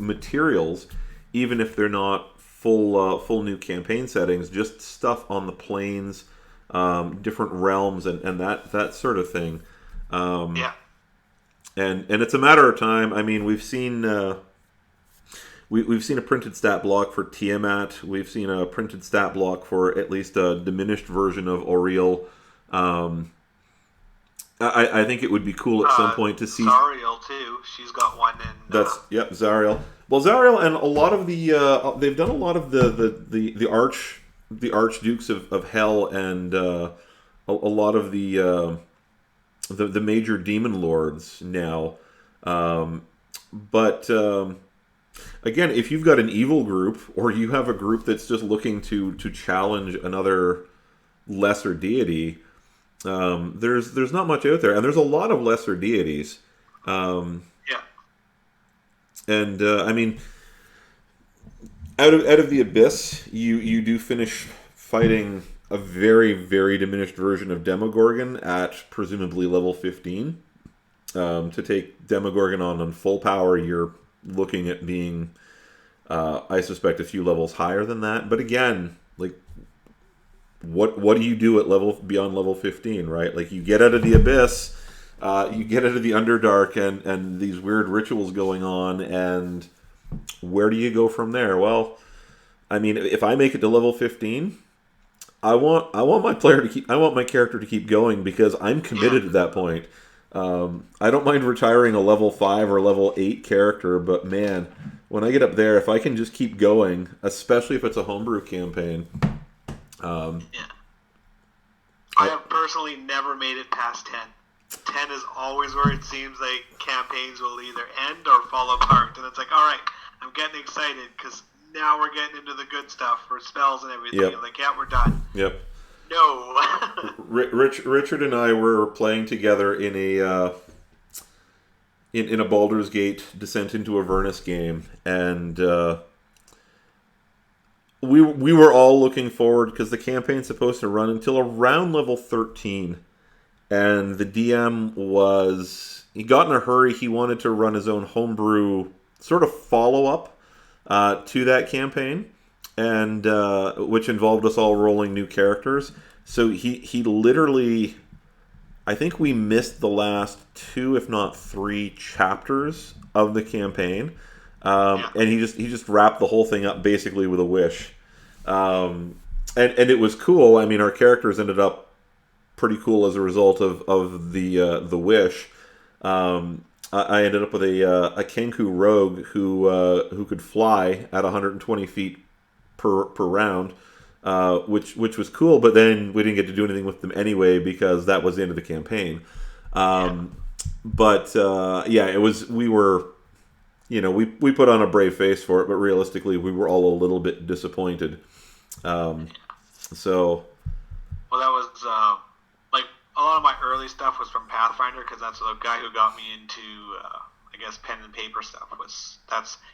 materials, even if they're not full new campaign settings, just stuff on the planes, different realms, and that sort of thing. Yeah. And it's a matter of time. I mean, we've seen we've seen a printed stat block for Tiamat. We've seen a printed stat block for at least a diminished version of Auriel. I think it would be cool at some point to see Zariel too. She's got one in. Zariel. Well, Zariel and a lot of the they've done a lot of the Archdukes of Hell and a lot of the major demon lords now. But again, if you've got an evil group or you have a group that's just looking to challenge another lesser deity, there's not much out there, and there's a lot of lesser deities. Yeah. And I mean, out of the Abyss, you do finish fighting a very, very diminished version of Demogorgon at presumably level 15. To take Demogorgon on full power, you're looking at being, I suspect, a few levels higher than that. But again, like, what do you do at beyond level 15, right? Like, you get out of the Abyss, you get out of the Underdark, and these weird rituals going on, and where do you go from there? Well, I mean, if I make it to level 15, I want my character to keep going, because I'm committed at that point. I don't mind retiring a level 5 or level 8 character, but man, when I get up there, if I can just keep going, especially if it's a homebrew campaign. I have personally never made it past 10. 10 is always where it seems like campaigns will either end or fall apart, and it's like, all right, I'm getting excited because now we're getting into the good stuff for spells and everything. Yep. I'm like, yeah, we're done. Yep. No. Richard and I were playing together in a Baldur's Gate Descent into Avernus game, and we were all looking forward because the campaign's supposed to run until around level 13, and the DM he got in a hurry. He wanted to run his own homebrew sort of follow up to that campaign, and which involved us all rolling new characters. So he literally, I think we missed the last 2, if not 3 chapters of the campaign. And he just wrapped the whole thing up basically with a wish, and it was cool. I mean, our characters ended up pretty cool as a result of the wish. I ended up with a Kenku rogue who could fly at 120 feet per round, which was cool. But then we didn't get to do anything with them anyway because that was the end of the campaign. But it was. We were. We put on a brave face for it, but realistically, we were all a little bit disappointed. So, well, that was like a lot of my early stuff was from Pathfinder because that's the guy who got me into, I guess, pen and paper stuff.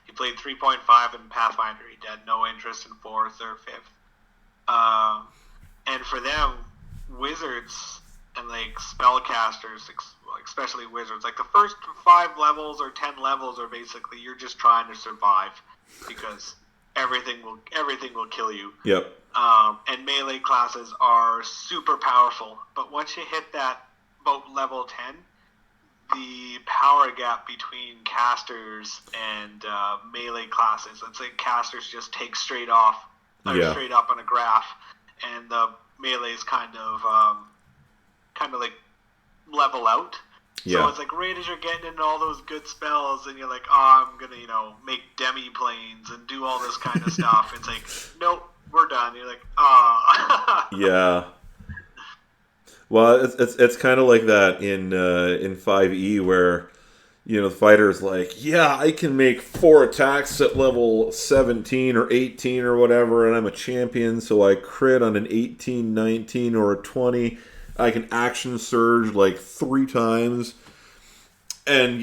He played 3.5 in Pathfinder. He had no interest in 4th or 5th. And for them, wizards and like spellcasters, especially wizards, like the first 5 levels or 10 levels are basically you're just trying to survive because everything will kill you. Yep. And melee classes are super powerful, but once you hit that about level 10, the power gap between casters and melee classes, let's say casters just take straight up on a graph, and the melees kind of like level out. So it's like right as you're getting into all those good spells and you're like, oh, I'm gonna, make demi-planes and do all this kind of stuff. It's like, nope, we're done. You're like, ah. Yeah. Well, it's kind of like that in 5e where, the fighter's like, yeah, I can make 4 attacks at level 17 or 18 or whatever, and I'm a champion, so I crit on an 18, 19, or a 20. I can action surge like 3 times, and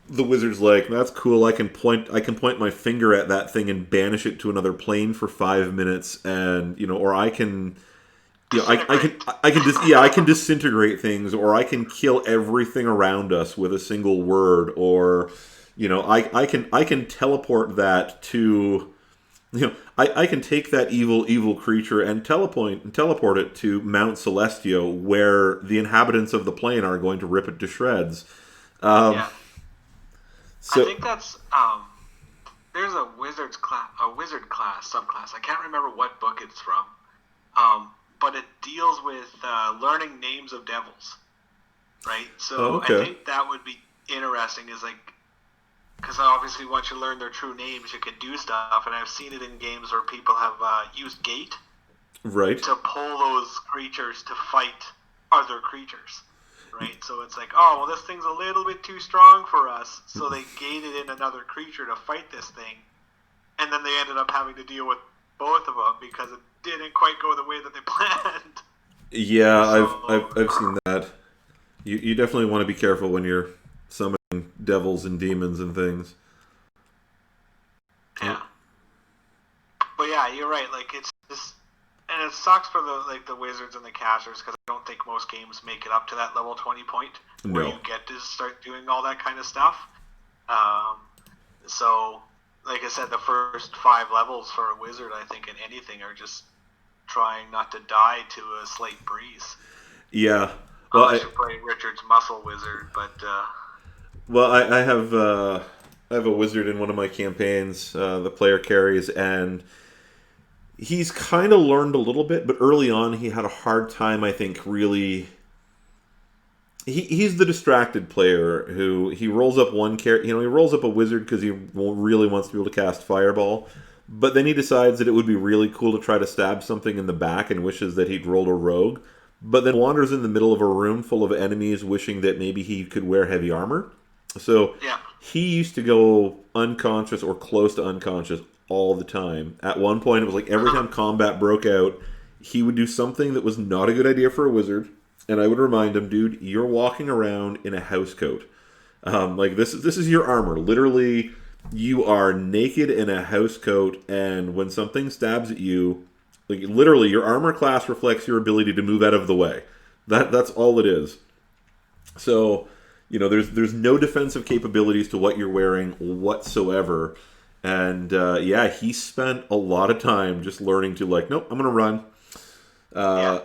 the wizard's like, that's cool. I can point my finger at that thing and banish it to another plane for 5 minutes, and or I can, I can disintegrate things, or I can kill everything around us with a single word, or I can teleport that to. I can take that evil creature and teleport it to Mount Celestio, where the inhabitants of the plane are going to rip it to shreds. So I think that's there's a wizard class subclass. I can't remember what book it's from, but it deals with learning names of devils, right? So I think that would be interesting. Is like. Because obviously once you learn their true names, you can do stuff. And I've seen it in games where people have used Gate to pull those creatures to fight other creatures. Right? So it's like, oh, well, this thing's a little bit too strong for us. So they gated in another creature to fight this thing. And then they ended up having to deal with both of them because it didn't quite go the way that they planned. Yeah, I've seen that. You definitely want to be careful when you're summoning devils and demons and things. Yeah. But yeah, you're right. Like it's just, and it sucks for the wizards and the casters because I don't think most games make it up to that level 20 point where you get to start doing all that kind of stuff. So, like I said, the first 5 levels for a wizard, I think, in anything are just trying not to die to a slight breeze. Yeah. Well, unless you play Richard's Muscle Wizard, but. Well, I have a wizard in one of my campaigns. The player carries, and he's kind of learned a little bit, but early on he had a hard time. I think really. He's the distracted player who he rolls up one character. He rolls up a wizard because he really wants to be able to cast Fireball, but then he decides that it would be really cool to try to stab something in the back and wishes that he'd rolled a rogue, but then wanders in the middle of a room full of enemies, wishing that maybe he could wear heavy armor. So he used to go unconscious or close to unconscious all the time. At one point, it was like every time combat broke out, he would do something that was not a good idea for a wizard, and I would remind him, dude, you're walking around in a house coat. Like this is your armor. Literally, you are naked in a house coat, and when something stabs at you, like literally, your armor class reflects your ability to move out of the way. That's all it is. So, there's no defensive capabilities to what you're wearing whatsoever. And yeah, he spent a lot of time just learning to like, nope, I'm gonna run. Yeah.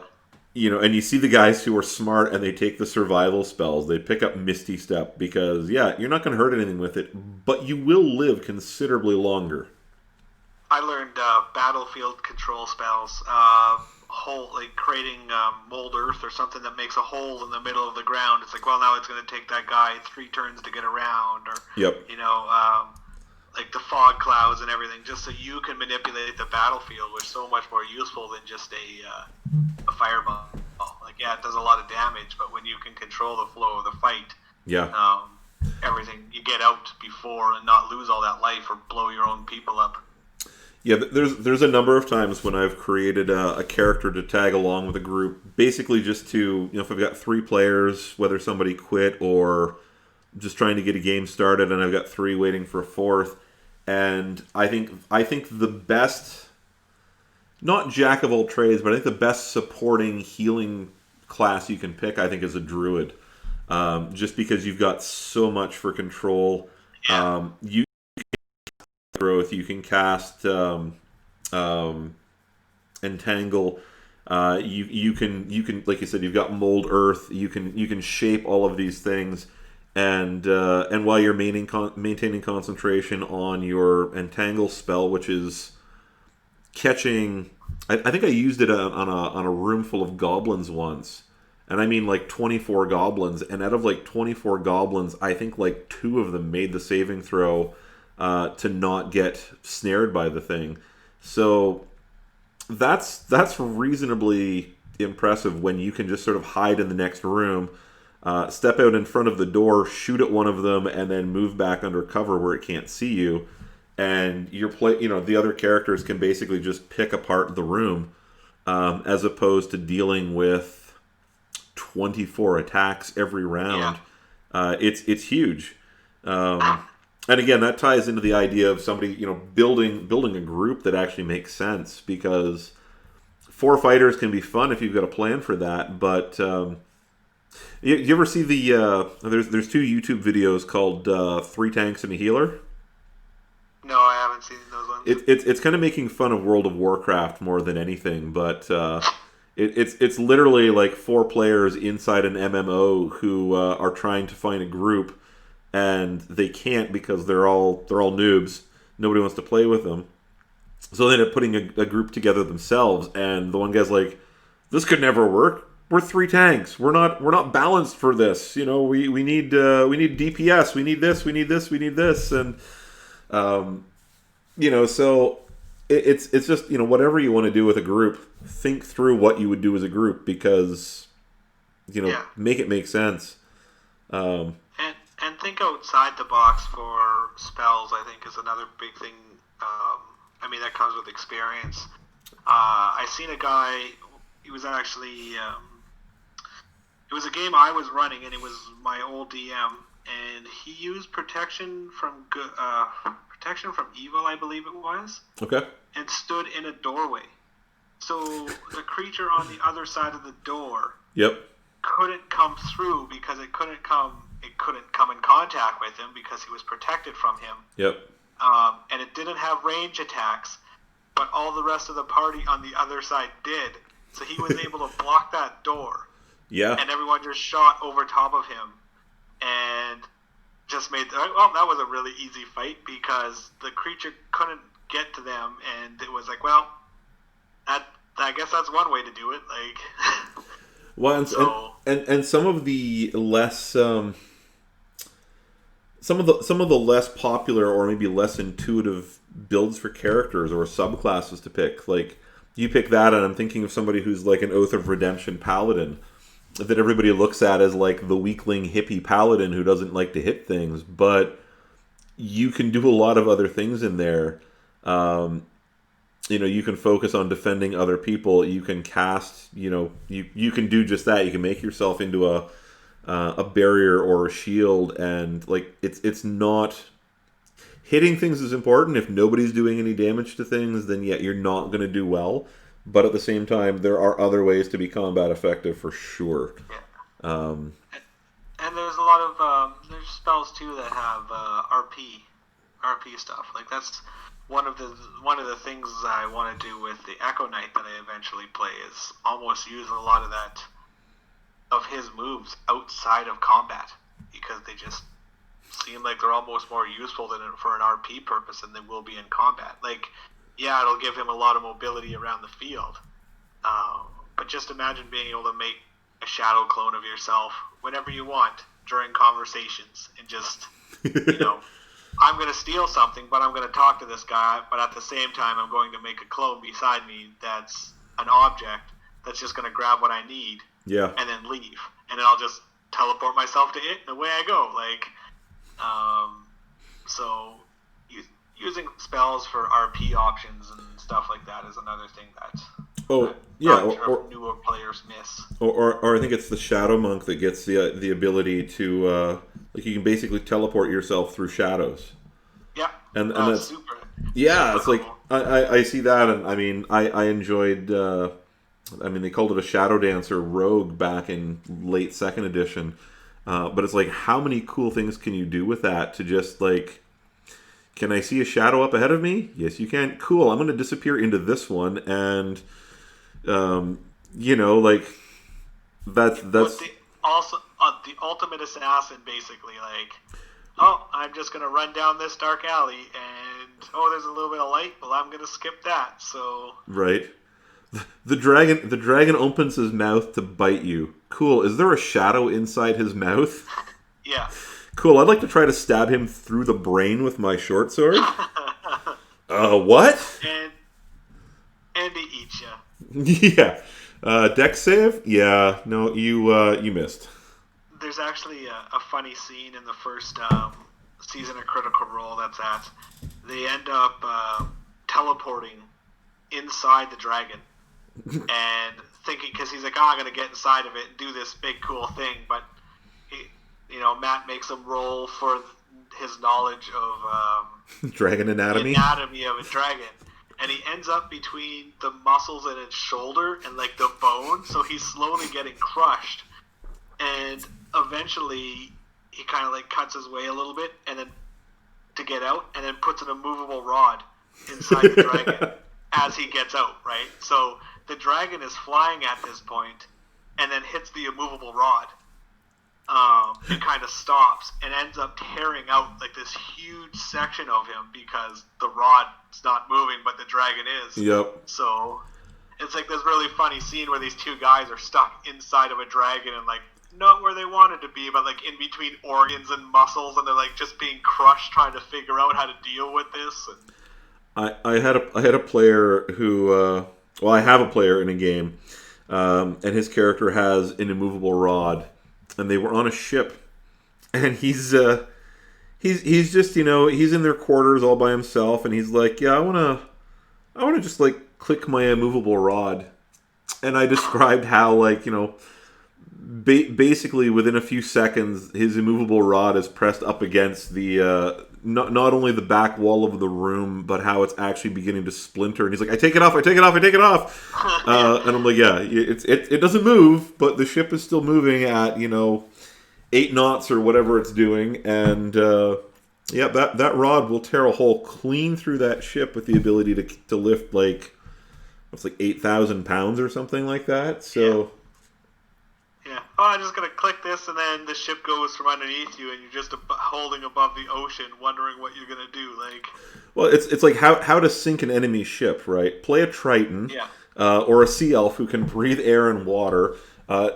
And you see the guys who are smart and they take the survival spells. They pick up Misty Step because, yeah, you're not going to hurt anything with it, but you will live considerably longer. I learned battlefield control spells. Hole, like creating mold earth or something that makes a hole in the middle of the ground. It's like, well, now it's going to take that guy 3 turns to get around, or Yep. like the fog clouds and everything, just so you can manipulate the battlefield, which is so much more useful than just a fireball. Like, yeah, it does a lot of damage, but when you can control the flow of the fight, Yeah. everything, you get out before and not lose all that life or blow your own people up. Yeah, there's a number of times when I've created a character to tag along with a group, basically just to, if I've got 3 players, whether somebody quit or just trying to get a game started, and I've got 3 waiting for a 4th, and I think the best, not jack of all trades, but I think the best supporting healing class you can pick, I think, is a druid, just because you've got so much for control. Yeah. You growth. You can cast entangle. You can like you said, you've got mold earth. You can shape all of these things, and while you're maintaining concentration on your entangle spell, which is catching. I think I used it on a room full of goblins once. And I mean like 24 goblins, and out of like 24 goblins, I think like 2 of them made the saving throw to not get snared by the thing. So that's reasonably impressive when you can just sort of hide in the next room, step out in front of the door, shoot at one of them, and then move back under cover where it can't see you. And the other characters can basically just pick apart the room, as opposed to dealing with 24 attacks every round. Yeah. It's huge. And again, that ties into the idea of somebody, building a group that actually makes sense, because 4 fighters can be fun if you've got a plan for that. But you ever see there's 2 YouTube videos called 3 Tanks and a Healer? No, I haven't seen those ones. It's kind of making fun of World of Warcraft more than anything, but it's literally like 4 players inside an MMO who are trying to find a group, and they can't because they're all noobs. Nobody wants to play with them, so they end up putting a group together themselves. And the one guy's like, "This could never work. We're 3 tanks. We're not balanced for this. We need DPS. We need this. We need this. We need this." And so it's just, whatever you want to do with a group, think through what you would do as a group, because Yeah. make it make sense. And think outside the box for spells, I think, is another big thing. That comes with experience. I seen a guy. He was actually. It was a game I was running, and it was my old DM, and he used protection from evil, I believe it was, Okay. and stood in a doorway. So the creature on the other side of the door Yep. couldn't come through because it couldn't come in contact with him because he was protected from him. Yep. And it didn't have range attacks, but all the rest of the party on the other side did. So he was able to block that door, Yeah. and everyone just shot over top of him, and just made. Well, that was a really easy fight because the creature couldn't get to them, and it was like, well, I guess that's one way to do it. Like, Well, so, and some of the less some of the less popular or maybe less intuitive builds for characters or subclasses to pick. Like, you pick that, and I'm thinking of somebody who's like an Oath of Redemption paladin that everybody looks at as like the weakling hippie paladin who doesn't like to hit things, but you can do a lot of other things in there. You can focus on defending other people. You can cast, you can do just that. You can make yourself into a barrier or a shield, and like it's not hitting things is important. If nobody's doing any damage to things, then yeah, you're not going to do well. But at the same time, there are other ways to be combat effective for sure. Yeah. And there's a lot of there's spells too that have RP stuff. Like that's one of the things I want to do with the Echo Knight that I eventually play is almost use a lot of that of his moves outside of combat because they just seem like they're almost more useful than for an RP purpose than they will be in combat. Like, yeah, it'll give him a lot of mobility around the field, but just imagine being able to make a shadow clone of yourself whenever you want during conversations and just, I'm going to steal something, but I'm going to talk to this guy, but at the same time, I'm going to make a clone beside me that's an object that's just going to grab what I need and then leave. And then I'll just teleport myself to it, and away I go. Like, so using spells for RP options and stuff like that is another thing that newer players miss. Or I think it's the Shadow Monk that gets the ability to like you can basically teleport yourself through shadows. Yeah, and that's super. Yeah, super it's cool. like I see that, and I mean I enjoyed. They called it a Shadow Dancer Rogue back in late 2nd edition, but it's like how many cool things can you do with that to just like. Can I see a shadow up ahead of me? Yes, you can. Cool. I'm going to disappear into this one, and like that's the ultimate assassin, basically. Like, I'm just going to run down this dark alley, and there's a little bit of light. Well, I'm going to skip that. So right. The dragon opens his mouth to bite you. Cool. Is there a shadow inside his mouth? Yeah. Cool, I'd like to try to stab him through the brain with my short sword. What? And he eats you. Yeah. Dex save? Yeah. No, you missed. There's actually a funny scene in the first season of Critical Role they end up teleporting inside the dragon and thinking, because he's like, I'm going to get inside of it and do this big cool thing, but Matt makes him roll for his knowledge of dragon anatomy. The anatomy of a dragon, and he ends up between the muscles in its shoulder and like the bone, so he's slowly getting crushed. And eventually, he kind of like cuts his way a little bit, and then to get out, and then puts an immovable rod inside the dragon as he gets out. Right, so the dragon is flying at this point, and then hits the immovable rod. It kind of stops and ends up tearing out like this huge section of him because the rod's not moving, but the dragon is. Yep. So it's like this really funny scene where these two guys are stuck inside of a dragon and like not where they wanted to be, but like in between organs and muscles, and they're like just being crushed trying to figure out how to deal with this. And I had a player who I have a player in a game, and his character has an immovable rod. And they were on a ship, and he's just he's in their quarters all by himself, and he's like, yeah, I wanna just like click my immovable rod, and I described how like basically within a few seconds his immovable rod is pressed up against the not only the back wall of the room, but how it's actually beginning to splinter. And he's like, I take it off. And I'm like, yeah, it doesn't move, but the ship is still moving at 8 knots or whatever it's doing. And that rod will tear a hole clean through that ship with the ability to lift like 8,000 pounds or something like that. So. Yeah. I'm just going to click this, and then the ship goes from underneath you, and you're just holding above the ocean, wondering what you're going to do. Like, well, it's like how to sink an enemy ship, right? Play a Triton, or a Sea Elf who can breathe air and water.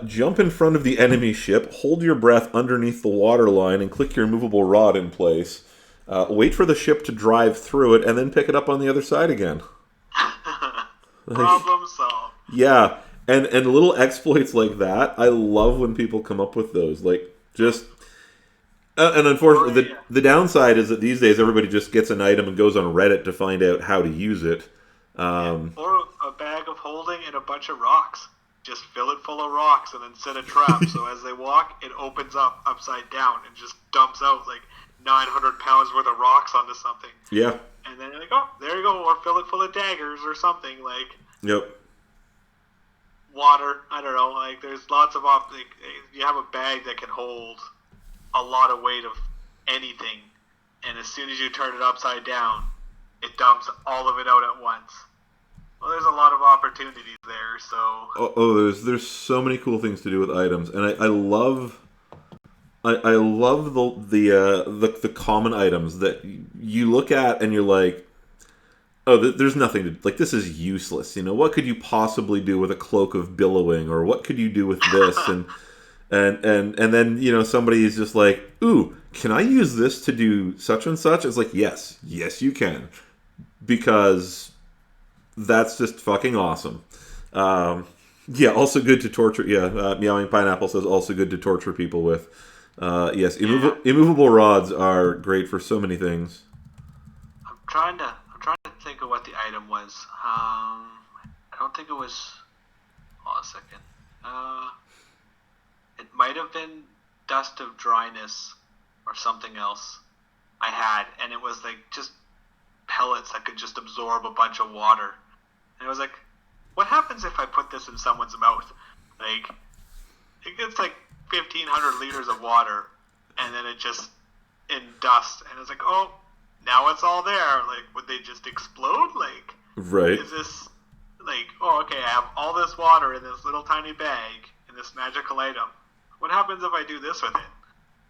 Jump in front of the enemy ship, hold your breath underneath the water line, and click your movable rod in place. Wait for the ship to drive through it, and then pick it up on the other side again. Problem solved. Yeah. And little exploits like that, I love when people come up with those. Like, just... and unfortunately, the downside is that these days everybody just gets an item and goes on Reddit to find out how to use it. Or a bag of holding and a bunch of rocks. Just fill it full of rocks and then set a trap. So as they walk, it opens up upside down and just dumps out like 900 pounds worth of rocks onto something. Yeah. And then you're like, oh, there you go, or fill it full of daggers or something, like Yep. water. I don't know, like there's lots of you have a bag that can hold a lot of weight of anything, and as soon as you turn it upside down, it dumps all of it out at once. Well, there's a lot of opportunities there, so... There's so many cool things to do with items, and I love... I love the common items that you look at and you're like, oh, there's nothing to, like, this is useless. You know, what could you possibly do with a cloak of billowing, or what could you do with this? and then, you know, somebody is just like, ooh, can I use this to do such and such? It's like, yes you can, because that's just fucking awesome. Yeah, also good to torture. Yeah, Meowing Pineapple says also good to torture people with. Yes, immovable rods are great for so many things. I'm trying to think of what the item was. I don't think it was. Hold on a second. It might have been Dust of Dryness or something else I had, and it was like just pellets that could just absorb a bunch of water. And it was like, what happens if I put this in someone's mouth? Like, it gets like 1,500 liters of water, and then it just in dust, and it's like, oh, now it's all there. Like, would they just explode? Like, right? Is this like, oh, okay, I have all this water in this little tiny bag in this magical item. What happens if I do this with it?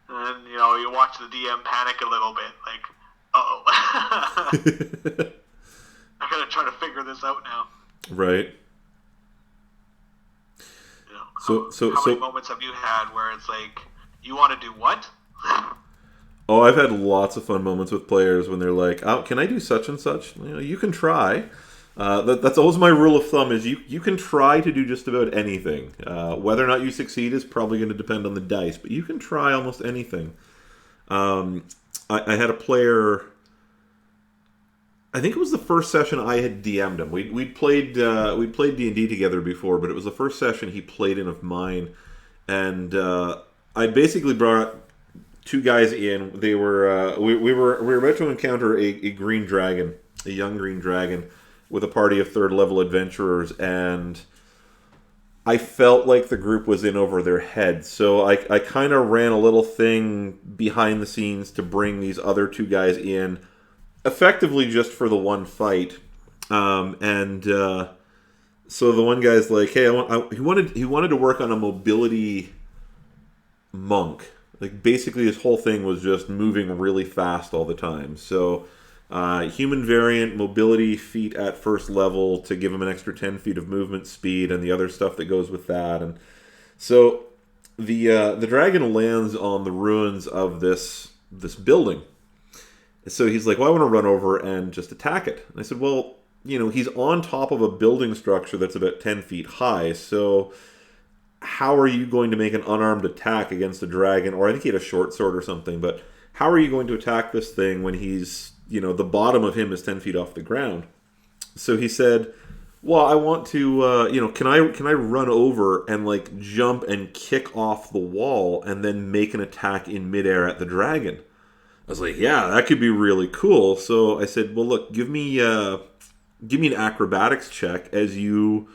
And then, you know, you watch the DM panic a little bit, like, uh-oh. I gotta try to figure this out now. Right. You know, how many moments have you had where it's like, you want to do what? Oh, I've had lots of fun moments with players when they're like, oh, can I do such and such? You know, you can try. That's always my rule of thumb, is you can try to do just about anything. Whether or not you succeed is probably going to depend on the dice, but you can try almost anything. I had a player, I think it was the first session I had DM'd him. We'd played D&D together before, but it was the first session he played in of mine, and I basically brought two guys in. They were we were about to encounter a green dragon, a young green dragon, with a party of third level adventurers, and I felt like the group was in over their heads. So I kind of ran a little thing behind the scenes to bring these other two guys in, effectively just for the one fight. So the one guy's like, hey, he wanted to work on a mobility monk. Like, basically his whole thing was just moving really fast all the time. So human variant, mobility feat at first level to give him an extra 10 feet of movement speed and the other stuff that goes with that. And so the dragon lands on the ruins of this building. So he's like, well, I want to run over and just attack it. And I said, well, you know, he's on top of a building structure that's about 10 feet high, so how are you going to make an unarmed attack against a dragon? Or I think he had a short sword or something, but how are you going to attack this thing when he's, you know, the bottom of him is 10 feet off the ground? So he said, well, I want to, you know, can I run over and, like, jump and kick off the wall and then make an attack in midair at the dragon? I was like, yeah, that could be really cool. So I said, well, look, give me an acrobatics check as you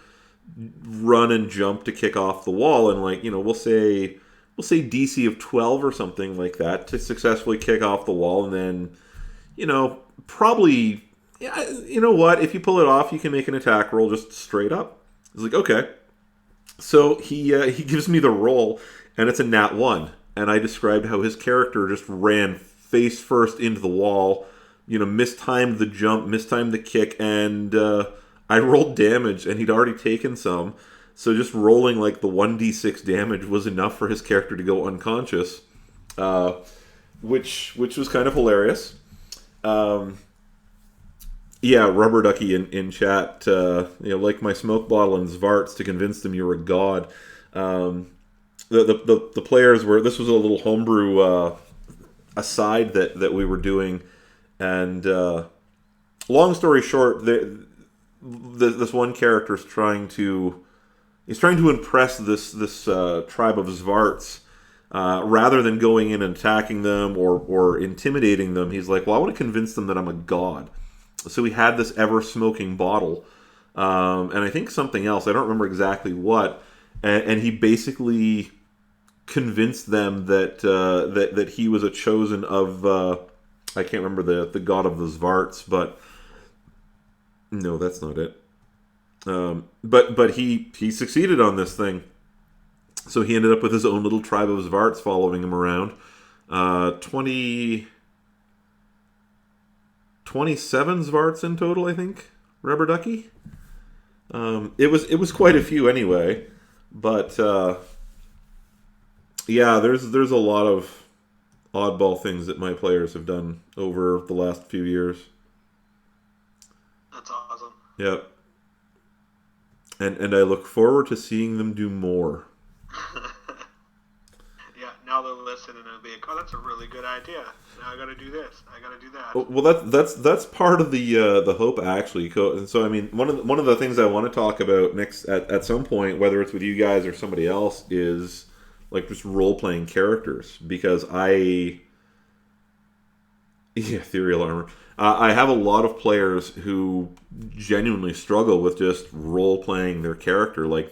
run and jump to kick off the wall, and, like, you know, we'll say DC of 12 or something like that to successfully kick off the wall, and then, you know, probably, yeah, you know what, if you pull it off, you can make an attack roll just straight up. I was like, okay. So he gives me the roll, and it's a nat 1, and I described how his character just ran face first into the wall, you know, mistimed the jump, mistimed the kick, and I rolled damage, and he'd already taken some, so just rolling like the 1d6 damage was enough for his character to go unconscious, which was kind of hilarious. Yeah, Rubber Ducky in chat, you know, like my smoke bottle and Zvarts to convince them you're a god. The players were, this was a little homebrew aside that we were doing, and long story short, this one character is trying to impress this tribe of Zvarts rather than going in and attacking them or intimidating them, he's like, well, I want to convince them that I'm a god. So he had this ever-smoking bottle, and I think something else. I don't remember exactly what. And he basically convinced them that he was a chosen of I can't remember the god of the Zvarts, but no, that's not it. But he succeeded on this thing. So he ended up with his own little tribe of Zvarts following him around. 27 Zvarts in total, I think. Rubber Ducky. It was quite a few anyway, but yeah, there's a lot of oddball things that my players have done over the last few years. That's awesome. Yep. And I look forward to seeing them do more. Yeah, now they'll listen and they'll be like, oh, that's a really good idea. Now I got to do this. I got to do that. Well, that's part of the hope actually. So I mean, one of the things I want to talk about next at some point, whether it's with you guys or somebody else, is like just role playing characters, because ethereal armor. I have a lot of players who genuinely struggle with just role playing their character. Like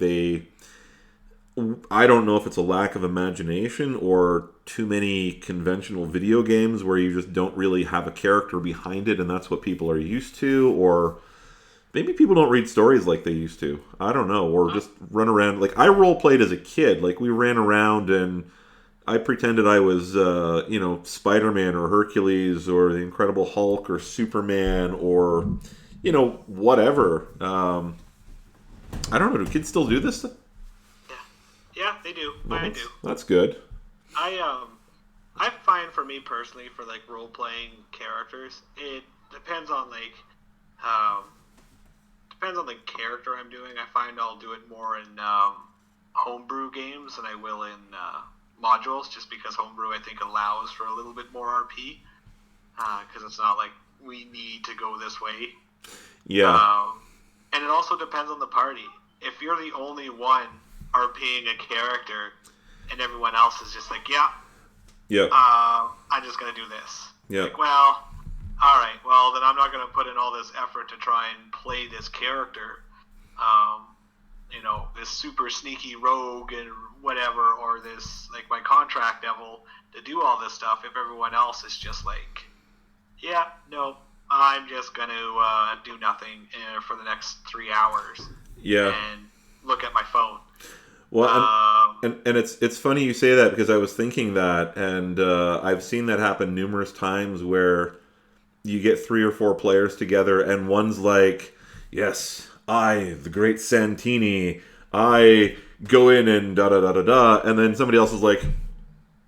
I don't know if it's a lack of imagination or too many conventional video games where you just don't really have a character behind it, and that's what people are used to, or maybe people don't read stories like they used to. I don't know, or just run around. Like I role played as a kid. Like we ran around and I pretended I was, Spider-Man or Hercules or the Incredible Hulk or Superman or, whatever. I don't know. Do kids still do this? Yeah, they do. I do. That's good. I find for me personally, for like role playing characters, it depends on depends on the character I'm doing. I find I'll do it more in homebrew games than I will in modules, just because homebrew I think allows for a little bit more RP, because it's not like we need to go this way. Yeah. And it also depends on the party. If you're the only one RPing a character and everyone else is just like, I'm just going to do this. Yeah. Like, well, all right, well, then I'm not going to put in all this effort to try and play this character, this super sneaky rogue and whatever, or this, like, my contract devil to do all this stuff if everyone else is just like, I'm just going to do nothing for the next 3 hours. Yeah. And look at my phone. Well, and it's funny you say that, because I was thinking that, and I've seen that happen numerous times where you get 3 or 4 players together, and one's like, yes, I, the great Santini, I go in and da-da-da-da-da, and then somebody else is like,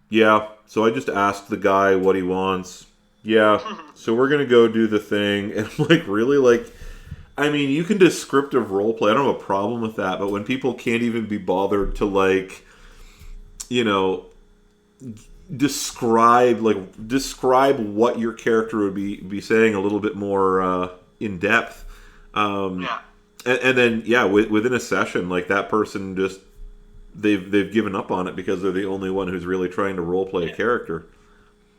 yeah, so I just asked the guy what he wants. Yeah, so we're going to go do the thing. And I'm like, really? Like, I mean, you can descriptive role play. I don't have a problem with that. But when people can't even be bothered to, like, describe what your character would be saying a little bit more in depth. And then, within a session, like, that person just, they've given up on it because they're the only one who's really trying to role play a character.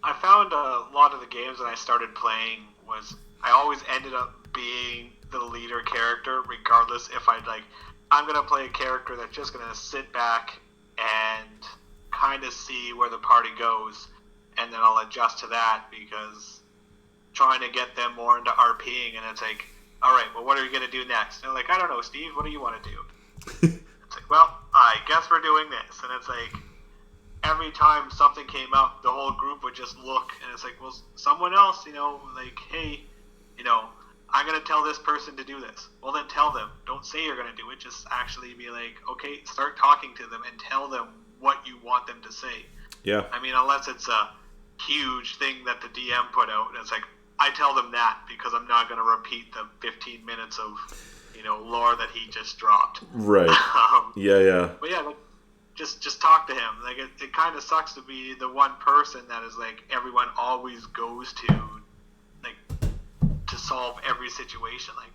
I found a lot of the games that I started playing was I always ended up being the leader character, regardless if I'm going to play a character that's just going to sit back and kind of see where the party goes, and then I'll adjust to that, because trying to get them more into RPing, and it's like, all right, well, what are you going to do next? And they're like, I don't know, Steve, what do you want to do? It's like, well, I guess we're doing this. And it's like, every time something came up, the whole group would just look, and it's like, well, someone else, like, hey, I'm going to tell this person to do this. Well, then tell them. Don't say you're going to do it. Just actually be like, okay, start talking to them and tell them what you want them to say. Yeah. I mean, unless it's a huge thing that the DM put out, and it's like, I tell them that because I'm not going to repeat the 15 minutes of, lore that he just dropped. Right. Yeah. But yeah, like, just talk to him. Like, it kind of sucks to be the one person that is like everyone always goes to, like, to solve every situation. Like,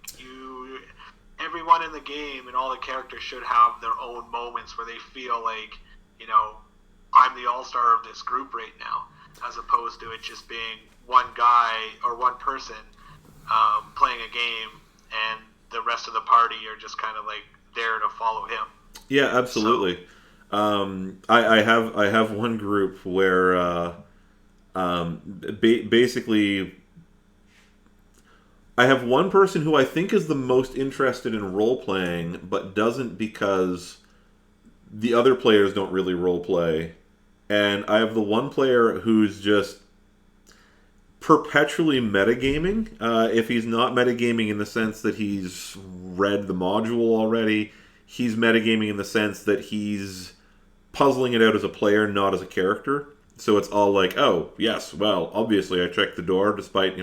everyone in the game and all the characters should have their own moments where they feel like, I'm I'm the all-star of this group right now, as opposed to it just being one guy or one person playing a game, and the rest of the party are just kind of like there to follow him. Yeah, absolutely. I have one group where basically I have one person who I think is the most interested in role playing, but doesn't because the other players don't really role play, and I have the one player who's just perpetually metagaming. If he's not metagaming in the sense that he's read the module already, he's metagaming in the sense that he's puzzling it out as a player, not as a character. So it's all like, oh, yes, well, obviously I checked the door, despite,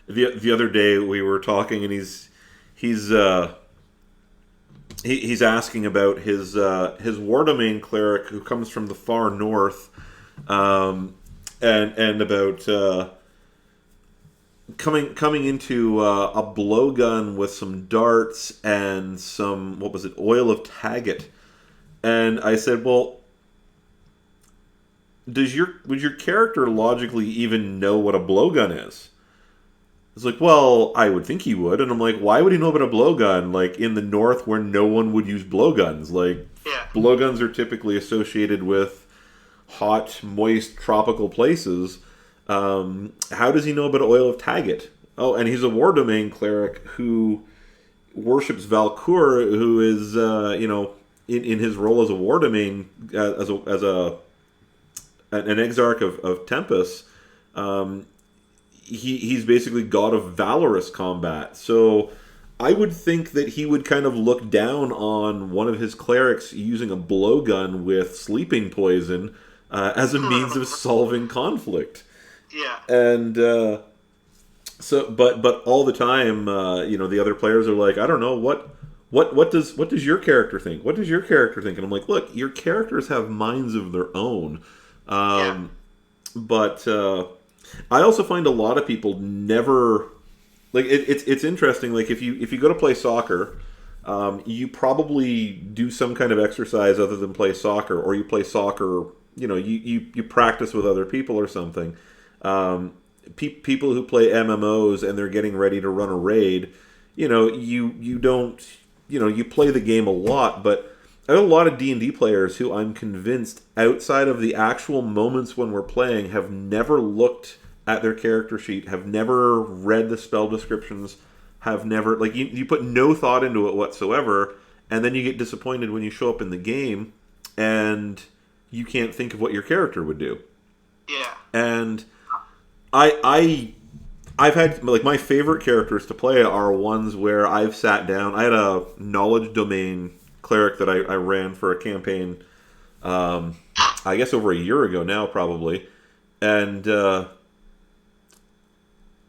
the other day we were talking, and he's asking about his war domain cleric who comes from the far north, and about coming into a blowgun with some darts and some, what was it, oil of Taggett. And I said, well, would your character logically even know what a blowgun is? It's like, well, I would think he would. And I'm like, why would he know about a blowgun? Like, in the north where no one would use blowguns. Like, Yeah. blowguns are typically associated with hot, moist, tropical places. How does he know about oil of Taggett? Oh, and he's a war domain cleric who worships Valkur, who is, in his role as a war domain, as an exarch of Tempest. He's basically god of valorous combat. So I would think that he would kind of look down on one of his clerics using a blowgun with sleeping poison as a means of solving conflict. Yeah. And but all the time, the other players are like, I don't know, what does your character think? What does your character think? And I'm like, look, your characters have minds of their own. But I also find a lot of people never, like, it's interesting. Like, if you go to play soccer, you probably do some kind of exercise other than play soccer, or you play soccer. You practice with other people or something. People who play MMOs and they're getting ready to run a raid, you don't, you play the game a lot, but I have a lot of D&D players who I'm convinced, outside of the actual moments when we're playing, have never looked at their character sheet, have never read the spell descriptions, have never, like, you put no thought into it whatsoever, and then you get disappointed when you show up in the game and you can't think of what your character would do. Yeah. And I've had, like, my favorite characters to play are ones where I've sat down. I had a knowledge domain cleric that I ran for a campaign, I guess over a year ago now, probably. And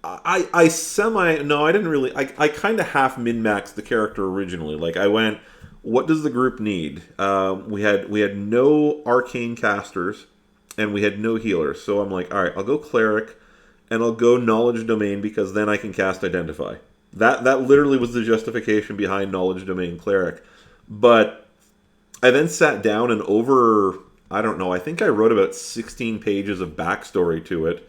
I didn't really. I kind of half min-maxed the character originally. Like, I went, what does the group need? We had no arcane casters, and we had no healers. So I'm like, all right, I'll go cleric, and I'll go knowledge domain, because then I can cast identify. That literally was the justification behind knowledge domain cleric. But I then sat down and I don't know, I think I wrote about 16 pages of backstory to it.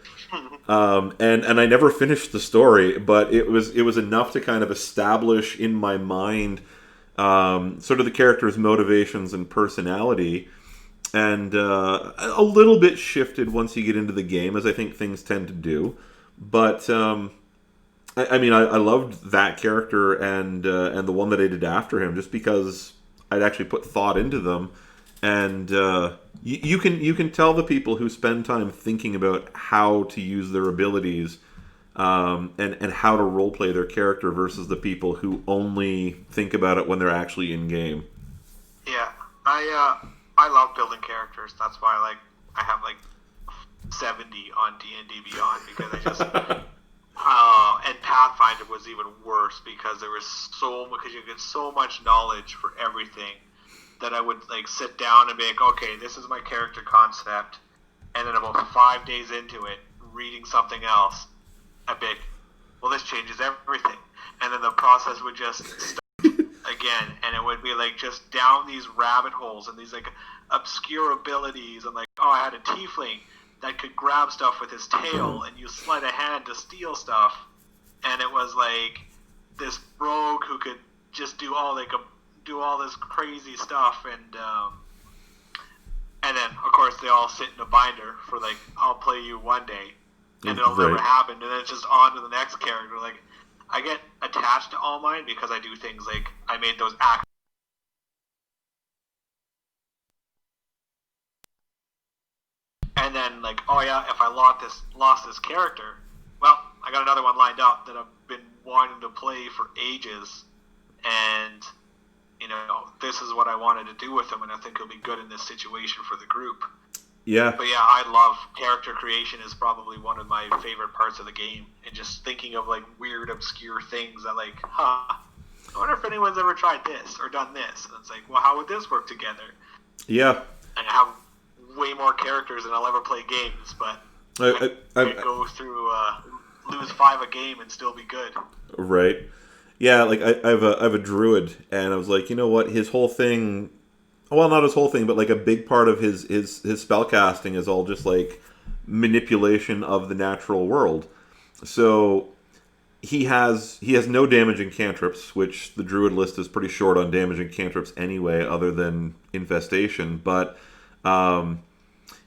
And I never finished the story, but it was enough to kind of establish in my mind sort of the character's motivations and personality, and a little bit shifted once you get into the game, as I think things tend to do. But I loved that character and the one that I did after him, just because I'd actually put thought into them. And you can tell the people who spend time thinking about how to use their abilities and how to roleplay their character versus the people who only think about it when they're actually in game. Yeah, I love building characters. That's why I have 70 on D&D Beyond, because I just and Pathfinder was even worse, because because you get so much knowledge for everything, that I would sit down and be like, okay, this is my character concept, and then about 5 days into it, reading something else, I'd be like, well, this changes everything, and then the process would just start again, and it would be just down these rabbit holes and these obscure abilities, and oh, I had a tiefling that could grab stuff with his tail, and you slide a hand to steal stuff, and it was like this rogue who could just do all this crazy stuff, and then of course they all sit in a binder for like, I'll play you one day, and it'll never happen, and then it's just on to the next character. Like, I get attached to all mine because I do things like I made those acts. And then, like, oh yeah, if I lost this character, well, I got another one lined up that I've been wanting to play for ages, and this is what I wanted to do with him, and I think he'll be good in this situation for the group. Yeah. But yeah, I love character creation. Is probably one of my favorite parts of the game, and just thinking of like weird, obscure things that like, I wonder if anyone's ever tried this or done this, and it's like, well, how would this work together? Yeah. And I have way more characters than I'll ever play games, but I go through lose 5 a game and still be good. Right. Yeah, like I have a druid, and I was like, you know what, his whole thing, well, not his whole thing, but like a big part of his spell casting is all just like manipulation of the natural world. So he has no damaging cantrips, which the druid list is pretty short on damaging cantrips anyway, other than infestation. But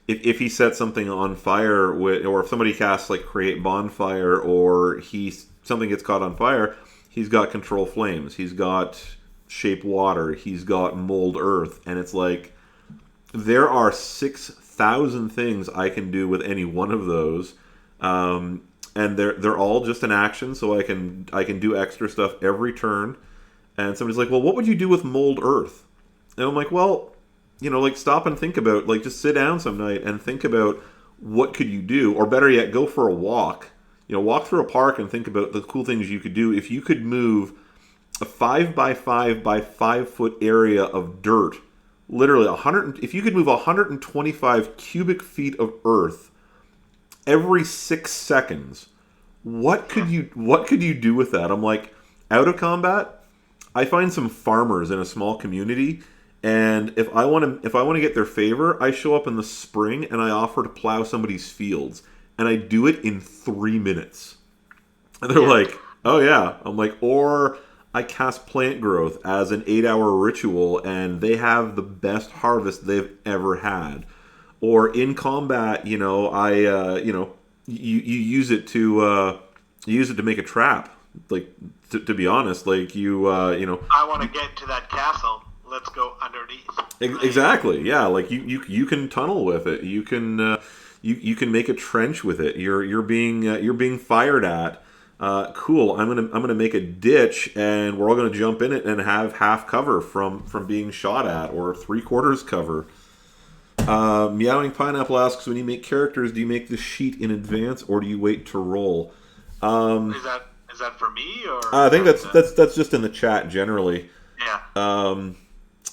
if he sets something on fire, or if somebody casts like create bonfire, or something gets caught on fire, he's got control flames, he's got shape water, he's got mold earth, and it's like there are 6,000 things I can do with any one of those, and they're all just an action, so I can do extra stuff every turn. And somebody's like, well, what would you do with mold earth? And I'm like, well, like, stop and think about, like, just sit down some night and think about what could you do, or better yet, go for a walk. Walk through a park and think about the cool things you could do if you could move a 5 by 5 by 5 foot area of dirt, literally if you could move 125 cubic feet of earth every 6 seconds, what could you do with that? I'm like, out of combat, I find some farmers in a small community, and if I want to get their favor, I show up in the spring and I offer to plow somebody's fields, and I do it in 3 minutes. And they're like, oh yeah. I'm like, or I cast plant growth as an 8-hour ritual, and they have the best harvest they've ever had. Or in combat, you use it to make a trap. Like, to be honest, like I want to get to that castle. Let's go underneath. Exactly. Yeah. Like you can tunnel with it. You can you can make a trench with it. You're being fired at. Cool. I'm gonna make a ditch, and we're all gonna jump in it and have half cover from being shot at, or 3/4 cover. Meowing Pineapple asks, when you make characters, do you make the sheet in advance or do you wait to roll? Is that for me, or? I think that's just in the chat generally. Yeah.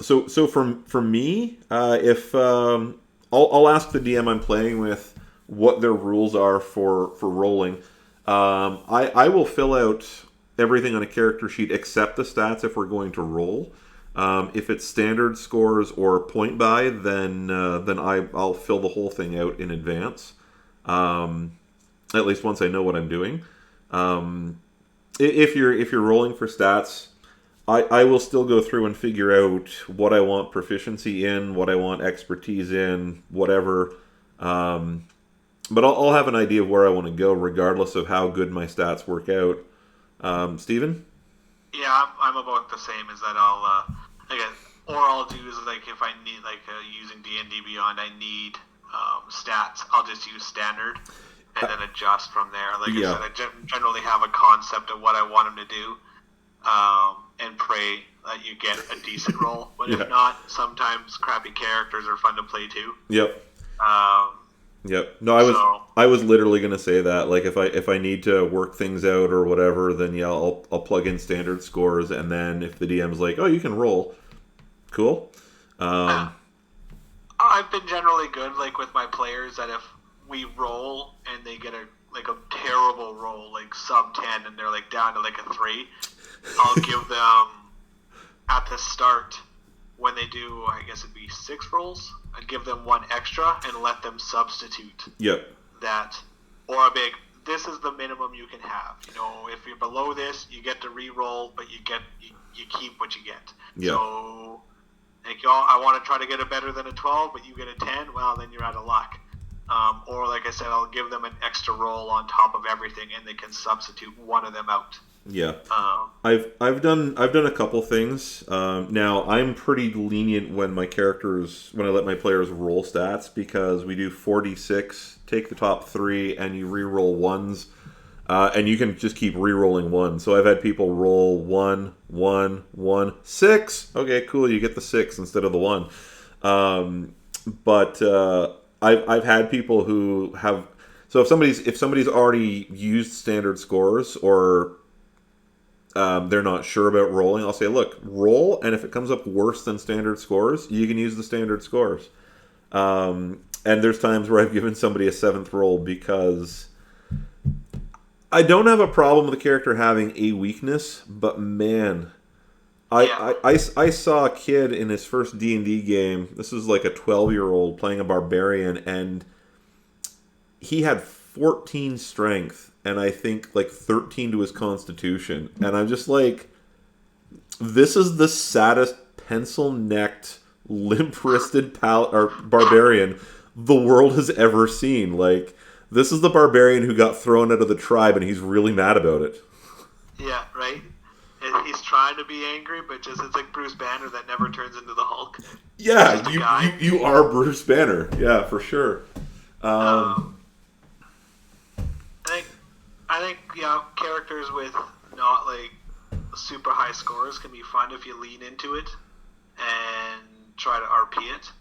So for me, if I'll ask the DM I'm playing with what their rules are for rolling. I will fill out everything on a character sheet except the stats if we're going to roll. If it's standard scores or point buy, then I'll fill the whole thing out in advance. At least once I know what I'm doing. If you're rolling for stats, I will still go through and figure out what I want proficiency in, what I want expertise in, whatever. But I'll have an idea of where I want to go, regardless of how good my stats work out. Steven? Yeah, I'm about the same. Is that I'll do is like if I need using D&D Beyond, I need stats. I'll just use standard and then adjust from there. Like I said, I generally have a concept of what I want them to do. And pray that you get a decent roll. But if not, sometimes crappy characters are fun to play too. Yep. Yep. No, I was literally going to say that. Like, if I need to work things out or whatever, then I'll plug in standard scores, and then if the DM's like, oh, you can roll, cool. I've been generally good, like with my players, that if we roll and they get a terrible roll, like sub 10, and they're like down to like a 3. I'll give them at the start, when they do, I guess it'd be 6 rolls, I'd give them one extra and let them substitute Yep. that, or a big. This is the minimum you can have. If you're below this, you get to re-roll, but you keep what you get. Yeah. So, I want to try to get it better than a 12, but you get a 10. Well, then you're out of luck. Or like I said, I'll give them an extra roll on top of everything, and they can substitute one of them out. Yeah. I've done a couple things. Now I'm pretty lenient when I let my players roll stats, because we do 4d6, take the top 3, and you re-roll ones, and you can just keep re-rolling one. So I've had people roll 1, 1, 1, 6. Okay, cool. You get the 6 instead of the 1. But I've had people who have. So if somebody's already used standard scores, or they're not sure about rolling, I'll say, look, roll, and if it comes up worse than standard scores, you can use the standard scores. And there's times where I've given somebody a 7th roll, because I don't have a problem with the character having a weakness, but man, I saw a kid in his first D&D game. This was like a 12-year-old playing a barbarian, and he had 14 strength, and I think like 13 to his constitution. And I'm just like, this is the saddest pencil-necked, limp-wristed barbarian the world has ever seen. Like, this is the barbarian who got thrown out of the tribe, and he's really mad about it. Yeah, right? And he's trying to be angry, but just it's like Bruce Banner that never turns into the Hulk. Yeah, you are Bruce Banner. Yeah, for sure. I think characters with not like super high scores can be fun if you lean into it and try to RP it.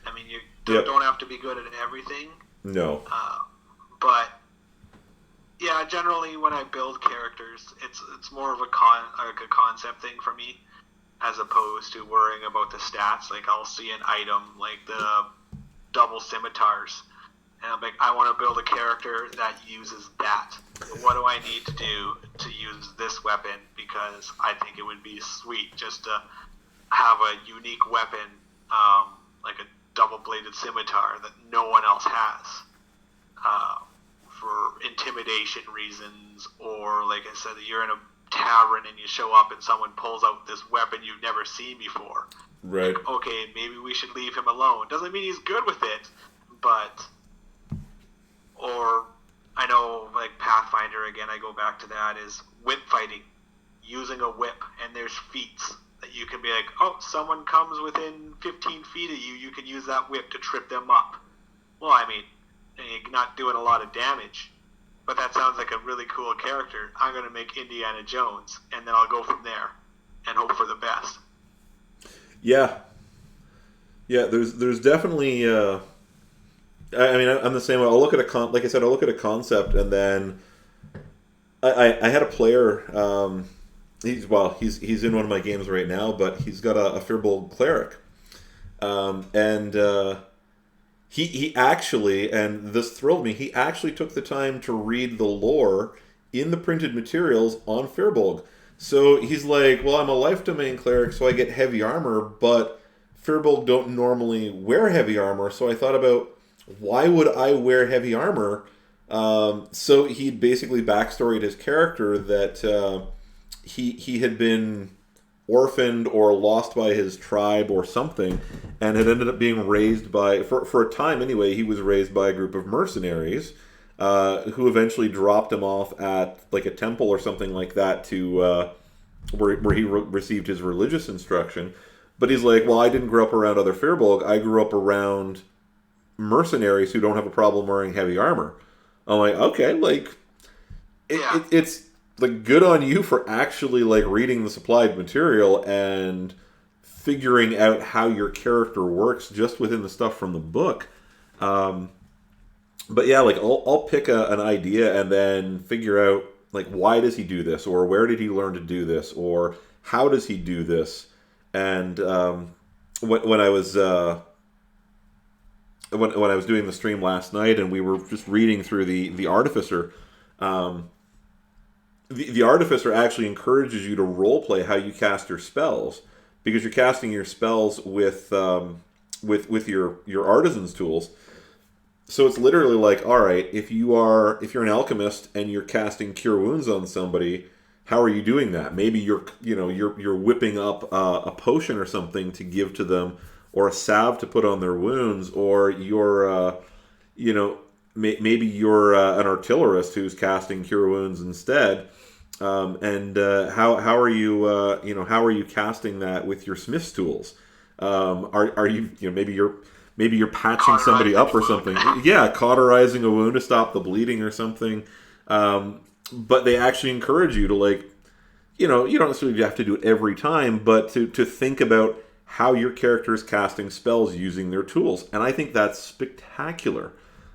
I mean, you don't have to be good at everything. No. But yeah, generally when I build characters, it's more of a concept thing for me, as opposed to worrying about the stats. Like, I'll see an item like the double scimitars, and I'm like, I want to build a character that uses that. So what do I need to do to use this weapon? Because I think it would be sweet just to have a unique weapon, like a double-bladed scimitar that no one else has, for intimidation reasons, or like I said, you're in a tavern and you show up and someone pulls out this weapon you've never seen before. Right. Like, okay, maybe we should leave him alone. Doesn't mean he's good with it, but... Or, I know, like Pathfinder, again, I go back to that, is whip fighting. Using a whip, and there's feats that you can be like, oh, someone comes within 15 feet of you, you can use that whip to trip them up. Well, I mean, you're not doing a lot of damage, but that sounds like a really cool character. I'm going to make Indiana Jones, and then I'll go from there and hope for the best. Yeah. Yeah, there's definitely... I mean, I'm the same way. I'll look at like I said, I'll look at a concept, and then I had a player. He's in one of my games right now, but he's got a Firbolg cleric, and he actually, and this thrilled me. He actually took the time to read the lore in the printed materials on Firbolg. So he's like, well, I'm a life domain cleric, so I get heavy armor, but Firbolg don't normally wear heavy armor. So I thought about, why would I wear heavy armor? So he basically backstoried his character that he had been orphaned or lost by his tribe or something, and had ended up being raised by, for a time anyway, he was raised by a group of mercenaries who eventually dropped him off at like a temple or something like that to where he received his religious instruction. But he's like, well, I didn't grow up around other Firbolg. I grew up around mercenaries who don't have a problem wearing heavy armor. I'm like, okay, like it's like, good on you for actually like reading the supplied material and figuring out how your character works just within the stuff from the book. But yeah, like I'll pick an idea and then figure out like, why does he do this, or where did he learn to do this, or how does he do this? And when I was when I was doing the stream last night, and we were just reading through the Artificer, the Artificer actually encourages you to roleplay how you cast your spells, because you're casting your spells with with your artisan's tools. So it's literally like, all right, if you're an alchemist and you're casting cure wounds on somebody, how are you doing that? Maybe you're whipping up a potion or something to give to them, or a salve to put on their wounds, or maybe you're an artillerist who's casting cure wounds instead. How are you casting that with your smith's tools? Are you maybe you're patching somebody up or something. Yeah, cauterizing a wound to stop the bleeding or something. But they actually encourage you to you don't necessarily have to do it every time, but to think about how your character is casting spells using their tools. And I think that's spectacular.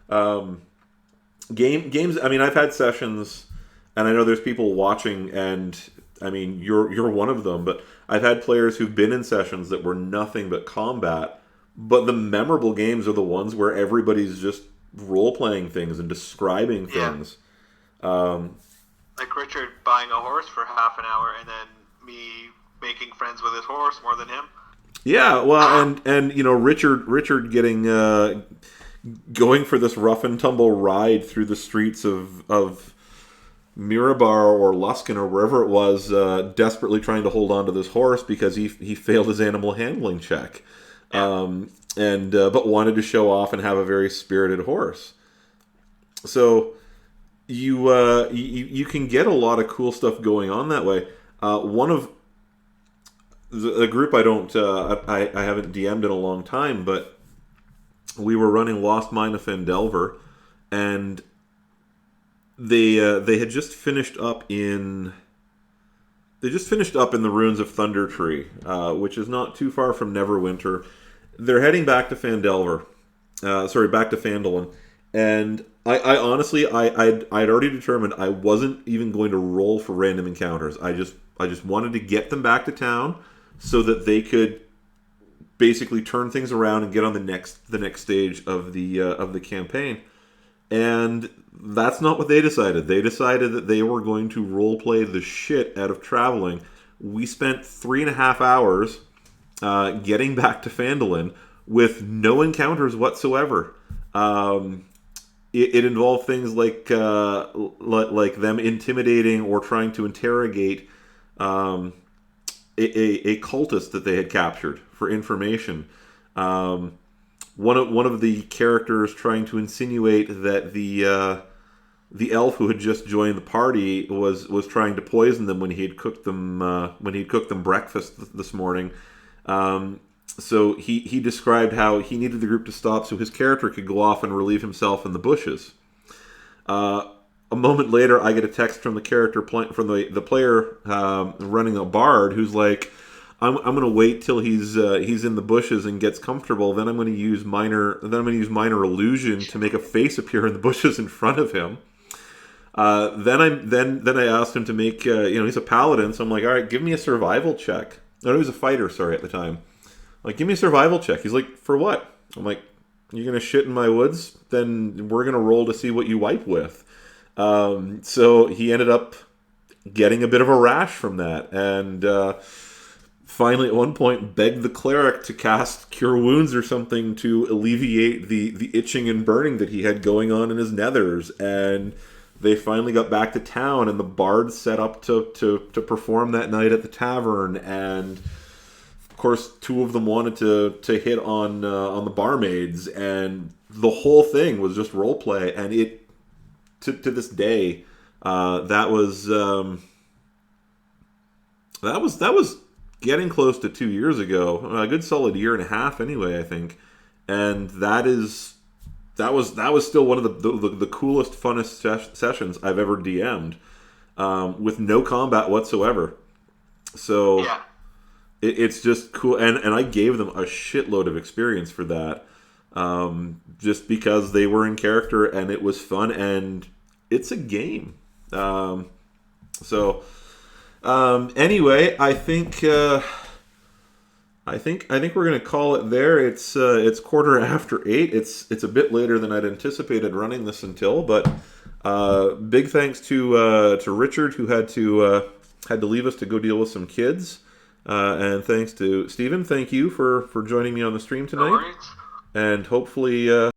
Games. I mean, I've had sessions, and I know there's people watching, and I mean, you're one of them. But I've had players who've been in sessions that were nothing but combat. But the memorable games are the ones where everybody's just role-playing things and describing things. Like Richard buying a horse for half an hour, and then me making friends with his horse more than him. Yeah, well, and Richard getting going for this rough and tumble ride through the streets of Mirabar or Luskan or wherever it was, desperately trying to hold on to this horse because he failed his animal handling check. But wanted to show off and have a very spirited horse. So you can get a lot of cool stuff going on that way. One of the group I haven't DM'd in a long time, but we were running Lost Mine of Phandelver, and they had just finished up in. They just finished up in the ruins of Thunder Tree, which is not too far from Neverwinter. They're heading back to Phandelver. Back to Phandalin. And I honestly, I'd already determined I wasn't even going to roll for random encounters. I just wanted to get them back to town so that they could basically turn things around and get on the next stage of the campaign. And that's not what they decided. They decided that they were going to roleplay the shit out of traveling. We spent 3.5 hours getting back to Phandalin with no encounters whatsoever. It involved things like them intimidating or trying to interrogate a cultist that they had captured for information. One of the characters trying to insinuate that the elf who had just joined the party was trying to poison them when he had cooked them breakfast this morning. So he described how he needed the group to stop so his character could go off and relieve himself in the bushes. A moment later, I get a text from the character from the player running a bard who's like, I'm going to wait till he's in the bushes and gets comfortable. Then I'm going to use minor illusion to make a face appear in the bushes in front of him. Then I asked him to make he's a paladin, so I'm like, all right, give me a survival check. No, he was a fighter, at the time. Like, give me a survival check. He's like, for what? I'm like, you're going to shit in my woods? Then we're going to roll to see what you wipe with. So he ended up getting a bit of a rash from that, and finally at one point begged the cleric to cast Cure Wounds or something to alleviate the itching and burning that he had going on in his nethers. And they finally got back to town, and the bard set up to perform that night at the tavern. And of course, two of them wanted to hit on the barmaids, and the whole thing was just role play. And it to this day, that was getting close to 2 years ago, a good solid year and a half anyway, I think. And that was still one of the coolest, funnest sessions I've ever DM'd, with no combat whatsoever. So yeah. It's just cool, and I gave them a shitload of experience for that, just because they were in character and it was fun, and it's a game. Anyway, I think we're gonna call it there. It's 8:15. It's a bit later than I'd anticipated running this until, but big thanks to Richard, who had to leave us to go deal with some kids. And thanks to Stephen. Thank you for joining me on the stream No tonight. worries. And hopefully